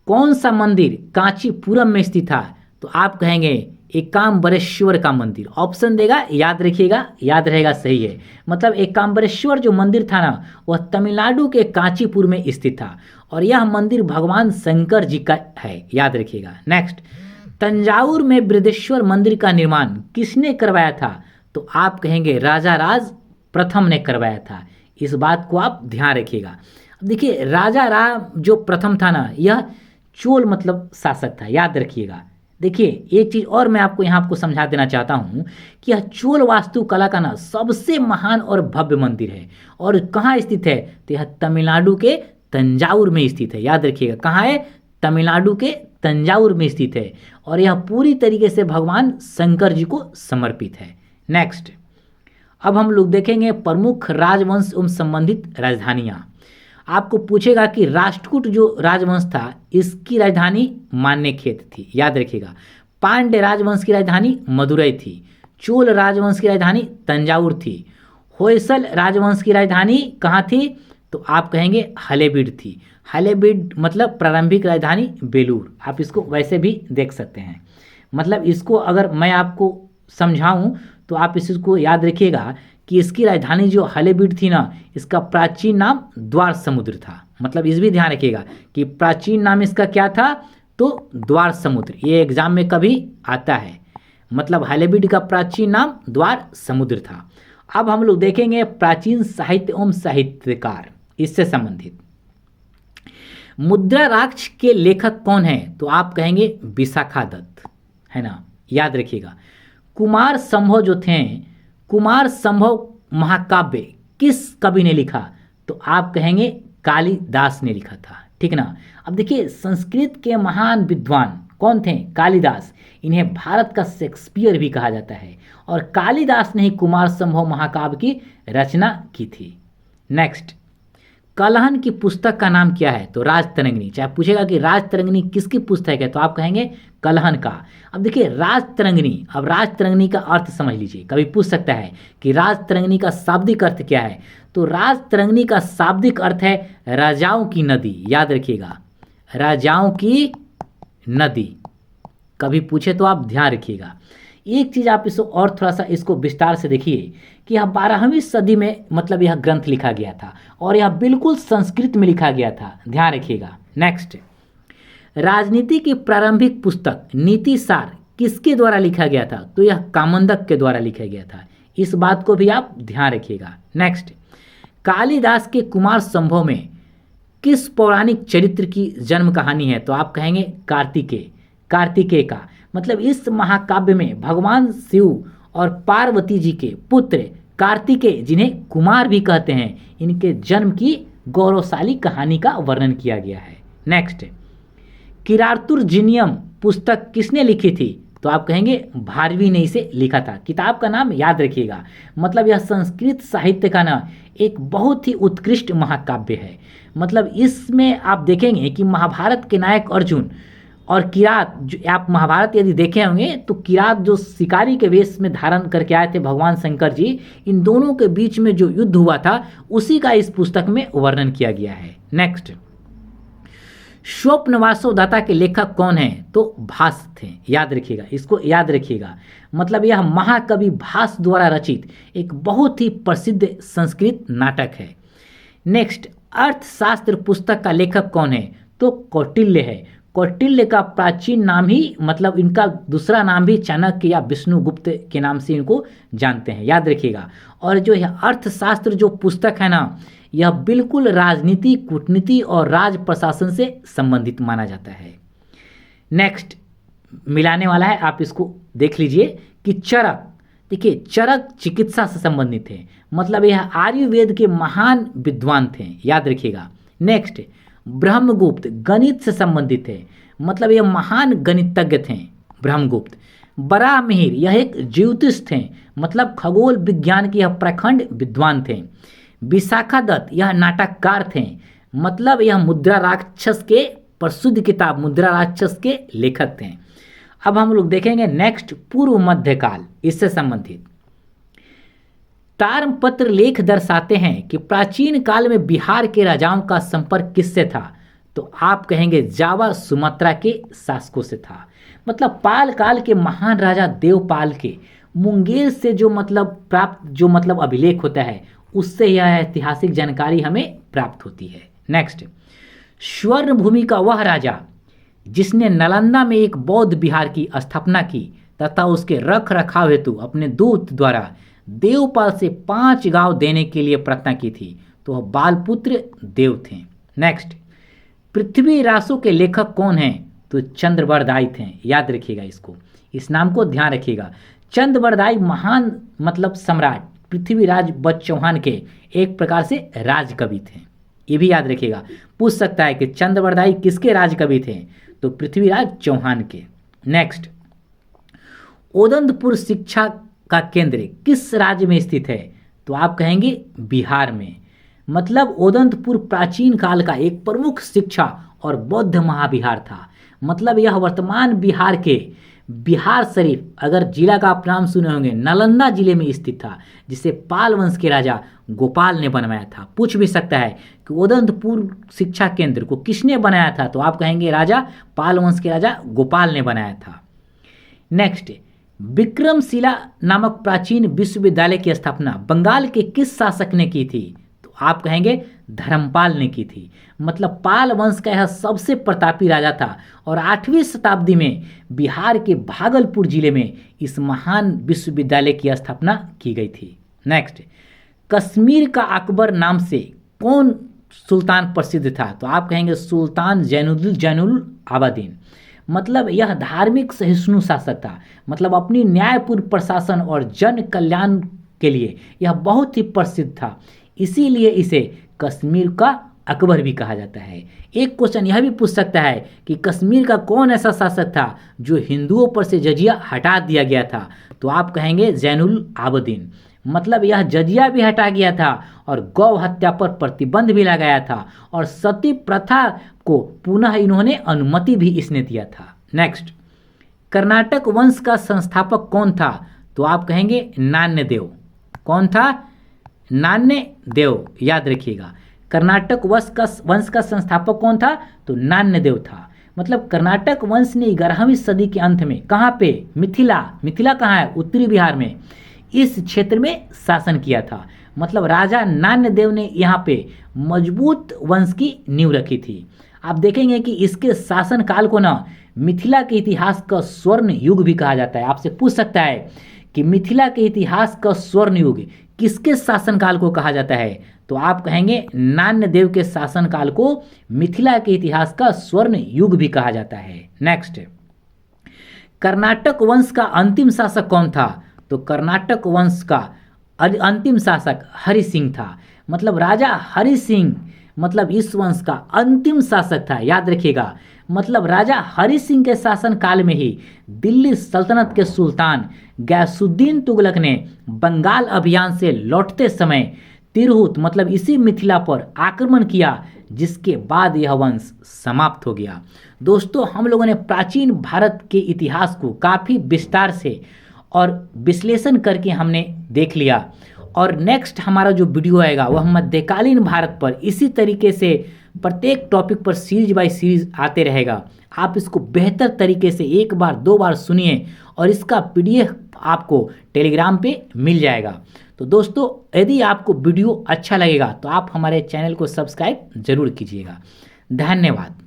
कौन सा मंदिर कांचीपुरम में स्थित था? तो आप कहेंगे एकाम्बरेश्वर का मंदिर। ऑप्शन देगा, याद रखिएगा, याद रहेगा, सही है। मतलब एकाम्बरेश्वर जो मंदिर था ना, वह तमिलनाडु के कांचीपुर में स्थित था और यह मंदिर भगवान शंकर जी का है, याद रखिएगा। नेक्स्ट, तंजावुर में बृहदेश्वर मंदिर का निर्माण किसने करवाया था? तो आप कहेंगे राजा राज प्रथम ने करवाया था। इस बात को आप ध्यान रखिएगा। देखिए, राजा राम जो प्रथम था ना, यह चोल मतलब शासक था, याद रखिएगा। देखिए, एक चीज़ और मैं आपको समझा देना चाहता हूँ कि यह चोल वास्तुकला का ना सबसे महान और भव्य मंदिर है। और कहाँ स्थित है? तो यह तमिलनाडु के तंजावुर में स्थित है, याद रखिएगा। कहाँ है? तमिलनाडु के तंजावुर में स्थित है और यह पूरी तरीके से भगवान शंकर जी को समर्पित है। नेक्स्ट, अब हम लोग देखेंगे प्रमुख राजवंश एवं संबंधित राजधानियाँ। आपको पूछेगा कि राष्ट्रकूट जो राजवंश था, इसकी राजधानी मान्यखेत थी, याद रखिएगा। पांड्य राजवंश की राजधानी मदुरई थी। चोल राजवंश की राजधानी तंजावुर थी। होयसल राजवंश की राजधानी कहाँ थी? तो आप कहेंगे हलेबीड थी। हलेबीड मतलब प्रारंभिक राजधानी बेलूर। आप इसको वैसे भी देख सकते हैं। मतलब इसको अगर मैं आपको समझाऊं तो आप इसको याद रखिएगा कि इसकी राजधानी जो हलेबीड थी ना, इसका प्राचीन नाम द्वार समुद्र था। मतलब इस भी ध्यान रखिएगा कि प्राचीन नाम इसका क्या था? तो द्वार समुद्र। ये एग्जाम में कभी आता है। मतलब हलेबीड का प्राचीन नाम द्वार समुद्र था। अब हम लोग देखेंगे प्राचीन साहित्य एवं साहित्यकार, इससे संबंधित। मुद्राराक्ष के लेखक कौन हैं? तो आप कहेंगे विशाखा दत्त, है ना, याद रखिएगा। कुमार संभव जो थे, कुमार संभव महाकाव्य किस कवि ने लिखा? तो आप कहेंगे कालिदास ने लिखा था, ठीक ना। अब देखिए, संस्कृत के महान विद्वान कौन थे? कालिदास। इन्हें भारत का शेक्सपियर भी कहा जाता है और कालिदास ने ही कुमार संभव महाकाव्य की रचना की थी। नेक्स्ट, कलहन की पुस्तक का नाम क्या है? तो राजतरंगिणी। चाहे पूछेगा कि राजतरंगिणी किसकी पुस्तक है, तो आप कहेंगे कलहन का। अब देखिए, राजतरंगिणी, अब राजतरंगिणी का अर्थ समझ लीजिए। कभी पूछ सकता है कि राजतरंगिणी का शाब्दिक अर्थ क्या है? तो राजतरंगिणी का शाब्दिक अर्थ है राजाओं की नदी, याद रखिएगा, राजाओं की नदी। कभी पूछे तो आप ध्यान रखिएगा। एक चीज़ आप इसको और थोड़ा सा इसको विस्तार से देखिए कि यह 12वीं सदी में मतलब यह ग्रंथ लिखा गया था और यह बिल्कुल संस्कृत में लिखा गया था, ध्यान रखिएगा। नेक्स्ट, राजनीति की प्रारंभिक पुस्तक नीति सार किसके द्वारा लिखा गया था? तो यह कामंदक के द्वारा लिखा गया था। इस बात को भी आप ध्यान रखिएगा। नेक्स्ट, कालिदास के कुमार संभव में किस पौराणिक चरित्र की जन्म कहानी है? तो आप कहेंगे कार्तिकेय, कार्तिकेय का। मतलब इस महाकाव्य में भगवान शिव और पार्वती जी के पुत्र कार्तिकेय, जिन्हें कुमार भी कहते हैं, इनके जन्म की गौरवशाली कहानी का वर्णन किया गया है। नेक्स्ट, किरातुर्जिनियम पुस्तक किसने लिखी थी? तो आप कहेंगे भारवी ने इसे लिखा था। किताब का नाम याद रखिएगा। मतलब यह संस्कृत साहित्य का ना एक बहुत ही उत्कृष्ट महाकाव्य है। मतलब इसमें आप देखेंगे कि महाभारत के नायक अर्जुन और किरात, जो आप महाभारत यदि देखे होंगे तो किरात जो शिकारी के वेश में धारण करके आए थे भगवान शंकर जी, इन दोनों के बीच में जो युद्ध हुआ था उसी का इस पुस्तक में वर्णन किया गया है। नेक्स्ट, स्वप्नवासोदाता के लेखक कौन हैं? तो भास थे, याद रखिएगा, इसको याद रखिएगा। मतलब यह महाकवि भास द्वारा रचित एक बहुत ही प्रसिद्ध संस्कृत नाटक है। नेक्स्ट, अर्थशास्त्र पुस्तक का लेखक कौन है? तो कौटिल्य है। कौटिल्य का प्राचीन नाम ही, मतलब इनका दूसरा नाम भी चाणक्य या विष्णुगुप्त के नाम से इनको जानते हैं, याद रखिएगा। और जो यह अर्थशास्त्र जो पुस्तक है ना, यह बिल्कुल राजनीति, कूटनीति और राज प्रशासन से संबंधित माना जाता है। नेक्स्ट, मिलाने वाला है, आप इसको देख लीजिए कि चरक, देखिए चरक चिकित्सा से संबंधित है। मतलब यह आयुर्वेद के महान विद्वान थे, याद रखिएगा। नेक्स्ट, ब्रह्मगुप्त गणित से संबंधित है। मतलब ये महान गणितज्ञ थे ब्रह्मगुप्त। बराहमिहिर यह एक ज्योतिष थे, मतलब खगोल विज्ञान के यह प्रखंड विद्वान थे। विशाखादत्त यह नाटककार थे, मतलब यह मुद्रा राक्षस के प्रसिद्ध किताब मुद्रा राक्षस के लेखक थे। अब हम लोग देखेंगे नेक्स्ट पूर्व मध्यकाल, इससे संबंधित ताम्रपत्र लेख दर्शाते हैं कि प्राचीन काल में बिहार के राजाओं का संपर्क किससे था? तो आप कहेंगे जावा सुमात्रा के शासकों से था। मतलब पाल काल के महान राजा देवपाल के मुंगेर से जो मतलब अभिलेख होता है उससे यह ऐतिहासिक जानकारी हमें प्राप्त होती है। नेक्स्ट, स्वर्ण भूमि का वह राजा जिसने नालंदा में एक बौद्ध विहार की स्थापना की तथा उसके रख रखाव हेतु अपने दूत द्वारा देवपाल से 5 गांव देने के लिए प्रार्थना की थी, तो वह बालपुत्र देव थे। नेक्स्ट, पृथ्वी रासों के लेखक कौन हैं? तो चंद्रबरदाई थे, याद रखिएगा इसको, इस नाम को ध्यान रखिएगा। चंद्रबरदाई महान सम्राट पृथ्वीराज बच्च चौहान के एक प्रकार से राजकवि थे, ये भी याद रखिएगा। पूछ सकता है कि चंद्रबरदाई किसके राजकवि थे? तो पृथ्वीराज चौहान के। नेक्स्ट, ओदंतपुर शिक्षा का केंद्र किस राज्य में स्थित है? तो आप कहेंगे बिहार में। मतलब ओदंतपुर प्राचीन काल का एक प्रमुख शिक्षा और बौद्ध महाविहार था। मतलब यह वर्तमान बिहार के बिहार शरीफ, अगर जिला का आप नाम सुने होंगे, नालंदा जिले में स्थित था, जिसे पाल वंश के राजा गोपाल ने बनवाया था। पूछ भी सकता है कि ओदंतपुर शिक्षा केंद्र को किसने बनाया था? तो आप कहेंगे राजा पाल वंश के राजा गोपाल ने बनाया था। नेक्स्ट, विक्रमशिला नामक प्राचीन विश्वविद्यालय की स्थापना बंगाल के किस शासक ने की थी? तो आप कहेंगे धर्मपाल ने की थी। मतलब पाल वंश का यह सबसे प्रतापी राजा था और 8वीं शताब्दी में बिहार के भागलपुर जिले में इस महान विश्वविद्यालय की स्थापना की गई थी। नेक्स्ट, कश्मीर का अकबर नाम से कौन सुल्तान प्रसिद्ध था? तो आप कहेंगे सुल्तान जैनुल आबादीन। मतलब यह धार्मिक सहिष्णु शासक था, मतलब अपनी न्यायपूर्ण प्रशासन और जन कल्याण के लिए यह बहुत ही प्रसिद्ध था, इसीलिए इसे कश्मीर का अकबर भी कहा जाता है। एक क्वेश्चन यह भी पूछ सकता है कि कश्मीर का कौन ऐसा शासक था जो हिंदुओं पर से जजिया हटा दिया गया था? तो आप कहेंगे जैनुल आबदीन। मतलब यह जजिया भी हटा गया था और गौ हत्या पर प्रतिबंध भी लगाया था और सती प्रथा को पुनः इन्होंने अनुमति भी इसने दिया था। नेक्स्ट, कर्नाटक वंश का संस्थापक कौन था? तो आप कहेंगे नान्यदेव। कौन था? नान्यदेव, याद रखिएगा। कर्नाटक वंश का संस्थापक कौन था? तो नान्यदेव था। मतलब कर्नाटक वंश ने 11वीं सदी के अंत में कहाँ पे? मिथिला कहाँ है? उत्तरी बिहार में, इस क्षेत्र में शासन किया था। मतलब राजा नान्यदेव ने यहाँ पे मजबूत वंश की नींव रखी थी। आप देखेंगे कि इसके शासन काल को ना मिथिला के इतिहास का स्वर्ण युग भी कहा जाता है। आपसे पूछ सकता है कि मिथिला के इतिहास का स्वर्ण युग किसके शासनकाल को कहा जाता है? तो आप कहेंगे नान्यदेव के शासनकाल को मिथिला के इतिहास का स्वर्ण युग भी कहा जाता है। नेक्स्ट, कर्नाटक वंश का अंतिम शासक कौन था? तो कर्नाटक वंश का अंतिम शासक हरि सिंह था। मतलब राजा हरि सिंह मतलब इस वंश का अंतिम शासक था, याद रखिएगा। मतलब राजा हरि सिंह के शासन काल में ही दिल्ली सल्तनत के सुल्तान गयासुद्दीन तुगलक ने बंगाल अभियान से लौटते समय तिरहुत मतलब इसी मिथिला पर आक्रमण किया, जिसके बाद यह वंश समाप्त हो गया। दोस्तों, हम लोगों ने प्राचीन भारत के इतिहास को काफ़ी विस्तार से और विश्लेषण करके हमने देख लिया, और नेक्स्ट हमारा जो वीडियो आएगा वह मध्यकालीन भारत पर इसी तरीके से प्रत्येक टॉपिक पर सीरीज बाय सीरीज आते रहेगा। आप इसको बेहतर तरीके से 1 बार 2 बार सुनिए और इसका PDF आपको टेलीग्राम पे मिल जाएगा। तो दोस्तों, यदि आपको वीडियो अच्छा लगेगा तो आप हमारे चैनल को सब्सक्राइब जरूर कीजिएगा। धन्यवाद।